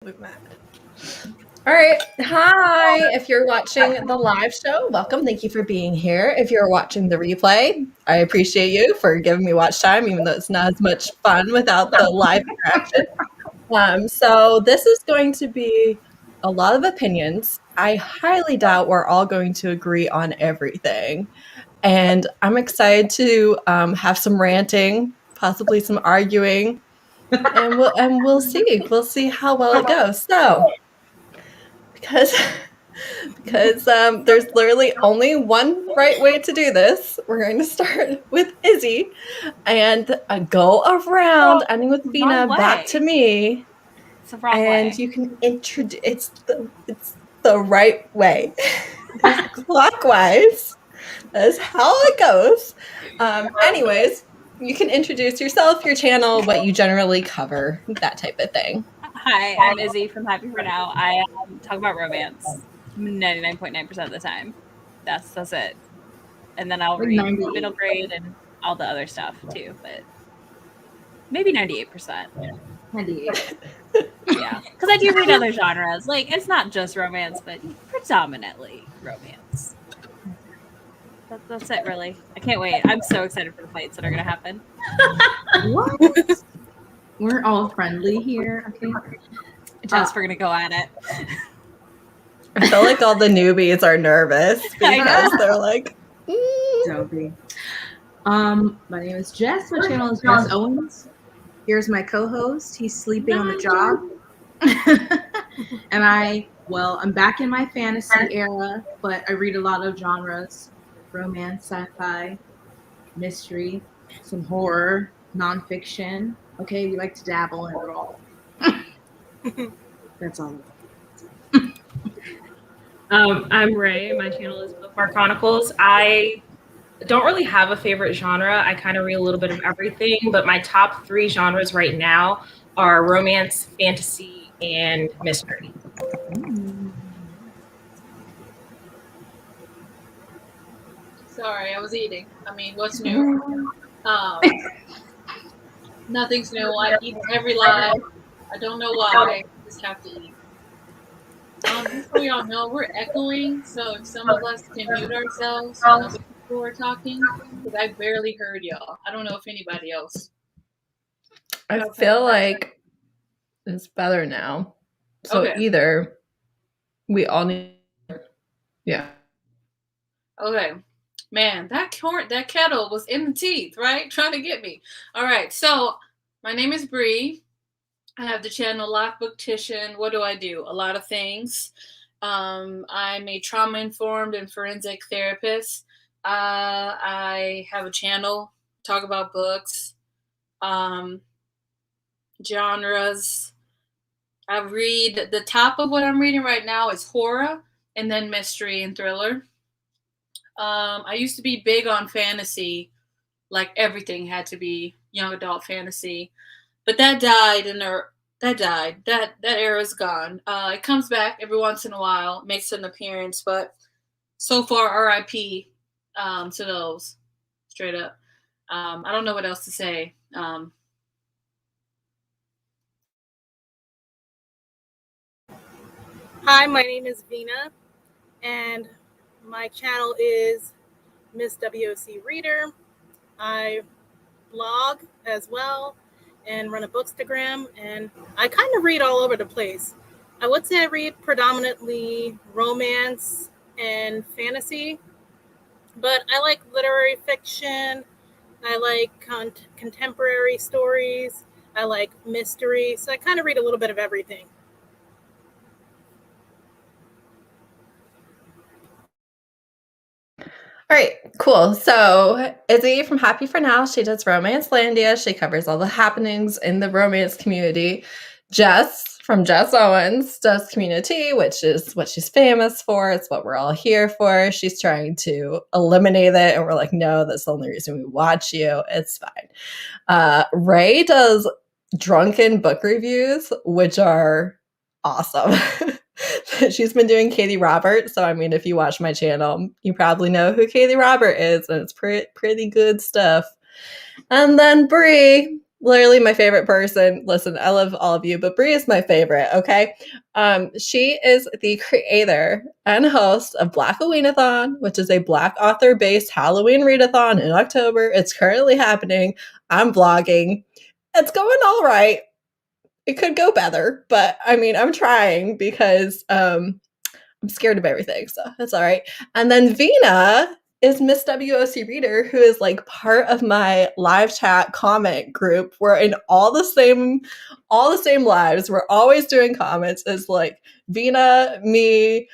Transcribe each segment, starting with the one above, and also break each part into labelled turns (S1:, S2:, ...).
S1: All right. Hi. If you're watching the live show, welcome. Thank you for being here. If you're watching the replay, I appreciate you for giving me watch time, even though it's not as much fun without the live interaction. So this is going to be a lot of opinions. I highly doubt we're all going to agree on everything. And I'm excited to have some ranting, possibly some arguing, and we'll see. We'll see how well it goes. So because there's literally only one right way to do this. We're going to start with Izzy and go around, ending with Veena, back to me.
S2: It's the wrong
S1: and
S2: way.
S1: You can introduce. It's the right way. Clockwise. That is how it goes. Anyways, you can introduce yourself, your channel, what you generally cover, that type of thing.
S2: Hi, I'm Izzy from Happy For Now. I talk about romance 99.9% of the time. That's it. And then I'll read middle grade and all the other stuff too, but maybe 98%.
S3: 98.
S2: Yeah, because I do read other genres. Like, it's not just romance, but predominantly romance. That's it, really. I can't wait. I'm so excited for the fights that are going to happen.
S3: What? We're all friendly here, okay?
S2: Just we're going to go at it.
S1: I feel like all the newbies are nervous because they're like,
S3: Don't be. My name is Jess. My channel is Jess Owens. Here's my co-host. He's sleeping on the job. And I'm back in my fantasy era, but I read a lot of genres: romance, sci-fi, mystery, some horror, nonfiction. Okay, we like to dabble in it all. That's all.
S4: I'm Ray. My channel is Bookmark Chronicles. I don't really have a favorite genre. I kind of read a little bit of everything, but my top 3 genres right now are romance, fantasy, and mystery.
S5: Sorry, I was eating. I mean, what's new? Nothing's new. I eat every live. I don't know why. I just have to eat. Just so y'all know, we're echoing, so if some of us can mute ourselves when other people are talking, because I barely heard y'all. I don't know if anybody else.
S1: I feel like it's better now. So either we all need, yeah.
S5: Okay. Man, that kettle was in the teeth, right? Trying to get me. All right, so my name is Bree. I have the channel Lock Booktition. What do I do? A lot of things. I'm a trauma-informed and forensic therapist. I have a channel, talk about books, genres. I read, the top of what I'm reading right now is horror and then mystery and thriller. I used to be big on fantasy, like everything had to be young adult fantasy, but that died that era's gone. It comes back every once in a while, makes an appearance, but so far RIP to those, straight up. I don't know what else to say.
S6: Hi, my name is Veena, and my channel is Ms WOC Reader. I blog as well and run a bookstagram, and I kind of read all over the place. I would say I read predominantly romance and fantasy, but I like literary fiction. I like contemporary stories. I like mystery. So I kind of read a little bit of everything.
S1: All right, cool. So Izzy from Happy For Now, she does Romancelandia. She covers all the happenings in the romance community. Jess from Jess Owens does Community, which is what she's famous for. It's what we're all here for. She's trying to eliminate it, and we're like, no, that's the only reason we watch you. It's fine. Ray does drunken book reviews, which are awesome. She's been doing Katie Robert, so I mean, if you watch my channel, you probably know who Katie Robert is, and it's pretty good stuff. And then Bree literally my favorite person. Listen, I love all of you, but Bree is my favorite, okay? She is the creator and host of Black Halloween-a-thon, which is a Black author-based Halloween readathon in October. It's currently happening. I'm vlogging. It's going all right. It could go better, but I mean, I'm trying because I'm scared of everything, so that's all right. And then Veena is Ms WOC Reader, who is like part of my live chat comment group. We're in all the same lives. We're always doing comments. It's like Veena, me,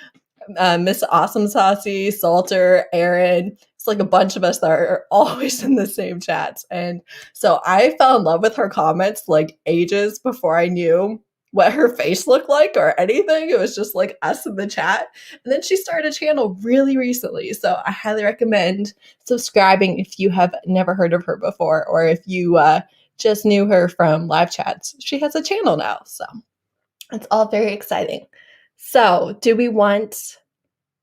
S1: Miss Awesome Saucy, Salter, Aaron. It's like a bunch of us that are always in the same chats. And so I fell in love with her comments like ages before I knew what her face looked like or anything. It was just like us in the chat. And then she started a channel really recently. So I highly recommend subscribing if you have never heard of her before, or if you just knew her from live chats. She has a channel now. So it's all very exciting. So do we want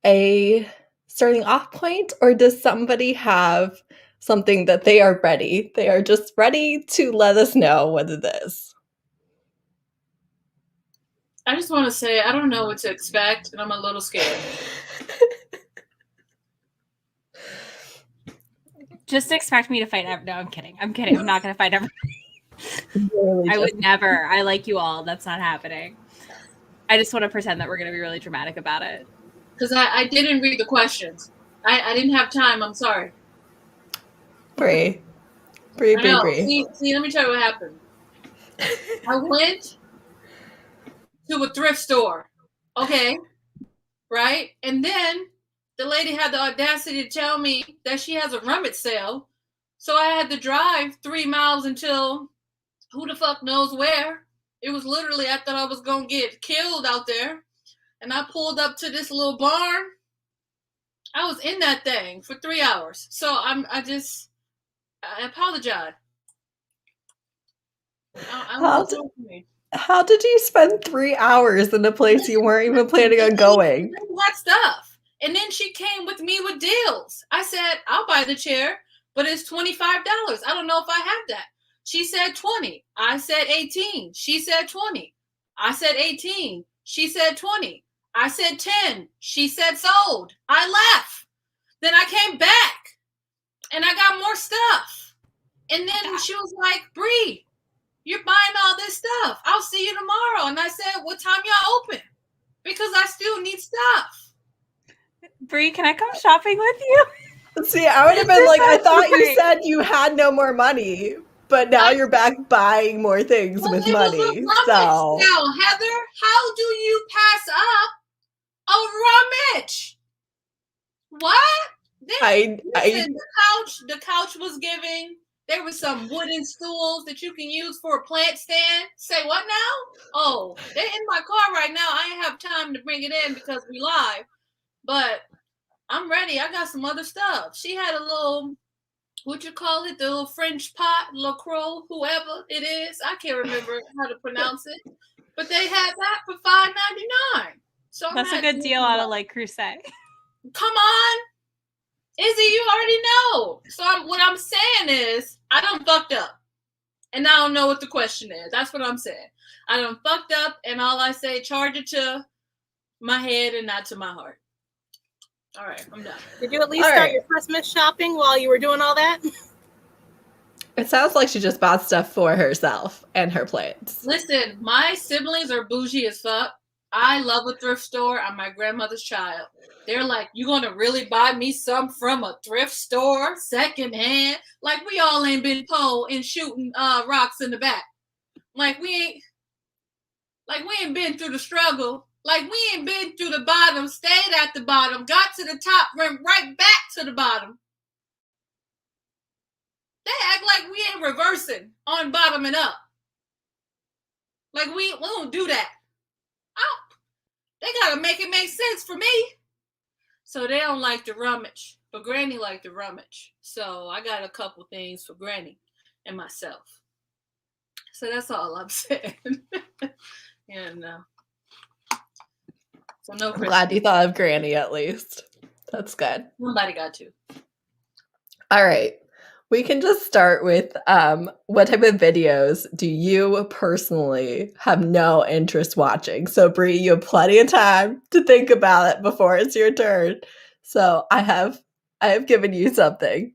S1: a starting off point, or does somebody have something that they are ready? They are just ready to let us know what it is.
S5: I just want to say I don't know what to expect, and I'm a little scared.
S2: Just expect me to fight. No, I'm kidding. I'm not going to fight everybody. I would never. I like you all. That's not happening. I just want to pretend that we're going to be really dramatic about it.
S5: Because I didn't read the questions. I didn't have time. I'm sorry.
S1: Bree.
S5: See, let me tell you what happened. I went to a thrift store. Okay. Right? And then the lady had the audacity to tell me that she has a rummage sale. So I had to drive 3 miles until who the fuck knows where. It was literally, I thought I was going to get killed out there. And I pulled up to this little barn. I was in that thing for 3 hours. So I apologize.
S1: How did you spend 3 hours in a place you weren't even planning on going?
S5: That stuff. And then she came with me with deals. I said, I'll buy the chair, but it's $25. I don't know if I have that. She said 20. I said 18. She said 20. I said 18. She said 20. I said 10. She said sold. I left. Then I came back and I got more stuff. And then she was like, Bree, you're buying all this stuff. I'll see you tomorrow. And I said, what time y'all open? Because I still need stuff.
S2: Bree, can I come shopping with you?
S1: See, I would have been like, I thought you said you had no more money, but now you're back buying more things with money. So
S5: now, Heather, how do you pass up a rummage? What? The couch was giving. There was some wooden stools that you can use for a plant stand. Say what now? Oh, they're in my car right now. I ain't have time to bring it in because we live. But I'm ready. I got some other stuff. She had a little, what you call it? The little French pot, Le Croix, whoever it is. I can't remember how to pronounce it. But they had that for $5.99. So
S2: that's a good deal out of like Crusade.
S5: Come on. Izzy, you already know. So what I'm saying is, I done fucked up. And I don't know what the question is. That's what I'm saying. I done fucked up, and all I say, charge it to my head and not to my heart. All right, I'm done.
S6: Did you at least start your Christmas shopping while you were doing all that?
S1: It sounds like she just bought stuff for herself and her plants.
S5: Listen, my siblings are bougie as fuck. I love a thrift store. I'm my grandmother's child. They're like, you gonna really buy me some from a thrift store, secondhand? Like we all ain't been poor and shooting rocks in the back. Like we ain't been through the struggle. Like we ain't been through the bottom, stayed at the bottom, got to the top, went right back to the bottom. They act like we ain't reversing on bottoming up. Like we don't do that. They gotta make it make sense for me. So they don't like the rummage, but Granny liked the rummage. So I got a couple things for Granny and myself. So that's all I'm saying. And so no.
S1: I'm glad you thought of Granny at least. That's good.
S5: Somebody got to.
S1: All right. We can just start with what type of videos do you personally have no interest watching? So, Bree, you have plenty of time to think about it before it's your turn. So, I have given you something.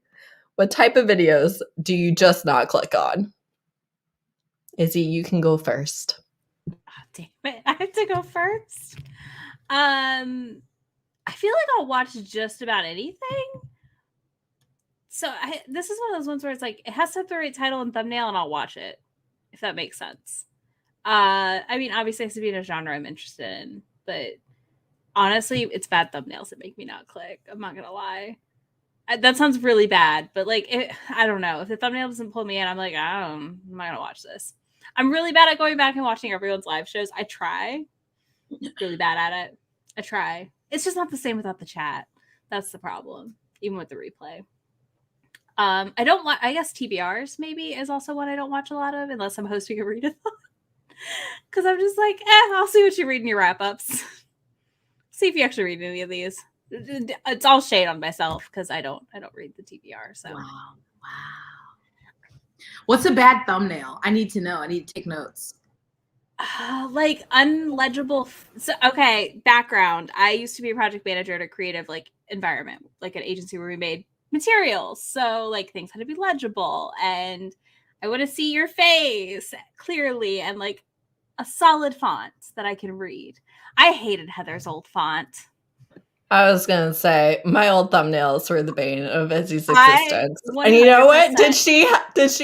S1: What type of videos do you just not click on? Izzy, you can go first.
S2: Oh, damn it. I have to go first. I feel like I'll watch just about anything. So this is one of those ones where it's like, it has to have the right title and thumbnail and I'll watch it, if that makes sense. I mean, obviously it has to be in a genre I'm interested in, but honestly, it's bad thumbnails that make me not click. I'm not going to lie. That sounds really bad, but like, I don't know. If the thumbnail doesn't pull me in, I'm like, I'm not going to watch this. I'm really bad at going back and watching everyone's live shows. I try. Really bad at it. I try. It's just not the same without the chat. That's the problem, even with the replay. I don't want, I guess TBRs maybe is also one I don't watch a lot of unless I'm hosting a readathon. Because I'm just like, I'll see what you read in your wrap-ups. See if you actually read any of these. It's all shade on myself because I don't read the TBR. So
S3: Wow. What's a bad thumbnail? I need to know. I need to take notes.
S2: Like unlegible. So, okay, background. I used to be a project manager at a creative like environment, like an agency where we made materials. So like things had to be legible and I want to see your face clearly and like a solid font that I can read. I hated Heather's old font.
S1: I was gonna say my old thumbnails were the bane of Izzy's existence. And you know what? Did she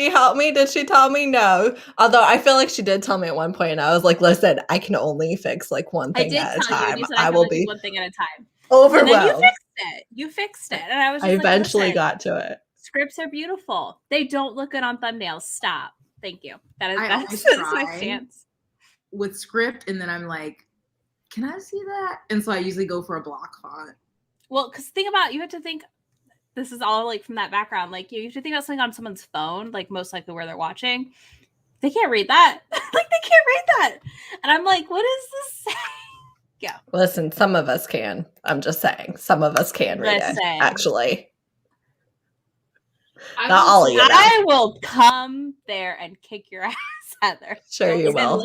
S1: help me? Did she tell me? No. Although I feel like she did tell me at one point, and I was like, "Listen, I can only fix like one thing at a time. I will be
S2: one thing at a time."
S1: Overwhelmed.
S2: You fixed it, and I was.
S1: I eventually got to it.
S2: Scripts are beautiful. They don't look good on thumbnails. Stop. Thank you. That's my stance.
S3: With script, and then I'm like, can I see that? And so I usually go for a block font.
S2: Well, because think about, you have to think, this is all like from that background. Like you have to think about something on someone's phone, like most likely where they're watching. They can't read that. Like they can't read that. And I'm like, what is this saying? Yeah.
S1: Listen, some of us can. I'm just saying. Some of us can read it, actually. Not all of you.
S2: I will come there and kick your ass, Heather.
S1: Sure you will.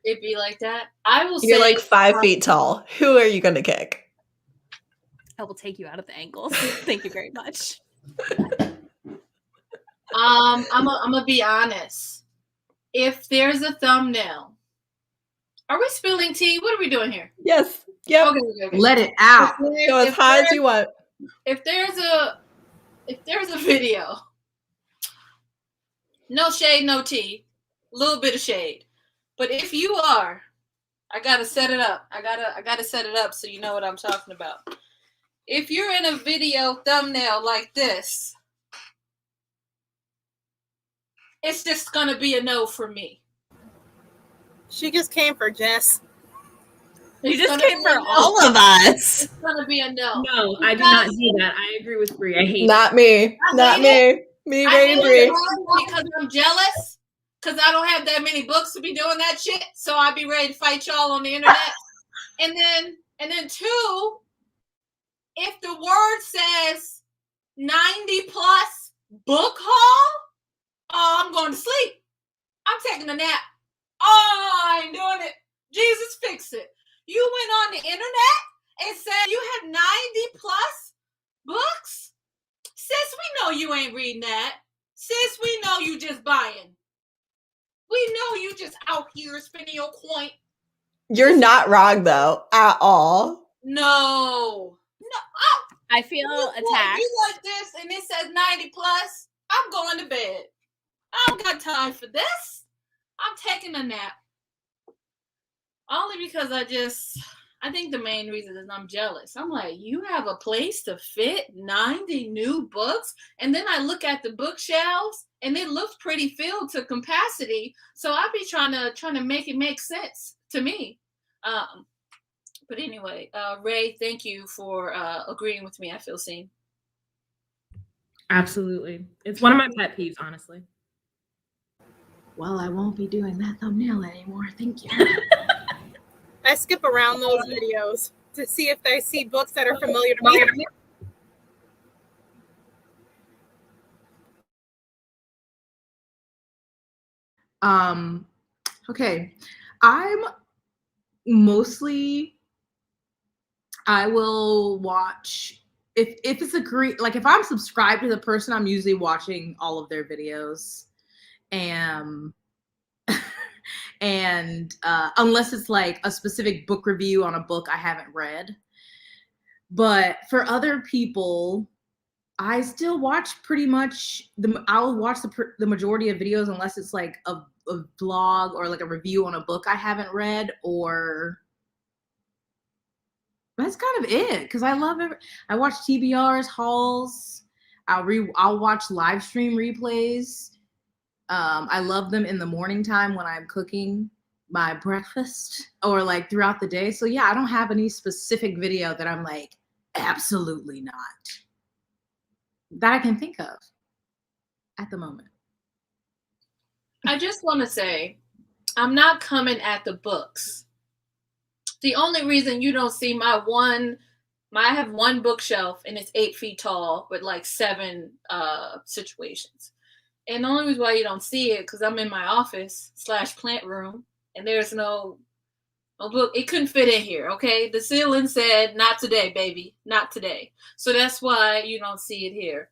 S5: It'd be like that. I will say
S1: you're like 5 feet tall. Who are you going to kick?
S2: I will take you out of the ankles. Thank you very much.
S5: I'm gonna be honest. If there's a thumbnail, are we spilling tea? What are we doing here?
S1: Yes. Yep.
S5: Okay.
S3: Let it out.
S1: Go as high as you want.
S5: If there's a video, no shade, no tea, a little bit of shade. But if you are, I gotta set it up. I gotta set it up so you know what I'm talking about. If you're in a video thumbnail like this, it's just gonna be a no for me.
S6: She just came for Jess.
S2: You just came for all of us.
S5: It's gonna be a no.
S4: No, I do not do that. I agree with Bree. I hate
S1: not me. Not me. Me, Bree.
S5: Because I'm jealous. Because I don't have that many books to be doing that shit. So I'd be ready to fight y'all on the internet. and then two, if the word says 90 plus book haul, oh, I'm going to sleep. I'm taking a nap. Oh, I ain't doing it. Jesus, fix it. You went on the internet and said you have 90 plus books? Sis, we know you ain't reading that. Sis, we know you just buying. We know you just out here spending your coin.
S1: You're not wrong, though, at all.
S5: No.
S2: I feel attacked.
S5: You like this and it says 90 plus, I'm going to bed. I don't got time for this. I'm taking a nap. Only because I think the main reason is I'm jealous. I'm like, you have a place to fit 90 new books? And then I look at the bookshelves and it looks pretty filled to capacity. So I'd be trying to make it make sense to me. But anyway, Ray, thank you for agreeing with me. I feel seen.
S4: Absolutely. It's one of my pet peeves, honestly.
S3: Well, I won't be doing that thumbnail anymore. Thank you.
S6: I skip around those videos to see if I see books that are familiar to me.
S3: Okay. I will watch if it's like if I'm subscribed to the person, I'm usually watching all of their videos. And unless it's like a specific book review on a book I haven't read. But for other people, I still watch pretty much I'll watch the majority of videos unless it's like a vlog or like a review on a book I haven't read, or that's kind of it. Because I love it. I watch TBRs, hauls. I'll watch live stream replays. I love them in the morning time when I'm cooking my breakfast or like throughout the day. So yeah, I don't have any specific video that I'm like, absolutely not, that I can think of at the moment.
S5: I just want to say, I'm not coming at the books. The only reason you don't see I have one bookshelf and it's 8 feet tall with like 7 situations. And the only reason why you don't see it, because I'm in my office / plant room, and there's no book. It couldn't fit in here, okay? The ceiling said, not today, baby, not today. So that's why you don't see it here.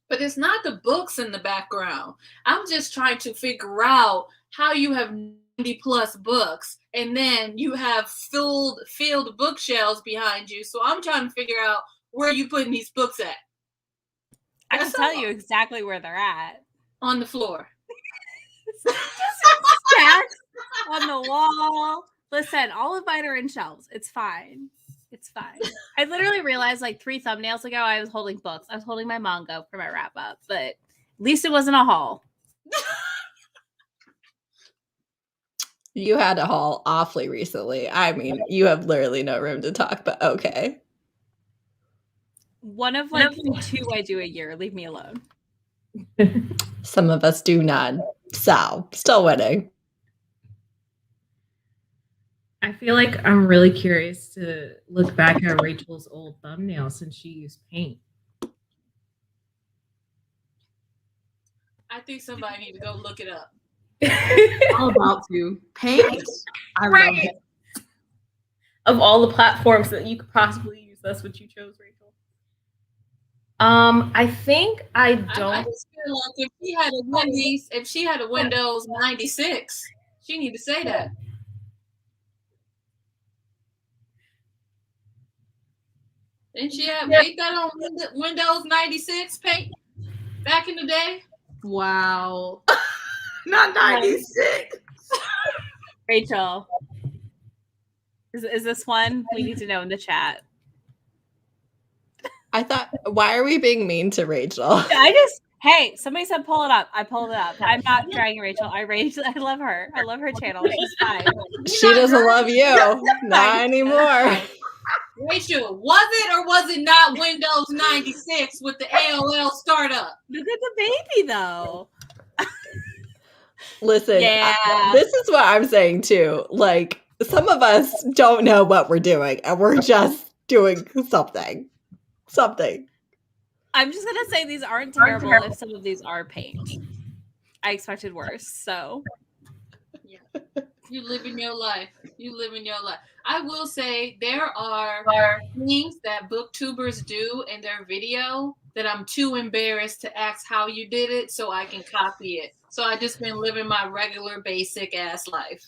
S5: But it's not the books in the background. I'm just trying to figure out how you have 90 plus books, and then you have filled bookshelves behind you. So I'm trying to figure out where you putting these books at.
S2: I can tell you exactly where they're at.
S5: On the floor.
S2: Stacks on the wall. Listen, all of mine are in shelves. It's fine. It's fine. I literally realized like 3 thumbnails ago I was holding books. I was holding my manga for my wrap up, but at least it wasn't a haul.
S1: You had a haul awfully recently. I mean, you have literally no room to talk, but okay.
S2: One of like 2 I do a year. Leave me alone.
S1: Some of us do none. So, still winning.
S4: I feel like I'm really curious to look back at Rachel's old thumbnail since she used paint.
S5: I think somebody need to go look it up.
S3: All about to paint. I love it.
S4: Of all the platforms that you could possibly use, that's what you chose, Rachel. I think I don't.
S5: I just feel like if she had a Windows 96, she need to say that. Didn't she have ain't that on Windows 96 paint back in the day?
S3: Wow. Not 96.
S2: Rachel, is this one? We need to know in the chat.
S1: I thought, why are we being mean to Rachel?
S2: Hey, somebody said pull it up. I pulled it up. I'm not dragging Rachel. I love her. I love her channel. She's fine.
S1: She doesn't love you. Not anymore.
S5: Rachel, was it or was it not Windows 96 with the AOL startup?
S2: Look at the baby, though.
S1: Listen, this is what I'm saying, too. Like, some of us don't know what we're doing, and we're just doing something.
S2: I'm just going to say these aren't terrible if some of these are paint. I expected worse, so.
S5: Yeah. You live in your life. I will say there are things that booktubers do in their video that I'm too embarrassed to ask how you did it so I can copy it. So I just been living my regular basic ass life.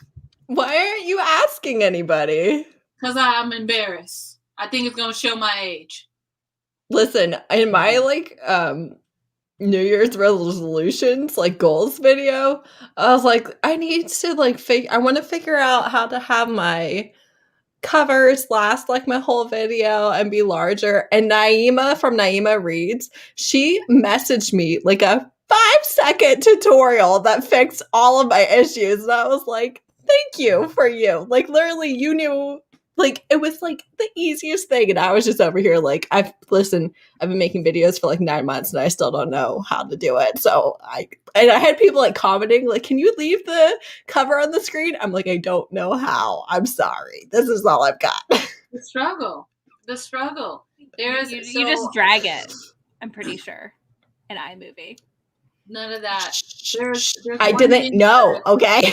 S1: Why aren't you asking anybody?
S5: Because I'm embarrassed. I think it's going to show my age.
S1: Listen, in my New Year's resolutions, goals video, I was like, I need to I want to figure out how to have my covers last my whole video and be larger. And Naima from Naima Reads, she messaged me a 5-second tutorial that fixed all of my issues. And I was like, thank you for you. Literally, you knew. It was the easiest thing, and I was just over here I've been making videos for 9 months, and I still don't know how to do it. So I had people commenting can you leave the cover on the screen? I'm I don't know how. I'm sorry. This is all I've got.
S5: The struggle.
S2: You just drag it. I'm pretty sure in iMovie.
S5: None of that. There's
S1: I
S5: one
S1: didn't
S5: thing
S1: know. Okay.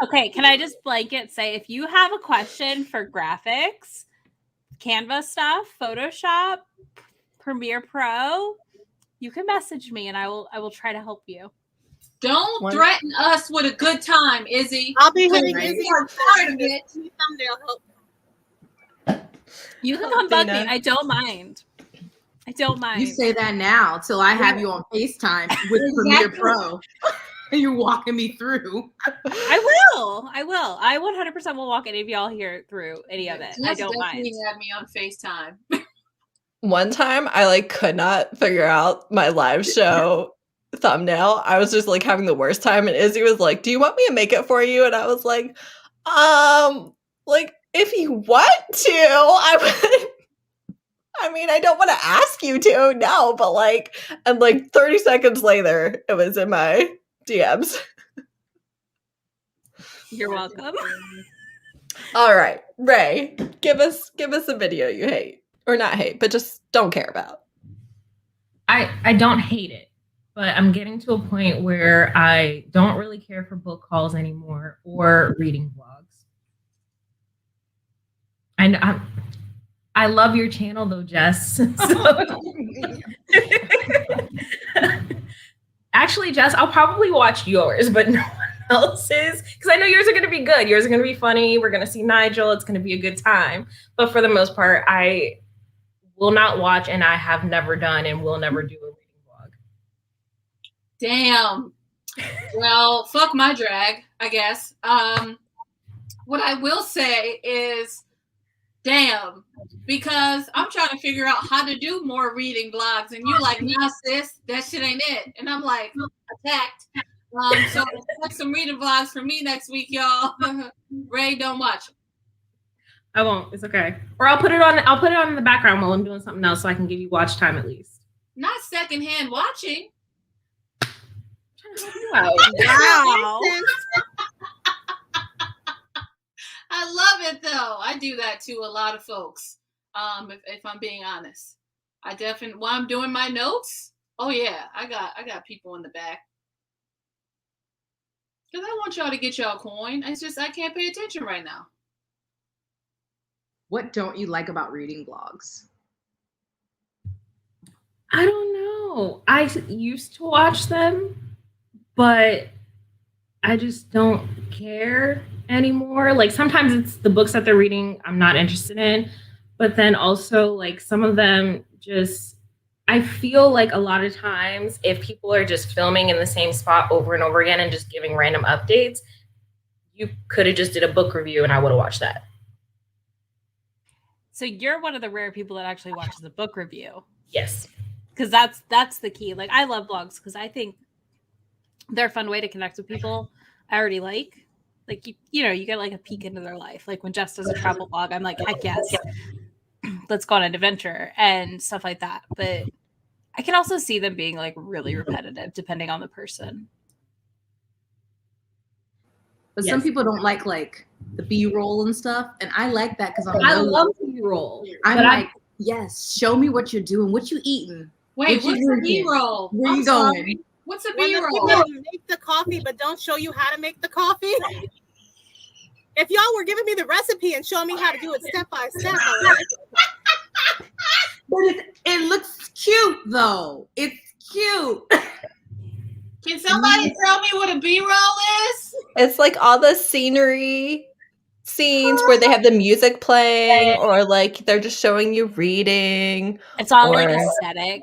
S2: Okay, can I just blanket say if you have a question for graphics, Canva stuff, Photoshop, Premiere Pro, you can message me and I will try to help you.
S5: Don't threaten us with a good time, Izzy.
S6: I'll be hitting Izzy
S5: are part of it.
S6: thumbnail help.
S2: You can come bug me. I don't mind. I don't mind.
S3: You say that now till I have you on FaceTime with Premiere Pro. And you're walking me through.
S2: I will. I 100% will walk any of y'all here through any of it. I don't mind.
S5: Have me on FaceTime.
S1: One time I could not figure out my live show thumbnail. I was just having the worst time, and Izzy was like, do you want me to make it for you? And I was like, if you want to, I would. I mean, I don't want to ask you to, no, but and 30 seconds later, it was in my DMs.
S2: You're welcome.
S1: All right, Ray, give us a video you hate. Or not hate, but just don't care about.
S4: I don't hate it, but I'm getting to a point where I don't really care for book hauls anymore or reading vlogs. And I love your channel though, Jess. Actually, Jess, I'll probably watch yours, but no one else's, because I know yours are going to be good. Yours are going to be funny. We're going to see Nigel. It's going to be a good time. But for the most part, I will not watch, and I have never done and will never do a reading vlog.
S5: Damn. Well, fuck my drag, I guess. What I will say is, damn, because I'm trying to figure out how to do more reading vlogs, and you're like, nah, sis, that shit ain't it. And I'm like, attacked. So expect some reading vlogs for me next week, y'all. Ray, don't watch them.
S4: I won't. It's okay. Or I'll put it on in the background while I'm doing something else, so I can give you watch time at least.
S5: Not secondhand watching.
S2: Wow.
S5: I love it though. I do that to a lot of folks. If I'm being honest, I definitely while I'm doing my notes. Oh yeah, I got people in the back. Because I want y'all to get y'all coin. It's just I can't pay attention right now.
S3: What don't you like about reading vlogs?
S4: I don't know. I used to watch them, but I just don't care anymore. Sometimes it's the books that they're reading I'm not interested in, but then also some of them just, I feel like a lot of times if people are just filming in the same spot over and over again and just giving random updates, you could have just did a book review and I would have watched that.
S2: So you're one of the rare people that actually watches a book review.
S4: Yes.
S2: Because that's the key. I love blogs because I think they're a fun way to connect with people I already like. You get a peek into their life. When Jess does a travel blog, I'm like, heck yes, let's go on an adventure and stuff like that. But I can also see them being really repetitive depending on the person.
S3: But some people don't like the B-roll and stuff, and I like that because
S4: I love B-roll.
S3: I'm yes, show me what you're doing, what you eating.
S5: Wait, what's a B-roll?
S3: Where you going?
S5: What's a B-roll?
S6: Make the coffee, but don't show you how to make the coffee. If y'all were giving me the recipe and showing me how to do it step by step,
S3: but it looks cute though. It's cute.
S5: Can somebody tell me what a B-roll is?
S1: It's all the scenery scenes where they have the music playing, or they're just showing you reading.
S2: It's all aesthetic.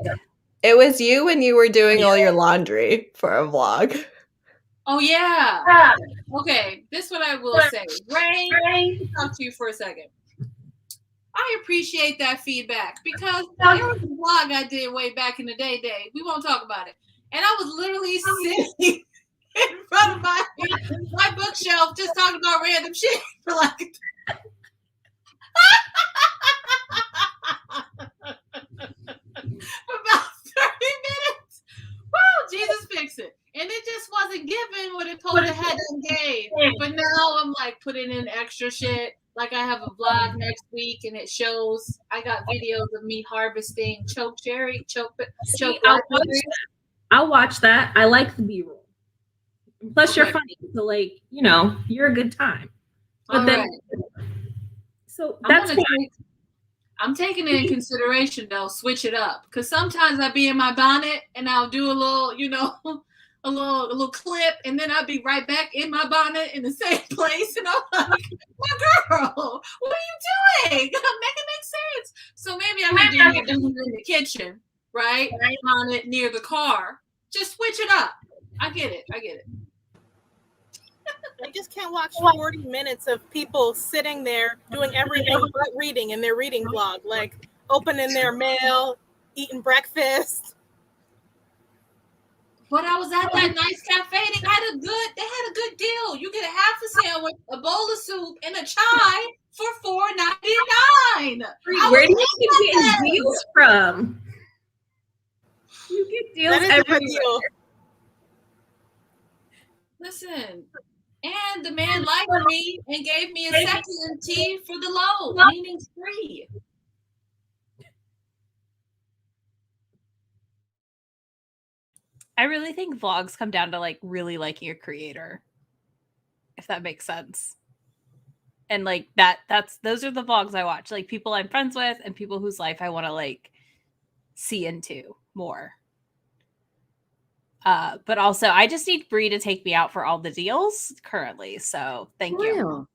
S1: It was you when you were doing all your laundry for a vlog.
S5: Oh yeah. Okay, this is what I will say. Ray, let me talk to you for a second. I appreciate that feedback because there was a vlog I did way back in the day. We won't talk about it. And I was literally sitting in front of my bookshelf just talking about random shit for about 30 minutes. Woo, Jesus fix it. And it just wasn't given what it supposed to have been gave. But now I'm putting in extra shit. I have a vlog next week and it shows I got videos of me harvesting choke blackberries.
S4: I'll watch that. I like the B-roll. Plus,
S5: Okay.
S4: you're funny, so like, you know, you're a good time. But
S5: All
S4: then,
S5: right.
S4: so that's
S5: I'm taking it in consideration though. Switch it up, because sometimes I be in my bonnet and I'll do a little, you know, a little clip, and then I'll be right back in my bonnet in the same place, and I'm like, my girl, what are you doing? Make it make sense. So maybe I can do it in the kitchen, right? Bonnet near the car. Just switch it up. I get it.
S6: I just can't watch 40 minutes of people sitting there doing everything but reading in their reading vlog, like opening their mail, eating breakfast.
S5: But I was at that nice cafe. They had a good deal. You get a half a sandwich, a bowl of soup, and a chai for $4.99.
S4: Where do you keep getting deals from? You get deals
S6: That is a good
S4: everywhere.
S6: deal.
S5: Listen, and the man liked me and gave me a second tea for the low, meaning free.
S2: I really think vlogs come down to like really liking a creator, if that makes sense. And like those are the vlogs I watch, like people I'm friends with and people whose life I want to like see into more. But also I just need Bree to take me out for all the deals currently. So thank you.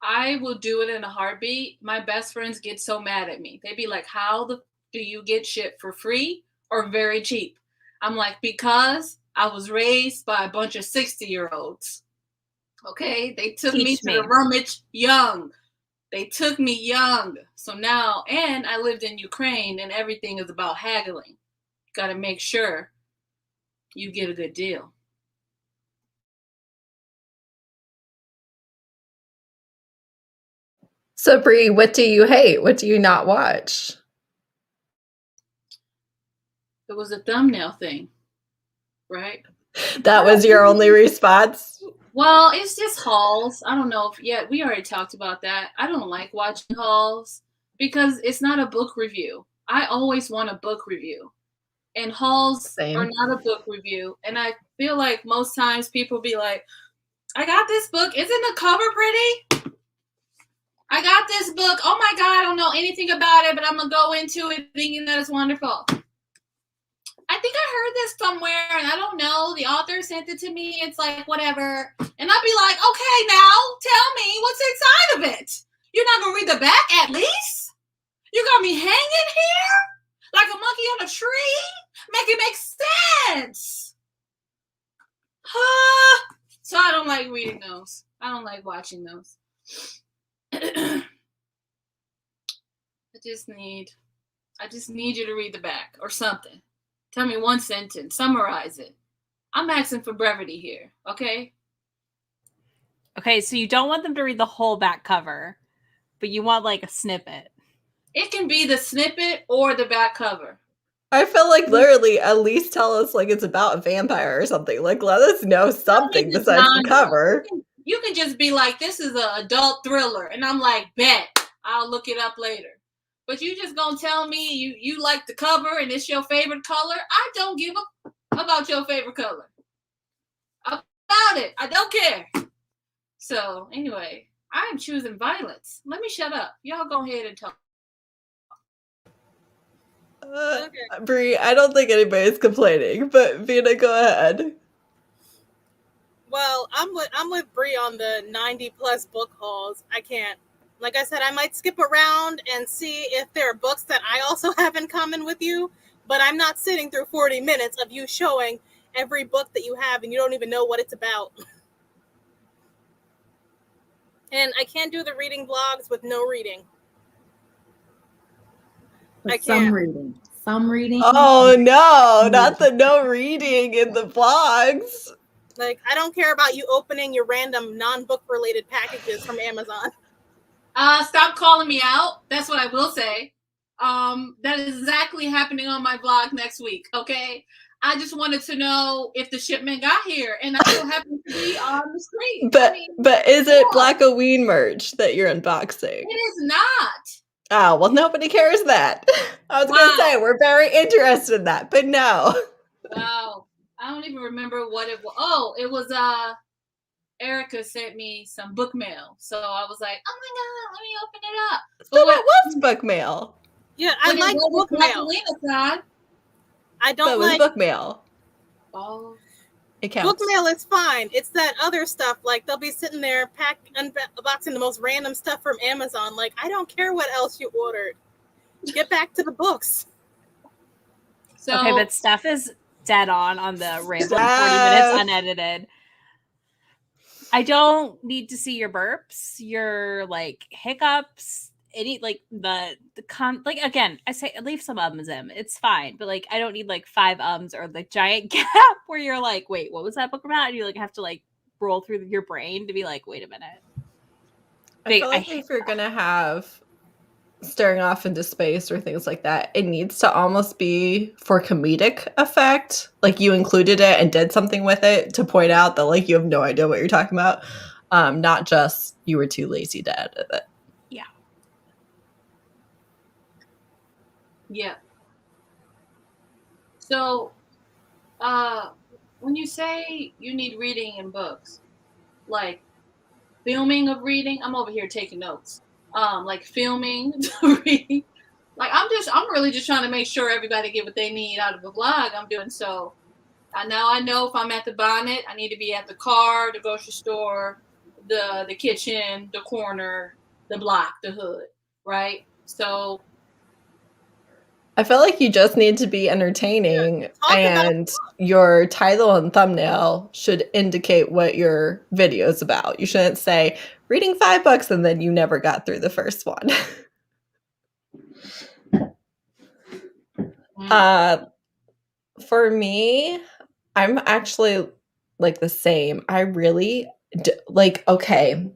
S5: I will do it in a heartbeat. My best friends get so mad at me. They be like, how do you get shit for free or very cheap? I'm like, because I was raised by a bunch of 60-year-olds. Okay? They took me to the rummage young. They took me young. So now, and I lived in Ukraine and everything is about haggling. Got to make sure you get a good deal.
S1: So, Bree, what do you hate? What do you not watch?
S5: It was a thumbnail thing, right?
S1: That was your only response?
S5: Well, it's just hauls. I don't know if, we already talked about that. I don't like watching hauls because it's not a book review. I always want a book review. And hauls are not a book review. And I feel like most times people be like, I got this book. Isn't the cover pretty? I got this book. Oh my God, I don't know anything about it, but I'm going to go into it thinking that it's wonderful. I think I heard this somewhere, and I don't know. The author sent it to me. It's like, whatever. And I'll be like, okay, now tell me what's inside of it. You're not going to read the back at least? You got me hanging here like a monkey on a tree? Make it make sense. So I don't like reading those. I don't like watching those. I just need you to read the back or something. Tell me one sentence. Summarize it. I'm asking for brevity here, okay?
S2: Okay, so you don't want them to read the whole back cover, but you want like a snippet.
S5: It can be the snippet or the back cover.
S1: I feel like literally at least tell us like it's about a vampire or something. Like let us know something besides the cover.
S5: You can just be like, this is an adult thriller. And I'm like, bet. I'll look it up later. But you just gonna tell me you like the cover and it's your favorite color? I don't give a about your favorite color. About it. I don't care. So anyway, I am choosing violence. Let me shut up. Y'all go ahead and talk.
S1: Bree, I don't think anybody's complaining, but Veena, go ahead.
S6: Well, I'm with Bree on the 90+ book hauls. I can't. Like I said, I might skip around and see if there are books that I also have in common with you, but I'm not sitting through 40 minutes of you showing every book that you have and you don't even know what it's about. And I can't do the reading vlogs with no reading.
S3: I can't. Some reading.
S1: Oh no, not the no reading in the vlogs.
S6: Like, I don't care about you opening your random non-book related packages from Amazon.
S5: Stop calling me out. That's what I will say. That is exactly happening on my blog next week, okay? I just wanted to know if the shipment got here, and I still happen to be on the screen.
S1: But is it Blackoween merch that you're unboxing?
S5: It is not.
S1: Oh, well, nobody cares that. I was going to say, we're very interested in that, but no.
S5: Wow. I don't even remember what it was. Oh, it was Erica sent me some book mail. So I was like, oh my God, let me open it up.
S1: So it was book mail.
S6: Yeah, I like book mail. I don't
S1: But it was
S6: like
S1: book mail.
S5: Oh.
S1: It counts.
S6: book mail is fine. It's that other stuff. Like they'll be sitting there unboxing the most random stuff from Amazon. Like, I don't care what else you ordered. Get back to the books.
S5: So,
S2: okay, but Steph is dead on the rambling 40 minutes unedited. I don't need to see your burps, your like hiccups, any like the like again, I say leave some ums in. It's fine, but like I don't need like 5 ums or the giant gap where you're like, wait, what was that book about? And you like have to like roll through your brain to be like, wait a minute.
S1: I feel like if you're gonna have staring off into space or things like that, it needs to almost be for comedic effect. Like you included it and did something with it to point out that like you have no idea what you're talking about. Not just you were too lazy to edit it.
S2: Yeah.
S5: Yeah. So, when you say you need reading in books, like filming of reading, I'm over here taking notes. Like filming, reading. Like I'm really just trying to make sure everybody get what they need out of a blog I'm doing. So now I know if I'm at the bonnet, I need to be at the car, the grocery store, the kitchen, the corner, the block, the hood, right? So
S1: I feel like you just need to be entertaining, and your title and thumbnail should indicate what your video is about. You shouldn't say reading 5 books and then you never got through the first one. For me, I'm actually like the same. I really like, okay,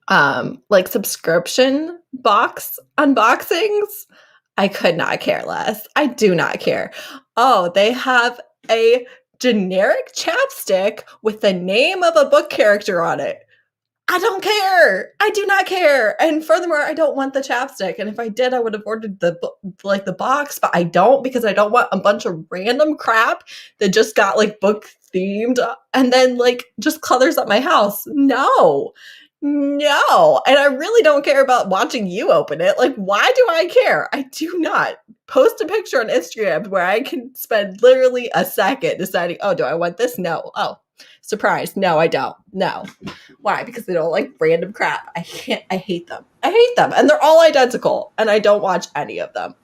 S1: like subscription box unboxings, I could not care less. I do not care. Oh, they have a generic chapstick with the name of a book character on it. I don't care. I do not care. And furthermore, I don't want the chapstick. And if I did, I would have ordered the box, but I don't because I don't want a bunch of random crap that just got like book themed and then like just clutters up my house. No. And I really don't care about watching you open it. Like, why do I care? I do not. Post a picture on Instagram where I can spend literally a second deciding, oh, do I want this? No. Oh, surprise. No, I don't. No. Why? Because they don't like random crap. I hate them. I hate them. And they're all identical. And I don't watch any of them.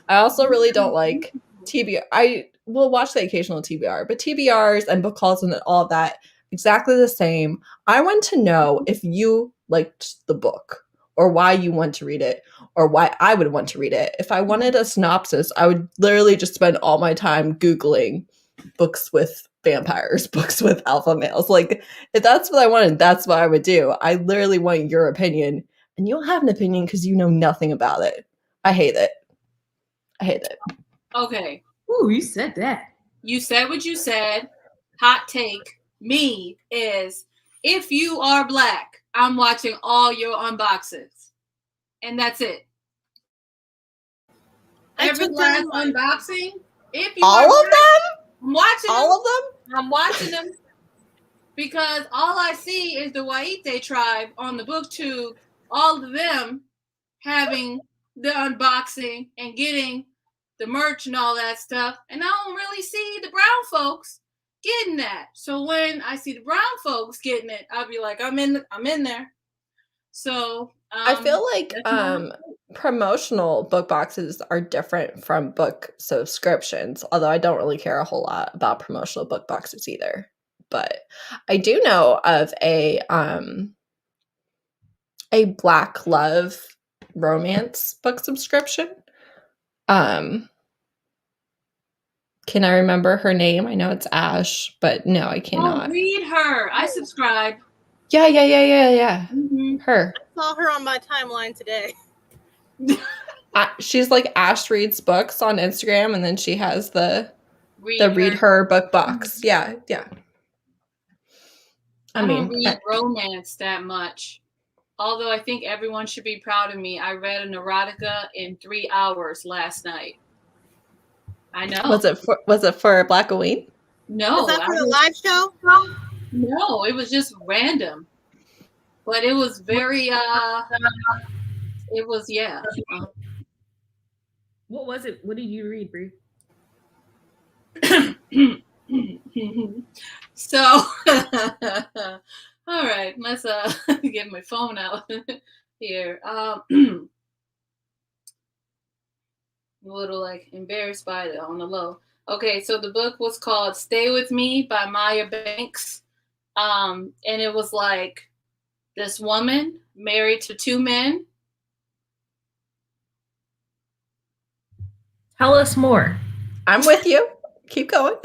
S1: I also really don't like TBR. I will watch the occasional TBR, but TBRs and book hauls and all of that, exactly the same. I want to know if you liked the book or why you want to read it or why I would want to read it. If I wanted a synopsis, I would literally just spend all my time Googling books with vampires, books with alpha males. Like, if that's what I wanted, that's what I would do. I literally want your opinion, and you don't have an opinion because you know nothing about it. I hate it. I hate it.
S5: Okay.
S3: Ooh, you said that.
S5: You said what you said. Hot take. Me is if you are Black, I'm watching all your unboxings. And that's it. Every last unboxing. If you
S1: all of them?
S5: I'm watching
S1: all of them?
S5: I'm watching them because all I see is the Waite tribe on the Booktube, all of them having the unboxing and getting the merch and all that stuff. And I don't really see the brown folks getting that. So when I see the brown folks getting it, I'll be like, I'm in there. So
S1: I feel like promotional book boxes are different from book subscriptions, although I don't really care a whole lot about promotional book boxes either. But I do know of a Black love romance book subscription. Can I remember her name? I know it's Ash, but no, I cannot.
S5: Oh, read her. I subscribe.
S1: Yeah. Mm-hmm. Her.
S6: I saw her on my timeline today.
S1: She's like Ash reads books on Instagram, and then she has the read her book box.
S5: Mm-hmm.
S1: Yeah.
S5: I don't read romance that much. Although I think everyone should be proud of me. I read an erotica in 3 hours last night. I know.
S1: Was it for Black Halloween?
S5: No.
S6: Is that for the live show?
S5: No, it was just random. But it was very it was
S4: What was it? What did you read, Bree?
S5: So all right, let's get my phone out here. A little like embarrassed by it on the low. Okay, so the book was called Stay With Me by Maya Banks. And it was like this woman married to 2 men.
S4: Tell us more.
S1: I'm with you. Keep going.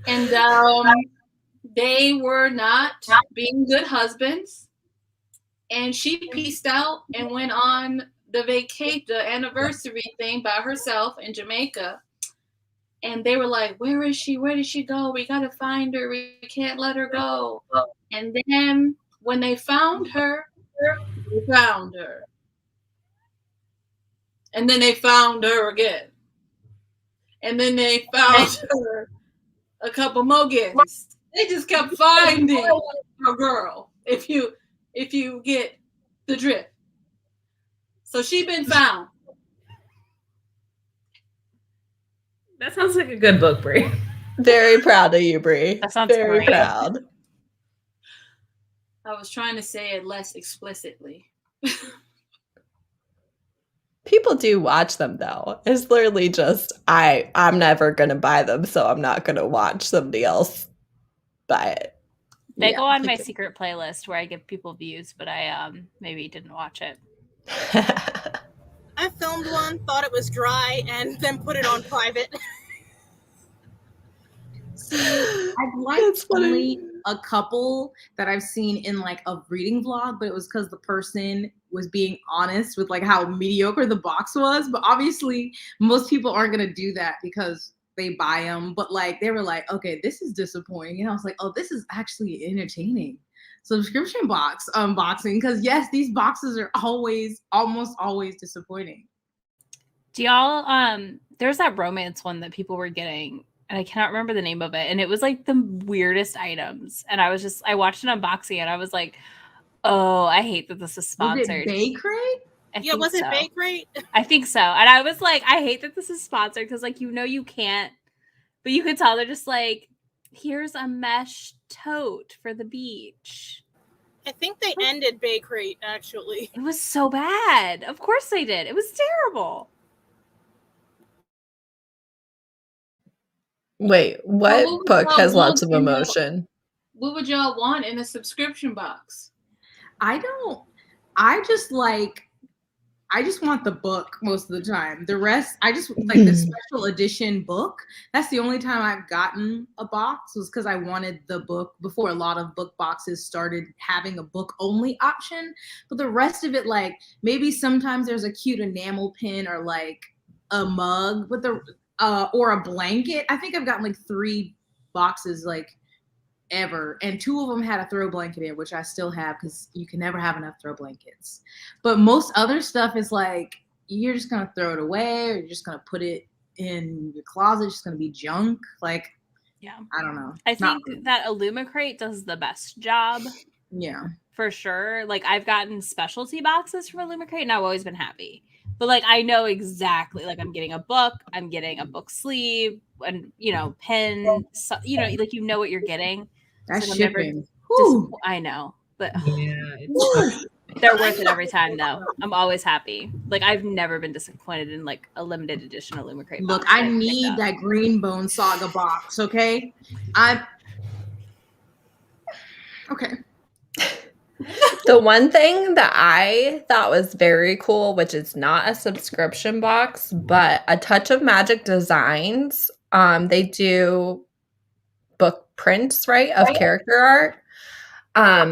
S5: And they were not being good husbands. And she pieced out and went on the anniversary thing by herself in Jamaica. And they were like, where is she? Where did she go? We got to find her. We can't let her go. And then when they found her, they found her. And then they found her again. And then they found her a couple more agains. They just kept finding a girl, if you get the drift. So she been found.
S4: That sounds like a good book, Bree.
S1: Very proud of you, Bree.
S2: That sounds
S1: very
S2: great.
S1: proud.
S5: I was trying to say it less explicitly.
S1: People do watch them though. It's literally just I'm never gonna buy them, so I'm not gonna watch somebody else buy it.
S2: They go on my secret playlist where I give people views, but I maybe didn't watch it.
S6: I filmed one, thought it was dry, and then put it on private.
S3: See, I've liked only a couple that I've seen in like a reading vlog, but it was because the person was being honest with like how mediocre the box was. But obviously, most people aren't gonna do that because they buy them. But like they were like, okay, this is disappointing, and I was like, oh, this is actually entertaining. Subscription box unboxing, because yes, these boxes are almost always disappointing.
S2: Do y'all there's that romance one that people were getting, and I cannot remember the name of it, and it was like the weirdest items, and I watched an unboxing and I was like, oh, I hate that this is sponsored.
S3: Was it Bakerate?
S6: Yeah, was it Bakerate?
S2: I think so. And I was like, I hate that this is sponsored because like you can't, but you could tell they're just like, here's a mesh tote for the beach.
S6: I think they ended Bakerate, actually.
S2: It was so bad. Of course they did. It was terrible.
S1: Wait, what book has lots of emotion?
S5: What would y'all want in a subscription box?
S3: I just want the book most of the time. The rest, I just like the special edition book. That's the only time I've gotten a box was because I wanted the book before a lot of book boxes started having a book only option. But the rest of it, like maybe sometimes there's a cute enamel pin or like a mug with or a blanket. I think I've gotten like 3 boxes like ever, and 2 of them had a throw blanket in, which I still have because you can never have enough throw blankets. But most other stuff is like you're just gonna throw it away, or you're just gonna put it in your closet. It's just gonna be junk. Like,
S2: yeah,
S3: I don't know.
S2: I think that Illumicrate does the best job.
S3: Yeah,
S2: for sure. Like I've gotten specialty boxes from Illumicrate, and I've always been happy. But like I know exactly, like I'm getting a book, I'm getting a book sleeve, and pen. So, like what you're getting.
S3: That's
S2: so
S3: shipping.
S2: I know, but
S4: yeah,
S2: they're worth it every time. Though I'm always happy. Like I've never been disappointed in like a limited edition Illumicrate.
S3: Look, I need that Greenbone Saga box. Okay, okay.
S1: The one thing that I thought was very cool, which is not a subscription box, but A Touch of Magic Designs, they do book prints, right, of character art. I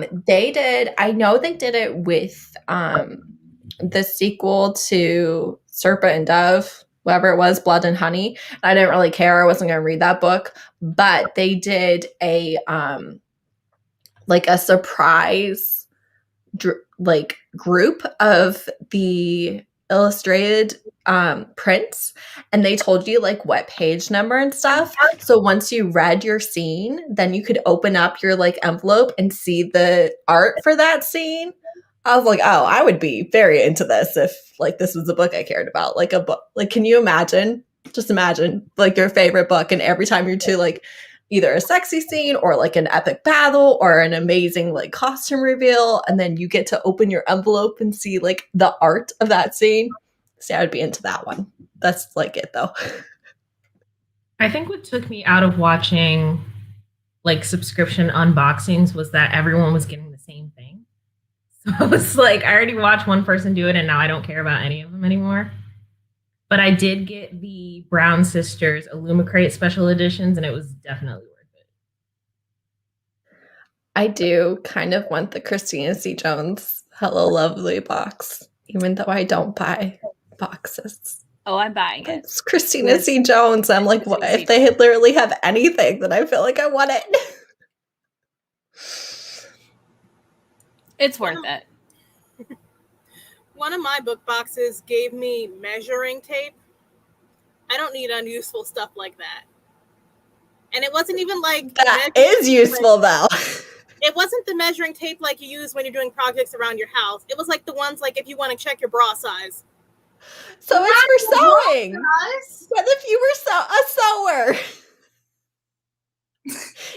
S1: know they did it with the sequel to Serpent and Dove, whatever it was, Blood and Honey. I didn't really care. I wasn't going to read that book, but they did a surprise like group of the illustrated prints, and they told you like what page number and stuff. So once you read your scene, then you could open up your like envelope and see the art for that scene. I was like, oh, I would be very into this if like this was a book I cared about. Like a book, like, can you imagine? Just imagine like your favorite book, and every time you're to like either a sexy scene or like an epic battle or an amazing like costume reveal, and then you get to open your envelope and see like the art of that scene. See, I would be into that one. That's like it though.
S4: I think what took me out of watching like subscription unboxings was that everyone was getting the same thing. So it's like I already watched one person do it and now I don't care about any of them anymore. But I did get the Brown Sisters Illumicrate special editions, and it was definitely worth it.
S1: I do kind of want the Christina C. Jones Hello Lovely box, even though I don't buy boxes.
S2: Oh, I'm buying it.
S1: It's Christina C. Jones. I'm like, what if they literally have anything, then I feel like I want it.
S2: It's worth it.
S6: One of my book boxes gave me measuring tape. I don't need unuseful stuff like that. And it wasn't even like...
S1: That is useful, though.
S6: It wasn't the measuring tape like you use when you're doing projects around your house. It was like the ones like if you want to check your bra size.
S1: So it's for sewing. What if you were a sewer?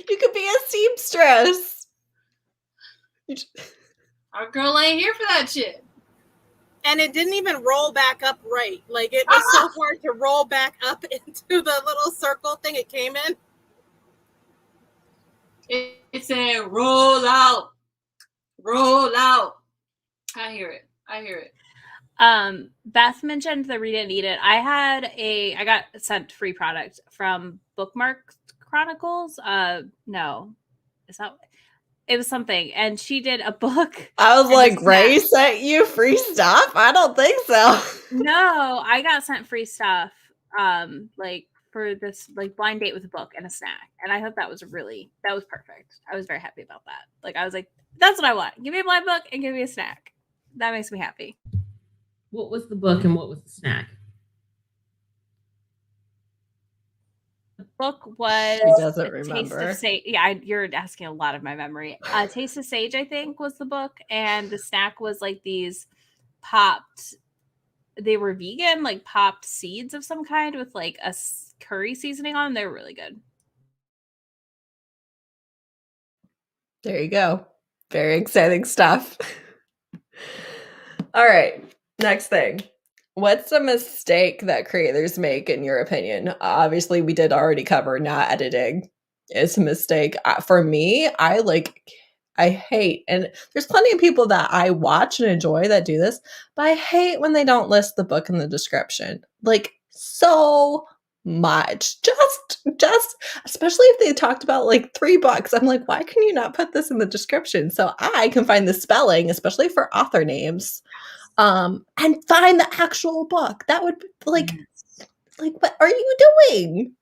S1: You could be a seamstress.
S5: Our girl ain't here for that shit.
S6: And it didn't even roll back up right. Like, it was so hard to roll back up into the little circle thing it came in.
S5: It said, roll out. Roll out. I hear it. I hear it.
S2: Beth mentioned the Read It, Need It. I got sent free product from Bookmark Chronicles. No, is that... It was something, and she did a book.
S1: I was like, Ray sent you free stuff? I don't think so.
S2: No, I got sent free stuff, like for this like blind date with a book and a snack, and I thought that was perfect. I was very happy about that. Like I was like, that's what I want. Give me a blind book and give me a snack. That makes me happy.
S4: What was the book and what was the snack?
S2: The book was
S1: She doesn't remember.
S2: Taste of Sage. Yeah, you're asking a lot of my memory. Taste of Sage, I think, was the book, and the snack was like these popped. They were vegan, like popped seeds of some kind with like a curry seasoning on them. They were really good.
S1: There you go. Very exciting stuff. All right, next thing. What's a mistake that creators make, in your opinion? Obviously, we did already cover not editing is a mistake. For me, I hate, and there's plenty of people that I watch and enjoy that do this, but I hate when they don't list the book in the description. Like, so much. Just, especially if they talked about like 3 books. I'm like, why can you not put this in the description so I can find the spelling, especially for author names? And find the actual book. That would be like what are you doing?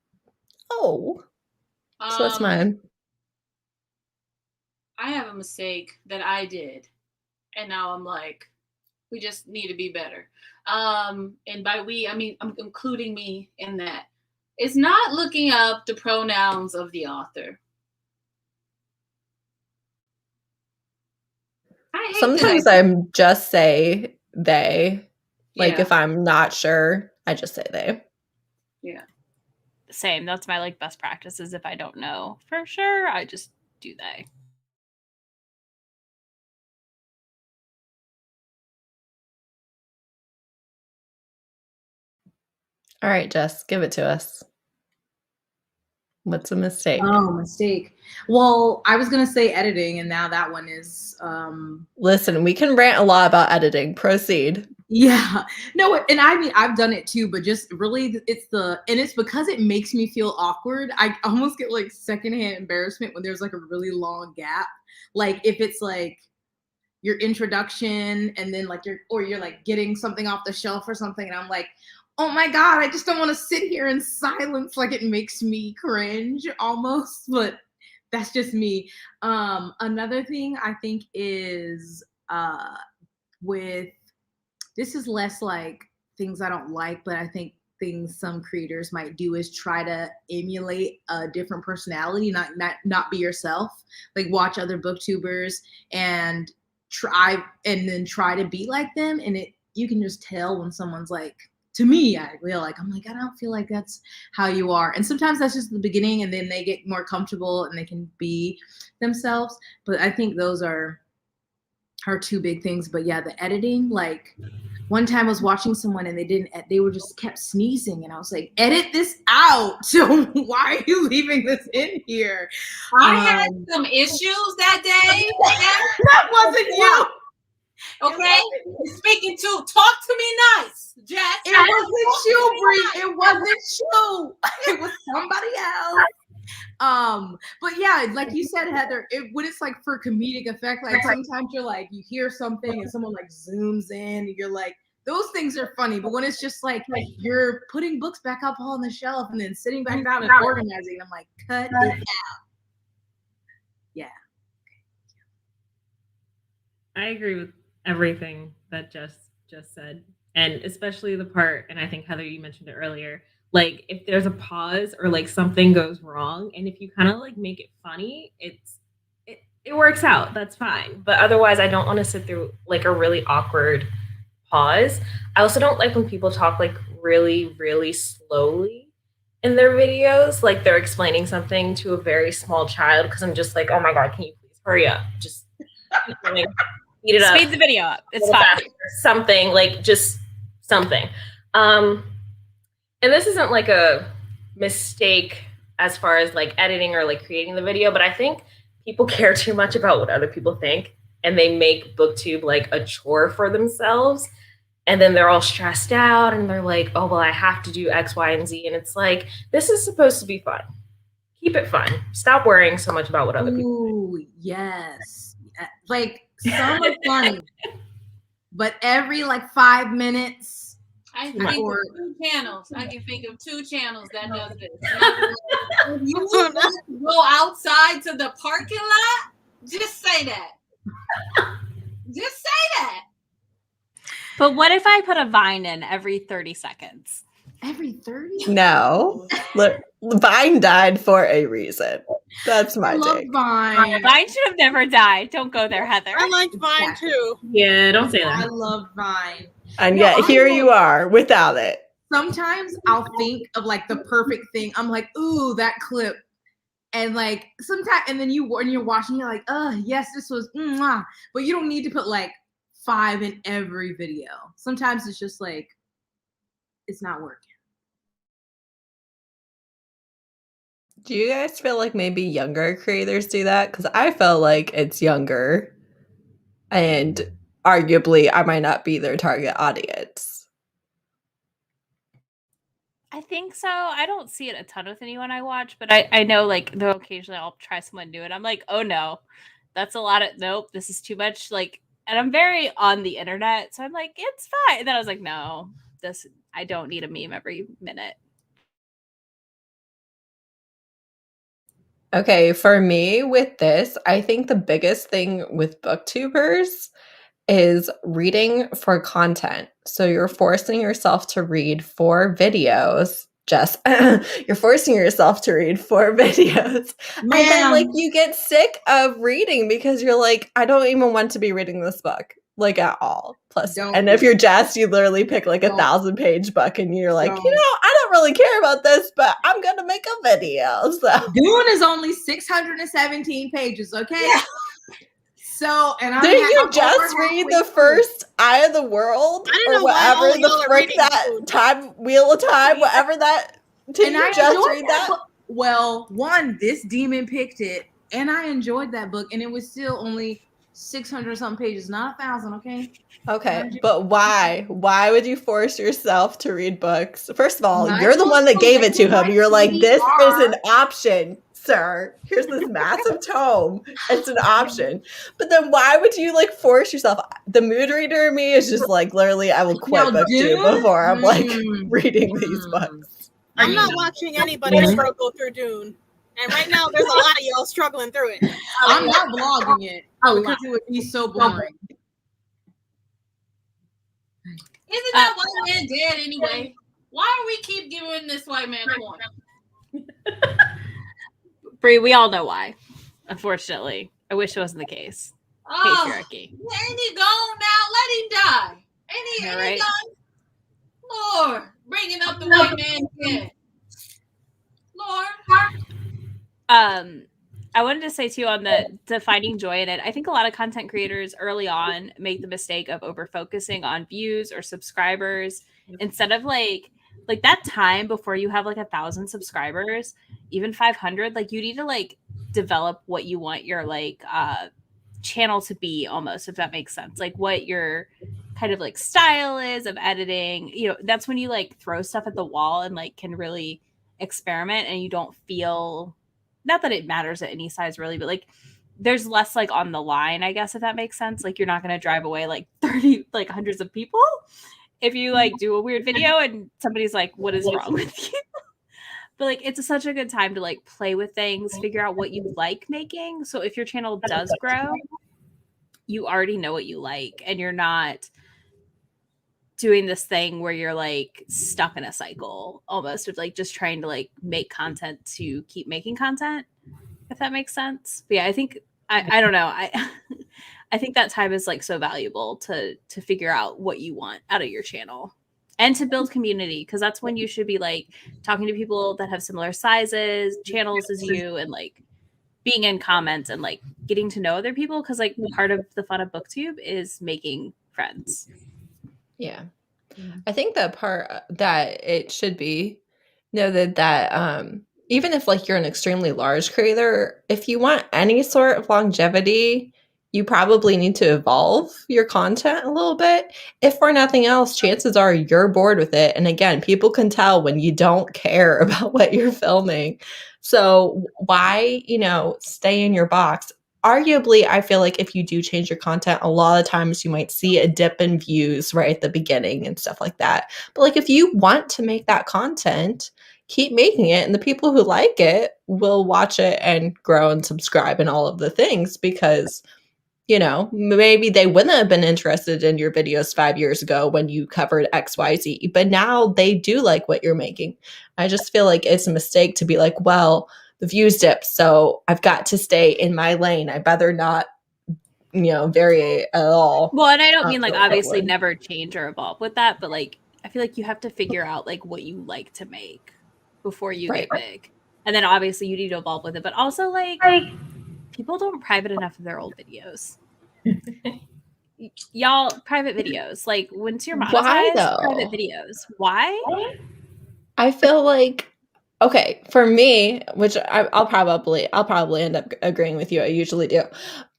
S1: Oh, so that's mine.
S5: I have a mistake that I did, and now I'm like, we just need to be better. And by we, I mean I'm including me in that. It's not looking up the pronouns of the author.
S1: Sometimes I'm just say they. Like
S5: Yeah.
S1: if I'm not sure, I just say they.
S5: Yeah.
S2: Same. That's my like best practices. If I don't know for sure, I just do they.
S1: All right, Jess, give it to us. What's a mistake?
S3: Oh, mistake. Well, I was going to say editing, and now that one is...
S1: Listen, we can rant a lot about editing. Proceed.
S3: Yeah. No, and I mean, I've done it too, but just really, it's because it makes me feel awkward. I almost get like secondhand embarrassment when there's like a really long gap. Like if it's like your introduction and then like you're like getting something off the shelf or something, and I'm like, oh my God, I just don't want to sit here in silence. Like it makes me cringe almost, but that's just me. Another thing I think is with this is less like things I don't like, but I think things some creators might do is try to emulate a different personality, not be yourself. Like watch other booktubers and try to be like them, and you can just tell when someone's like, to me, I feel like I'm like, I don't feel like that's how you are. And sometimes that's just the beginning, and then they get more comfortable and they can be themselves. But I think those are two big things. But yeah, the editing, like one time I was watching someone and they were just kept sneezing, and I was like, edit this out. So why are you leaving this in here?
S5: I had some issues that day.
S3: That wasn't you.
S5: Okay, speaking to, talk to me nice, Jess.
S3: It wasn't you, Bree. It wasn't you. It was somebody else. But yeah, like you said, Heather, when it's like for comedic effect, like sometimes you're like, you hear something and someone like zooms in, and you're like, those things are funny. But when it's just like you're putting books back up on the shelf and then sitting back down and organizing, I'm like, cut it out. Yeah.
S4: I agree with everything that Jess just said, and especially the part, and I think Heather, you mentioned it earlier, like if there's a pause or like something goes wrong, and if you kind of like make it funny, it works out, that's fine. But otherwise, I don't want to sit through like a really awkward pause. I also don't like when people talk like really, really slowly in their videos, like they're explaining something to a very small child, because I'm just like, oh my God, can you please hurry up? Just speed it up.
S2: Speed the video up. It's fine.
S4: Something like just something. And this isn't like a mistake as far as like editing or like creating the video, but I think people care too much about what other people think, and they make Booktube like a chore for themselves. And then they're all stressed out and they're like, oh, well, I have to do X, Y, and Z. And it's like, this is supposed to be fun. Keep it fun. Stop worrying so much about what other people think.
S3: Ooh, yes. Like some are funny, but every like 5 minutes.
S5: I can think of two channels. I can think of two channels that does this. If you go outside to the parking lot, just say that. Just say that.
S2: But what if I put a Vine in every 30 seconds?
S3: Every 30?
S1: No. Look, Vine died for a reason. That's my take.
S3: Vine.
S2: Vine should have never died. Don't go there, Heather.
S6: I liked Vine too.
S4: Yeah, don't say that.
S3: I love Vine.
S1: And yet here you are without it.
S3: Sometimes I'll think of like the perfect thing. I'm like, ooh, that clip. And like sometimes, and then when you're watching, you're like, yes, this was, but you don't need to put like 5 in every video. Sometimes it's just like, it's not working.
S1: Do you guys feel like maybe younger creators do that? Because I feel like it's younger, and arguably I might not be their target audience.
S2: I think so. I don't see it a ton with anyone I watch, but I know like though occasionally I'll try someone new and I'm like, oh no, that's a lot of nope, this is too much. Like, and I'm very on the internet, so I'm like, it's fine. And then I was like, no, I don't need a meme every minute.
S1: Okay, for me with this, I think the biggest thing with booktubers is reading for content. So you're forcing yourself to read 4 videos. You're forcing yourself to read 4 videos. And then like you get sick of reading because you're like, I don't even want to be reading this book. Like at all. Plus, and if you're Jess, you literally pick like a 1,000-page book and you're like, I don't really care about this, but I'm gonna make a video. So
S3: Dune is only 617 pages, okay? Yeah. So, and
S1: did you just read the first Eye of the World or whatever the frick that time, Wheel of Time, whatever that? Did you just read that?
S3: Well, this demon picked it, and I enjoyed that book, and it was still only 600 something pages, not 1,000. Okay,
S1: but why would you force yourself to read books? First of all, you're the one that gave it to him. You're like, this is an option, sir. Here's this massive tome. It's an option. But then why would you like force yourself? The mood reader in me is just like, literally, I will quit Booktube before I'm like reading these books.
S6: I'm not watching anybody struggle through Dune. And right now, there's a lot of y'all struggling through it.
S3: I'm not vlogging it because it would be so boring.
S5: Isn't that white man dead anyway? Why do we keep giving this white man corn?
S2: Bree, we all know why. Unfortunately, I wish it wasn't the case. Patriarchy.
S5: Ain't he gone now? Let him die. Ain't he done? Lord, bringing up the white man again. Lord.
S2: I wanted to say too on the finding joy in it. I think a lot of content creators early on make the mistake of over focusing on views or subscribers instead of like that time before you have like 1,000 subscribers, even 500. Like you need to like develop what you want your like channel to be, almost, if that makes sense. Like what your kind of like style is of editing. You know, that's when you like throw stuff at the wall and like can really experiment, and you don't feel, not that it matters at any size really, but like there's less like on the line, I guess, if that makes sense. Like you're not going to drive away like 30 like hundreds of people if you like do a weird video and somebody's like, what is wrong with you? But like it's such a good time to like play with things, figure out what you like making. So if your channel does grow, you already know what you like, and you're not doing this thing where you're like stuck in a cycle almost of like just trying to like make content to keep making content, if that makes sense. But yeah, I think I don't know. I think that time is like so valuable to figure out what you want out of your channel and to build community, because that's when you should be like talking to people that have similar sizes, channels as you, and like being in comments and like getting to know other people, because like part of the fun of Booktube is making friends.
S1: Yeah. I think the part that it should be noted that even if like you're an extremely large creator, if you want any sort of longevity, you probably need to evolve your content a little bit. If for nothing else, chances are you're bored with it. And again, people can tell when you don't care about what you're filming. So why, stay in your box? Arguably, I feel like if you do change your content, a lot of times you might see a dip in views right at the beginning and stuff like that. But like if you want to make that content, keep making it, and the people who like it will watch it and grow and subscribe and all of the things, because maybe they wouldn't have been interested in your videos 5 years ago when you covered XYZ, but now they do like what you're making. I just feel like it's a mistake to be like, well, the views dip, so I've got to stay in my lane. I'd rather not, vary at all.
S2: Well, and I don't mean like obviously never change or evolve with that, but like I feel like you have to figure out like what you like to make before you get big. And then obviously you need to evolve with it, but also like people don't private enough of their old videos. Y'all, private videos. Like once you're monetized,
S1: why though?
S2: Private videos. Why?
S1: I feel like, okay, for me, which I'll probably end up agreeing with you. I usually do.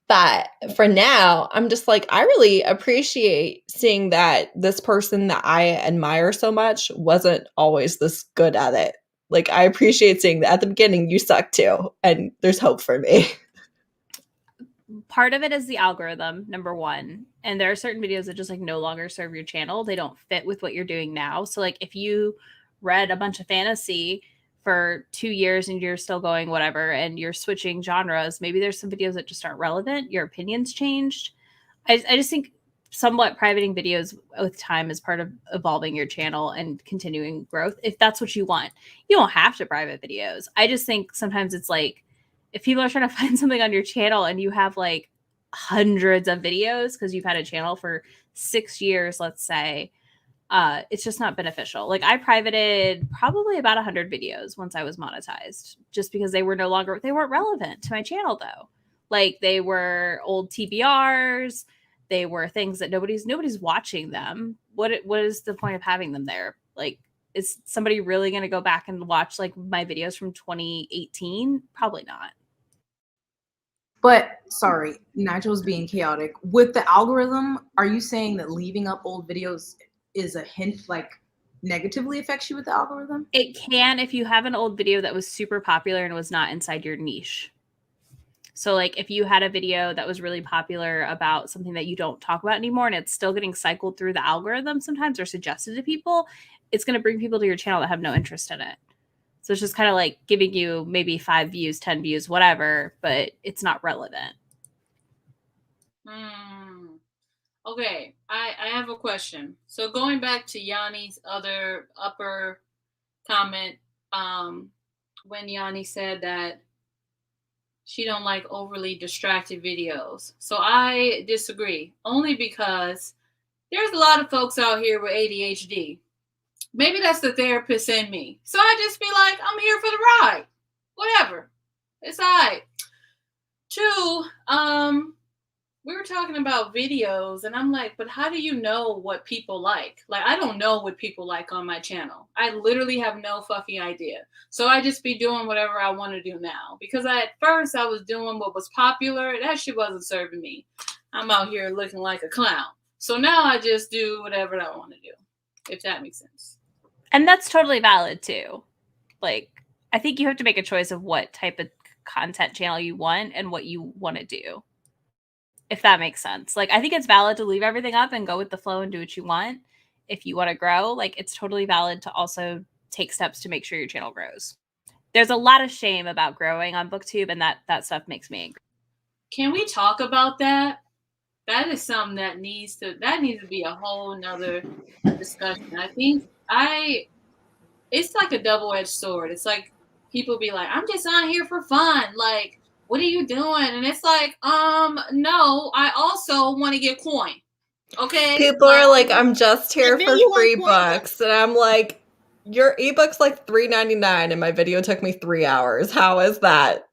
S1: But for now, I'm just like, I really appreciate seeing that this person that I admire so much wasn't always this good at it. Like, I appreciate seeing that at the beginning, you suck too. And there's hope for me.
S2: Part of it is the algorithm, number one. And there are certain videos that just like no longer serve your channel. They don't fit with what you're doing now. So like if you read a bunch of fantasy for 2 years and you're still going whatever, and you're switching genres, maybe there's some videos that just aren't relevant. Your opinion's changed. I just think somewhat privating videos with time is part of evolving your channel and continuing growth. If that's what you want, you don't have to private videos. I just think sometimes it's like, if people are trying to find something on your channel and you have like hundreds of videos because you've had a channel for 6 years, let's say, it's just not beneficial. Like I privated probably about 100 videos once I was monetized, just because they weren't relevant to my channel though. Like they were old TBRs. They were things that nobody's watching them. What is the point of having them there? Like, is somebody really going to go back and watch like my videos from 2018? Probably not.
S3: But sorry, Nigel's being chaotic. With the algorithm, are you saying that leaving up old videos is a hint, like negatively affects you with the algorithm?
S2: It can if you have an old video that was super popular and was not inside your niche. So like if you had a video that was really popular about something that you don't talk about anymore and it's still getting cycled through the algorithm sometimes or suggested to people, it's going to bring people to your channel that have no interest in it. So it's just kind of like giving you maybe 5 views, 10 views, whatever, but it's not relevant.
S5: Okay, I have a question. So going back to Yanni's upper comment, when Yanni said that she don't like overly distracted videos. So I disagree, only because there's a lot of folks out here with ADHD. Maybe that's the therapist in me. So I just be like, I'm here for the ride. Whatever. It's all right. Two, we were talking about videos, and I'm like, but how do you know what people like? Like, I don't know what people like on my channel. I literally have no fucking idea. So I just be doing whatever I want to do now. Because at first I was doing what was popular. That shit wasn't serving me. I'm out here looking like a clown. So now I just do whatever I want to do, if that makes sense.
S2: And that's totally valid too. Like, I think you have to make a choice of what type of content channel you want and what you want to do. If that makes sense. Like, I think it's valid to leave everything up and go with the flow and do what you want. If you want to grow, like, it's totally valid to also take steps to make sure your channel grows. There's a lot of shame about growing on Booktube, and that stuff makes me angry.
S5: Can we talk about that? That is something that needs to be a whole nother discussion. I think it's like a double-edged sword. It's like people be like, I'm just on here for fun. Like, what are you doing? And it's like, no, I also want to get coin. Okay?
S1: People are like, I'm just here for free books. And I'm like, your ebook's like $3.99 and my video took me 3 hours. How is that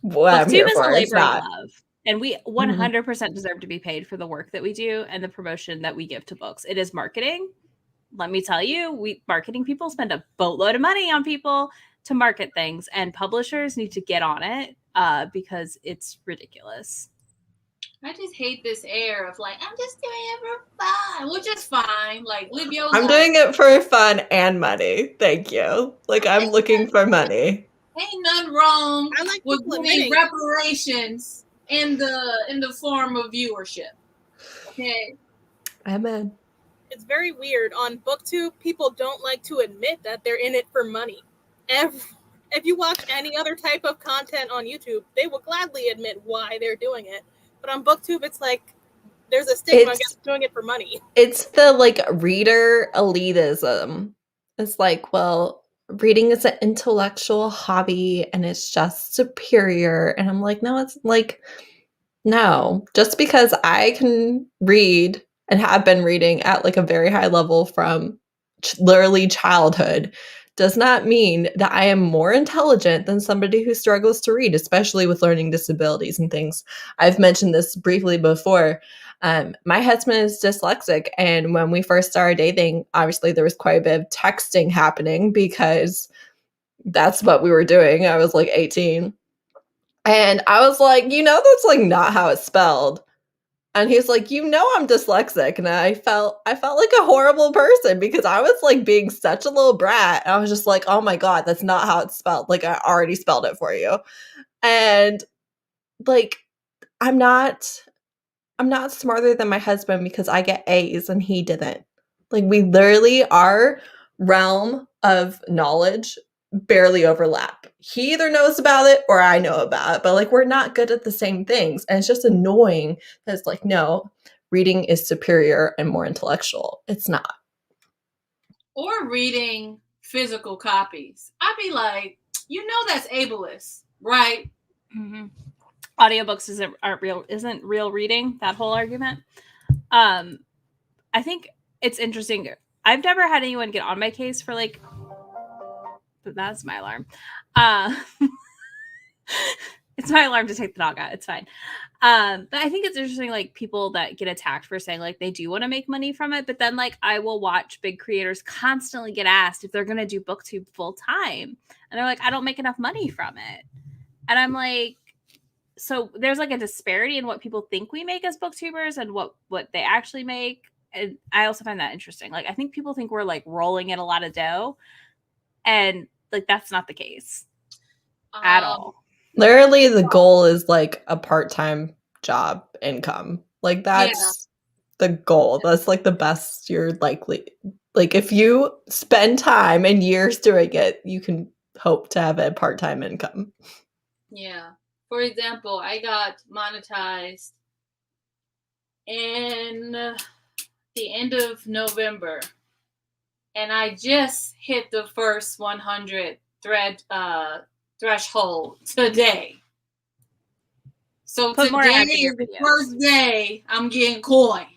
S1: what I'm here for?
S2: Booktube is a labor of love. And we 100% deserve to be paid for the work that we do and the promotion that we give to books. It is marketing. Let me tell you, marketing people spend a boatload of money on people to market things, and publishers need to get on it because it's ridiculous.
S5: I just hate this air of like, I'm just doing it for fun, which is fine. Like, live your
S1: I'm
S5: life.
S1: doing it for fun and money. Thank you. Like, I'm looking for money.
S5: Ain't nothing wrong with getting
S6: reparations
S5: reparations in the form of viewership. Okay.
S1: Amen.
S6: It's very weird. On Booktube, people don't like to admit that they're in it for money. If you watch any other type of content on YouTube, they will gladly admit why they're doing it. But on Booktube, it's like there's a stigma against doing it for money.
S1: It's the like reader elitism. It's like, well, reading is an intellectual hobby and it's just superior. And I'm like, no, it's like, no. Just because I can read and have been reading at like a very high level from literally childhood does not mean that I am more intelligent than somebody who struggles to read, especially with learning disabilities and things. I've mentioned this briefly before. My husband is dyslexic, and when we first started dating, obviously there was quite a bit of texting happening because that's what we were doing. I was like 18. And I was like, that's like not how it's spelled. And he's like, I'm dyslexic. And I felt like a horrible person because I was like being such a little brat. I was just like, oh my God, that's not how it's spelled. Like, I already spelled it for you. And like, I'm not smarter than my husband because I get A's and he didn't. Like, we literally, our realm of knowledge barely overlap. He either knows about it or I know about it, but like, we're not good at the same things. And it's just annoying that it's like, no, reading is superior and more intellectual. It's not.
S5: Or reading physical copies. I'd be like, that's ableist, right?
S2: Mm-hmm. Audiobooks isn't real reading, that whole argument. I think it's interesting. I've never had anyone get on my case for like, that's my alarm. It's my alarm to take the dog out. It's fine. But I think it's interesting, like, people that get attacked for saying like they do want to make money from it, but then like I will watch big creators constantly get asked if they're going to do Booktube full time, and they're like, I don't make enough money from it. And I'm like, so there's like a disparity in what people think we make as booktubers and what they actually make. And I also find that interesting. Like, I think people think we're like rolling in a lot of dough, and like that's not the case at all.
S1: Literally, the goal is like a part-time job income. Like, that's the goal. That's like the best you're likely. Like, if you spend time and years doing it, you can hope to have a part-time income.
S5: Yeah. For example, I got monetized in the end of November, and I just hit the first 100 threshold today. So
S2: Put more
S5: today
S2: ads in your
S5: is the
S2: videos.
S5: first day I'm getting coin.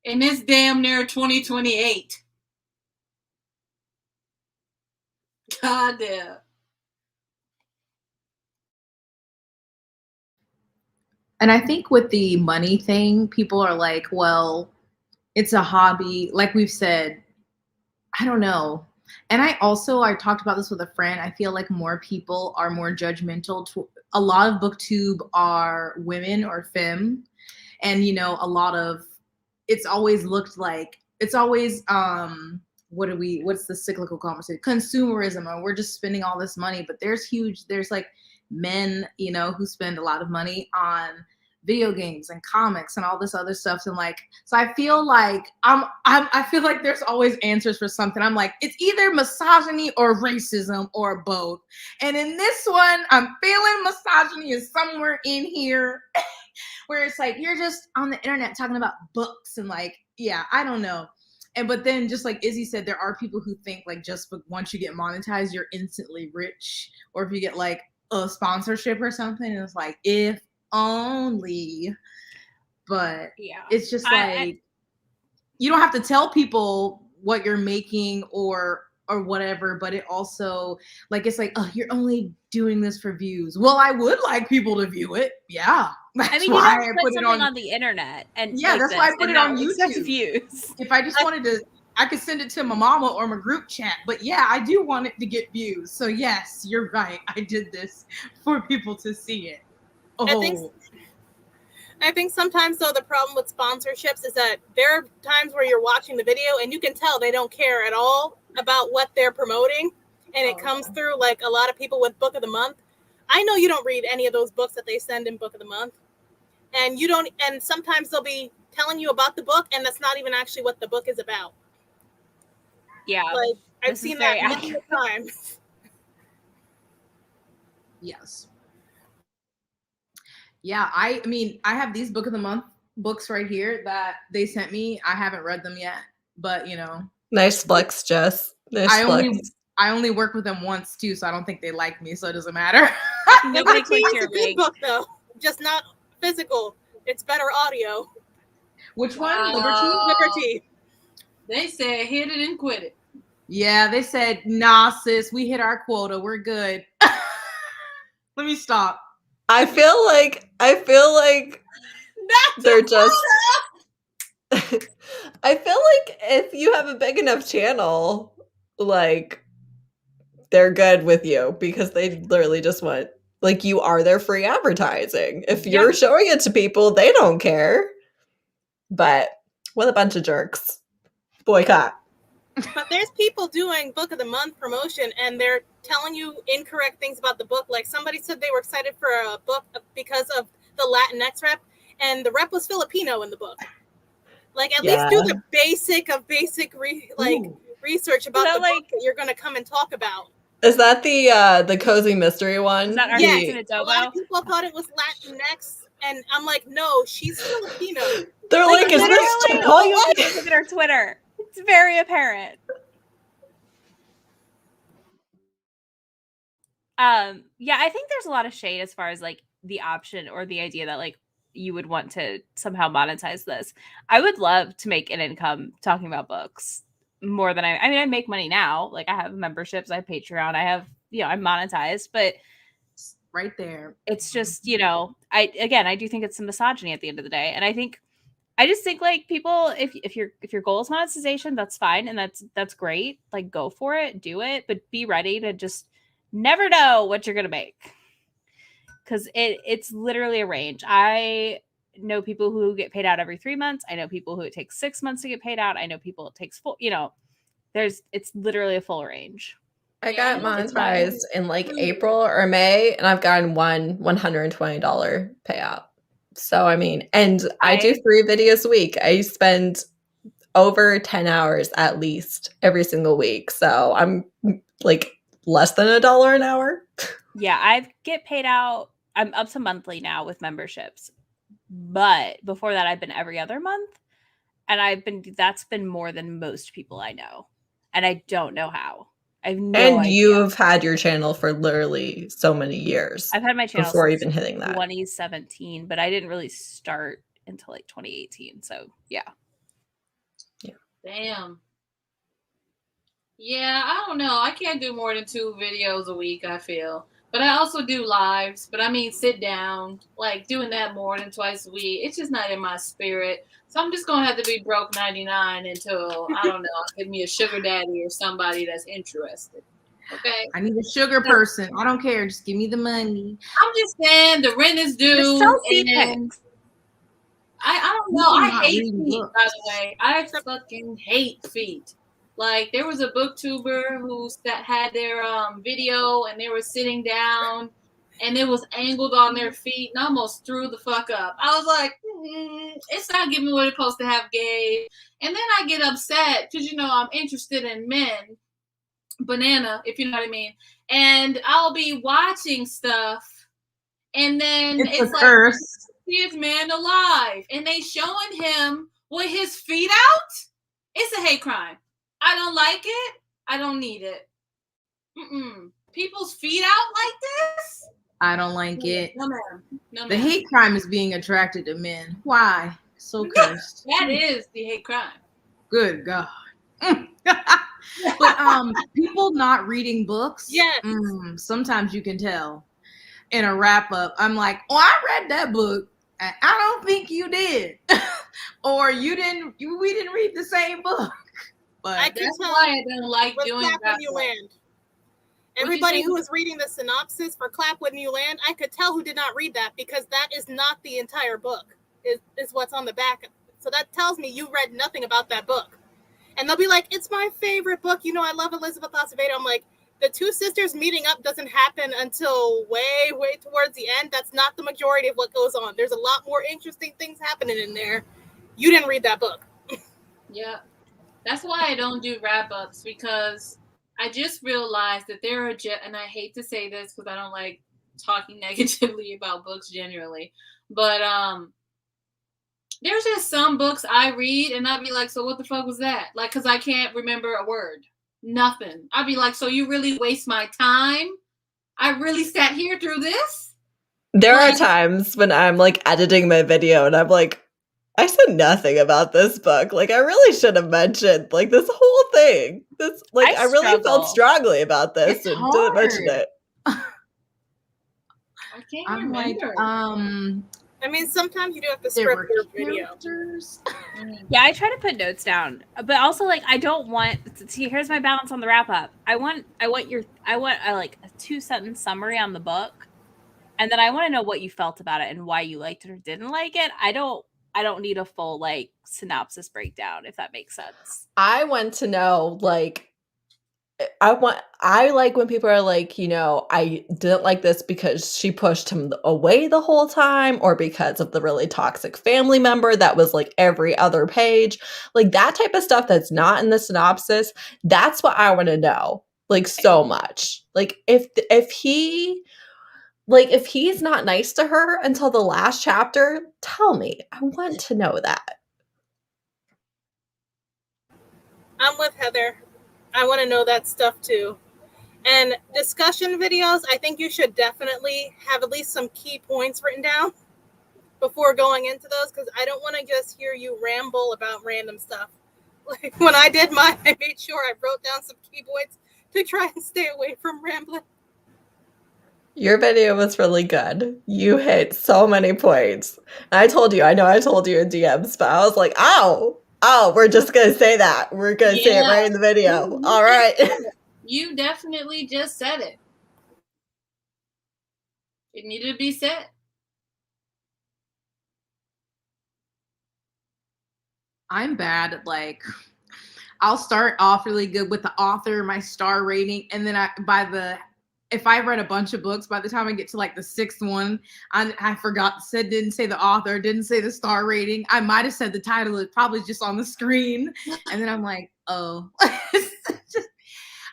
S5: And it's damn near 2028. God damn.
S3: And I think with the money thing, people are like, well, it's a hobby. Like we've said, I don't know. And I talked about this with a friend. I feel like more people are more judgmental. A lot of Booktube are women or femme. And, you know, it's always looked like, it's always, what's the cyclical conversation? Consumerism, or we're just spending all this money. But there's like men, you know, who spend a lot of money on video games and comics and all this other stuff. And like, so I feel like I feel like there's always answers for something. I'm like, it's either misogyny or racism or both. And in this one, I'm feeling misogyny is somewhere in here where it's like, you're just on the internet talking about books and like, yeah, I don't know. But then just like Izzy said, there are people who think like just once you get monetized, you're instantly rich. Or if you get like a sponsorship or something, and it's like, if only. But
S2: Yeah,
S3: it's just like, you don't have to tell people what you're making or whatever, but it also like, it's like, oh, you're only doing this for views. Well, I would like people to view it. Yeah.
S2: I mean, you don't put something on the internet and
S3: yeah, that's why I put it on
S2: YouTube.
S3: YouTube.
S2: Views.
S3: If I just wanted to, I could send it to my mama or my group chat. But yeah, I do want it to get views. So yes, you're right. I did this for people to see it. Oh.
S6: I think sometimes, though, the problem with sponsorships is that there are times where you're watching the video and you can tell they don't care at all about what they're promoting. And it comes through like a lot of people with Book of the Month. I know you don't read any of those books that they send in Book of the Month. And you don't, and sometimes they'll be telling you about the book and that's not even actually what the book is about.
S2: Yeah.
S6: Like, I've seen that many times.
S3: Yes. Yeah, I mean, I have these Book of the Month books right here that they sent me. I haven't read them yet, but you know.
S1: Nice flex, Jess. Nice flex.
S3: I only work with them once too, so I don't think they like me, so it doesn't matter.
S6: Liberty is a good book though, just not physical. It's better audio.
S3: Which one?
S6: Liberty.
S5: They said hit it and quit it.
S3: Yeah, they said, nah, sis, we hit our quota. We're good. Let me stop.
S1: I feel like they're just I feel like if you have a big enough channel, like they're good with you because they literally just want, like, you are their free advertising. If you're showing it to people, they don't care. But what a bunch of jerks. Boycott.
S6: But there's people doing Book of the Month promotion and they're telling you incorrect things about the book. Like somebody said they were excited for a book because of the Latinx rep, and the rep was Filipino in the book. Like at least do the basic research about the book that you're going to come and talk about.
S1: Is that the cozy mystery one?
S2: Is that our
S6: a lot of people thought it was Latinx, and I'm like, no, she's Filipino.
S1: They're like, is this
S2: Chipotle? Look at her Twitter. It's very apparent. Yeah, I think there's a lot of shade as far as like the option or the idea that like you would want to somehow monetize this. I would love to make an income talking about books more than I mean, I make money now. Like I have memberships, I have Patreon, I have, you know, I'm monetized, but
S3: right there.
S2: It's just, you know, I do think it's some misogyny at the end of the day. And I just think like people, if your goal is monetization, that's fine. And that's great. Like go for it, do it, but be ready to just never know what you're going to make. Cause it's literally a range. I know people who get paid out every 3 months. I know people who it takes 6 months to get paid out. I know people it takes full, you know, it's literally a full range.
S1: I got monetized in like April or May, and I've gotten one $120 payout. So, I mean, and I do 3 videos a week. I spend over 10 hours at least every single week. So I'm like less than $1 an hour.
S2: Yeah, I get paid out. I'm up to monthly now with memberships. But before that, I've been every other month. And that's been more than most people I know. And I don't know how. I have no
S1: And
S2: idea.
S1: you've had your channel for literally so many years.
S2: I've had my channel
S1: before
S2: since
S1: even hitting that.
S2: 2017, but I didn't really start until like 2018. So yeah.
S5: Damn. Yeah, I don't know. I can't do more than 2 videos a week, I feel. But I also do lives. But I mean, sit down, like doing that more than twice a week. It's just not in my spirit. So I'm just going to have to be broke 99 until, I don't know, give me a sugar daddy or somebody that's interested. Okay?
S3: I need a sugar person. I don't care. Just give me the money.
S5: I'm just saying the rent is due.
S2: Just sell feed
S5: and
S2: pics.
S5: I don't know. I hate feet, by the way. I fucking hate feet. Like, there was a booktuber who had their video, and they were sitting down, and it was angled on their feet, and I almost threw the fuck up. I was like, it's not giving me what it's supposed to have gave. And then I get upset, because, I'm interested in men. Banana, if you know what I mean. And I'll be watching stuff, and then it's like,
S3: curse.
S5: This man alive, and they showing him with his feet out. It's a hate crime. I don't like it. I don't need it. People's feet out like this?
S3: I don't like it.
S5: No, ma'am. No,
S3: The
S5: ma'am.
S3: hate crime is being attracted to men. Why? So cursed.
S5: That is the hate crime.
S3: Good God. But people not reading books.
S6: Yes.
S3: Sometimes you can tell. In a wrap up, I'm like, oh, I read that book. And I don't think you did. Or we didn't read the same book. But
S6: I can
S5: That's
S6: tell
S5: why I don't like
S6: with
S5: doing
S6: Clap
S5: that.
S6: When You Land.
S5: you
S6: Everybody
S5: say?
S6: who was reading the synopsis for Clap When You Land, I could tell who did not read that, because that is not the entire book, is what's on the back. So that tells me you read nothing about that book. And they'll be like, it's my favorite book. I love Elizabeth Acevedo. I'm like, the two sisters meeting up doesn't happen until way, way towards the end. That's not the majority of what goes on. There's a lot more interesting things happening in there. You didn't read that book.
S5: Yeah. That's why I don't do wrap-ups, because I just realized that there are, and I hate to say this because I don't like talking negatively about books generally, but there's just some books I read and I'd be like, so what the fuck was that? Like, because I can't remember a word. Nothing. I'd be like, so you really waste my time? I really sat here through this?
S1: There are times when I'm like editing my video and I'm like, I said nothing about this book. Like, I really should have mentioned like this whole thing. This, like, I really
S2: struggle.
S1: felt strongly about this
S3: It's
S1: and
S3: hard.
S1: didn't mention it.
S5: I can't
S3: I'm
S5: remember.
S3: like,
S6: I mean, sometimes you do have to
S3: there
S6: script
S3: were
S6: your video.
S3: characters.
S2: Yeah, I try to put notes down, but also like I don't want. See, here's my balance on the wrap up. I want like a 2-sentence summary on the book, and then I want to know what you felt about it and why you liked it or didn't like it. I don't need a full like synopsis breakdown, if that makes sense.
S1: I want to know, like, I like when people are like, I didn't like this because she pushed him away the whole time, or because of the really toxic family member that was like every other page, like that type of stuff that's not in the synopsis. That's what I want to know, like, so much. Like, if he's not nice to her until the last chapter, tell me. I want to know that.
S6: I'm with Heather. I want to know that stuff too. And discussion videos, I think you should definitely have at least some key points written down before going into those, because I don't want to just hear you ramble about random stuff. Like when I did mine, I made sure I wrote down some key points to try and stay away from rambling.
S1: Your video was really good. You hit so many points. And I told you in DMs, but I was like, oh, we're just going to say that. We're going to say it right in the video. All right.
S5: You definitely just said it. It needed to be said.
S3: I'm bad at like, I'll start off really good with the author, my star rating, and then if I read a bunch of books, by the time I get to like the 6th one, I didn't say the author, didn't say the star rating. I might have said the title, it's probably just on the screen. And then I'm like, oh.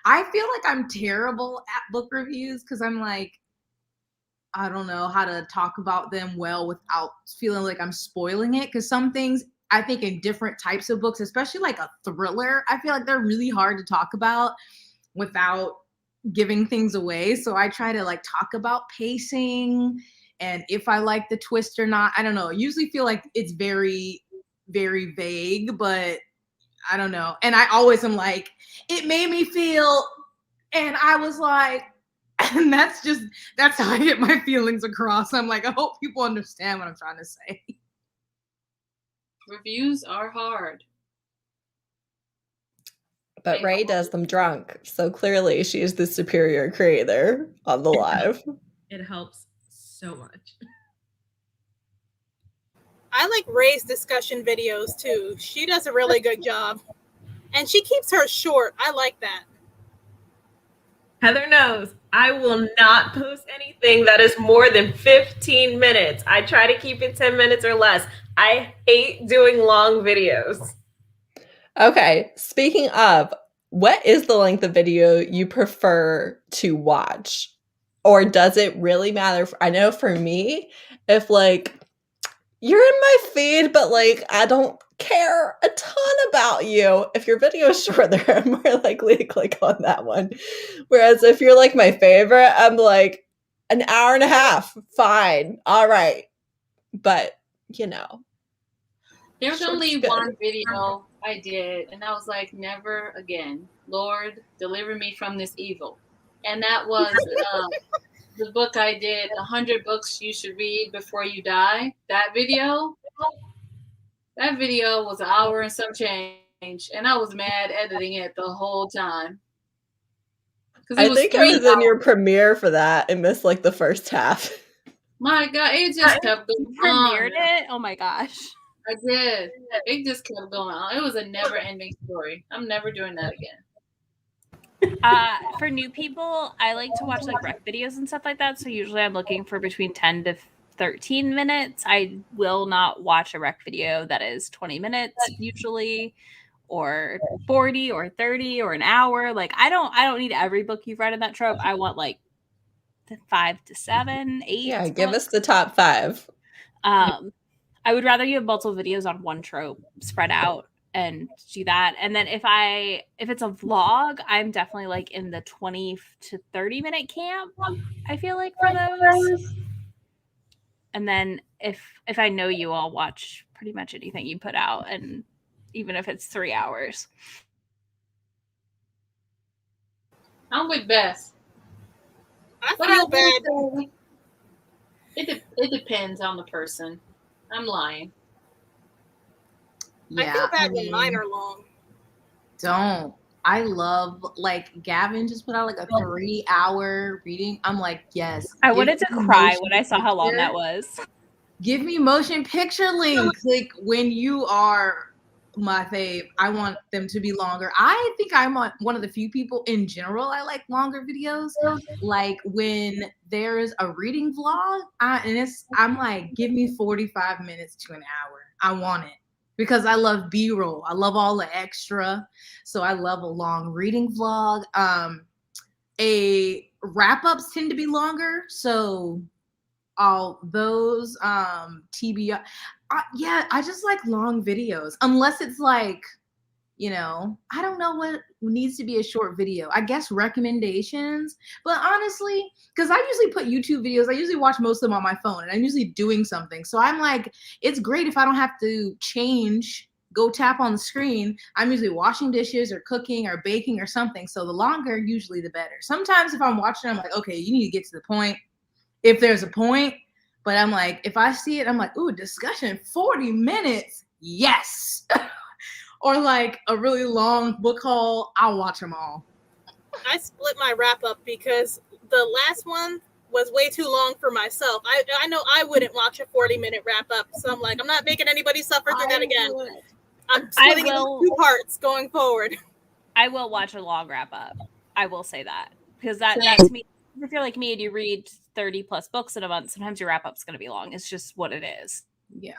S3: I feel like I'm terrible at book reviews because I'm like, I don't know how to talk about them well without feeling like I'm spoiling it. Because some things I think in different types of books, especially like a thriller, I feel like they're really hard to talk about without giving things away. So I try to like talk about pacing and if I like the twist or not. I don't know. I usually feel like it's very, very vague, but I don't know. And I always am like, it made me feel, and I was like, and that's how I get my feelings across. I'm like, I hope people understand what I'm trying to say.
S5: Reviews are hard.
S1: But Ray does them drunk, so clearly she is the superior creator on the live.
S4: It helps so much.
S6: I like Ray's discussion videos too. She does a really good job. And she keeps hers short. I like that.
S4: Heather knows I will not post anything that is more than 15 minutes. I try to keep it 10 minutes or less. I hate doing long videos.
S1: Okay, speaking of, what is the length of video you prefer to watch? Or does it really matter? I know for me, if like you're in my feed, but like I don't care a ton about you, if your video is shorter, I'm more likely to click on that one. Whereas if you're like my favorite, I'm like an hour and a half, fine, all right. But you know,
S5: There's
S1: Sure,
S5: only
S1: good.
S5: one video I did, and I was like, never again. Lord, deliver me from this evil. And that was the book I did, 100 Books You Should Read Before You Die. That video was an hour and some change, and I was mad editing it the whole time.
S1: I think I was in your premiere for that and missed like the first half.
S5: My God, it just kept going on.
S2: Premiered it? Oh my gosh.
S5: I did. It just kept going on. It was a never-ending story. I'm never doing that again.
S2: For new people, I like to watch like rec videos and stuff like that. So usually I'm looking for between 10 to 13 minutes. I will not watch a rec video that is 20 minutes usually, or 40 or 30 or an hour. Like I don't need every book you've read in that trope. I want like 5 to 7, 8.
S1: Yeah, give us the top 5.
S2: I would rather you have multiple videos on one trope spread out and do that. And then if it's a vlog, I'm definitely like in the 20 to 30 minute camp, I feel like, for those. And then if I know you, I'll watch pretty much anything you put out, and even if it's 3 hours.
S5: I'm with Beth.
S6: I feel bad.
S5: It depends on the person. I'm lying.
S3: Yeah,
S6: I feel bad when mine are long.
S3: Don't. I love, like, Gavin just put out like a 3-hour reading. I'm like, yes.
S2: I wanted to cry when I saw how long that was.
S3: Give me motion picture links. Like, when you are my fave, I want them to be longer. I think I'm one of the few people in general I like longer videos. Like when there's a reading vlog, I'm like, give me 45 minutes to an hour. I want it because I love B-roll. I love all the extra. So I love a long reading vlog. A wrap-ups tend to be longer. So all those TBR. Yeah, I just like long videos, unless it's like, you know, I don't know what needs to be a short video. I guess recommendations, but honestly, because I usually put YouTube videos, I usually watch most of them on my phone, and I'm usually doing something. So I'm like, it's great if I don't have to go tap on the screen. I'm usually washing dishes or cooking or baking or something. So the longer, usually the better. Sometimes if I'm watching, I'm like, okay, you need to get to the point. If there's a point. But I'm like, if I see it, I'm like, ooh, discussion, 40 minutes. Yes. Or like a really long book haul. I'll watch them all.
S6: I split my wrap up because the last one was way too long for myself. I know I wouldn't watch a 40-minute wrap up. So I'm like, I'm not making anybody suffer through that again. I'm splitting it into 2 parts going forward.
S2: I will watch a long wrap up. I will say that. Because that's me. If you're like me and you read 30 plus books in a month, sometimes your wrap up's going to be long. It's just what it is.
S3: Yeah.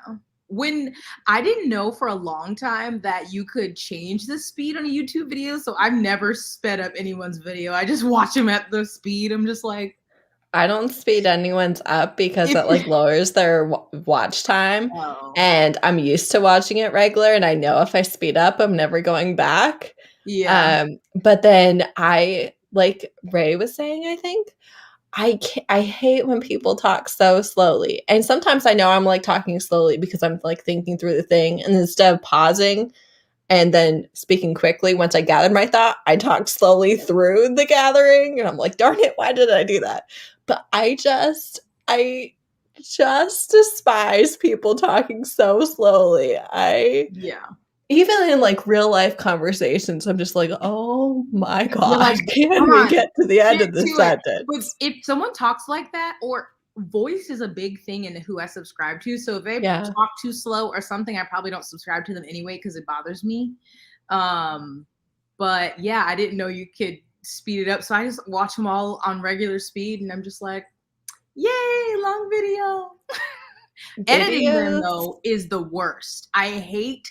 S3: When I didn't know for a long time that you could change the speed on a YouTube video, so I've never sped up anyone's video. I just watch them at the speed. I'm just like,
S1: I don't speed anyone's up because it like lowers their watch time.
S3: Oh.
S1: And I'm used to watching it regular, and I know if I speed up, I'm never going back.
S3: Yeah.
S1: But then like Ray was saying, I think I hate when people talk so slowly. And sometimes I know I'm like talking slowly because I'm like thinking through the thing, and instead of pausing and then speaking quickly once I gathered my thought, I talked slowly through the gathering, and I'm like, darn it, why did I do that? But I just despise people talking so slowly.
S3: Yeah.
S1: Even in like real life conversations, I'm just like, oh my God,
S3: like,
S1: can
S3: come
S1: we
S3: on,
S1: get to the end
S3: get
S1: of this
S3: to it.
S1: sentence?
S3: But if someone talks like that, or voice is a big thing in who I subscribe to. So if they talk too slow or something, I probably don't subscribe to them anyway because it bothers me. But yeah, I didn't know you could speed it up. So I just watch them all on regular speed, and I'm just like, yay, long video. Editing them though is the worst. I hate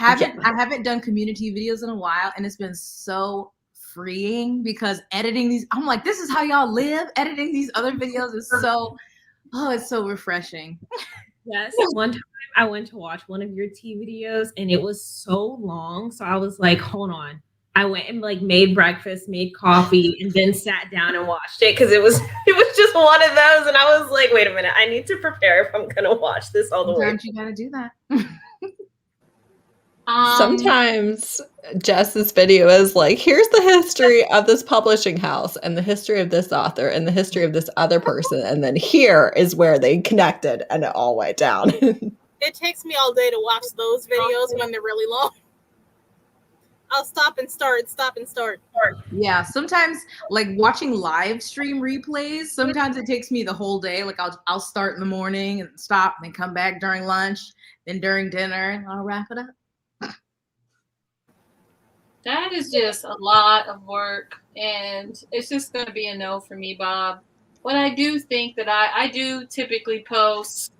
S3: I haven't done community videos in a while, and it's been so freeing because editing these, I'm like, this is how y'all live. Editing these other videos is it's so refreshing.
S4: Yes. One time I went to watch one of your tea videos, and it was so long. So I was like, hold on. I went and like made breakfast, made coffee, and then sat down and watched it because it was just one of those. And I was like, wait a minute, I need to prepare if I'm gonna watch this all the way.
S3: Sometimes you gotta do that.
S1: Sometimes Jess's video is like, here's the history of this publishing house and the history of this author and the history of this other person. And then here is where they connected, and it all went down.
S6: It takes me all day to watch those videos when they're really long. I'll stop and start.
S3: Yeah, sometimes like watching live stream replays, sometimes it takes me the whole day. Like I'll start in the morning and stop, and then come back during lunch, then during dinner, and I'll wrap it up.
S5: That is just a lot of work, and it's just going to be a no for me, Bob. But I do think that I do typically post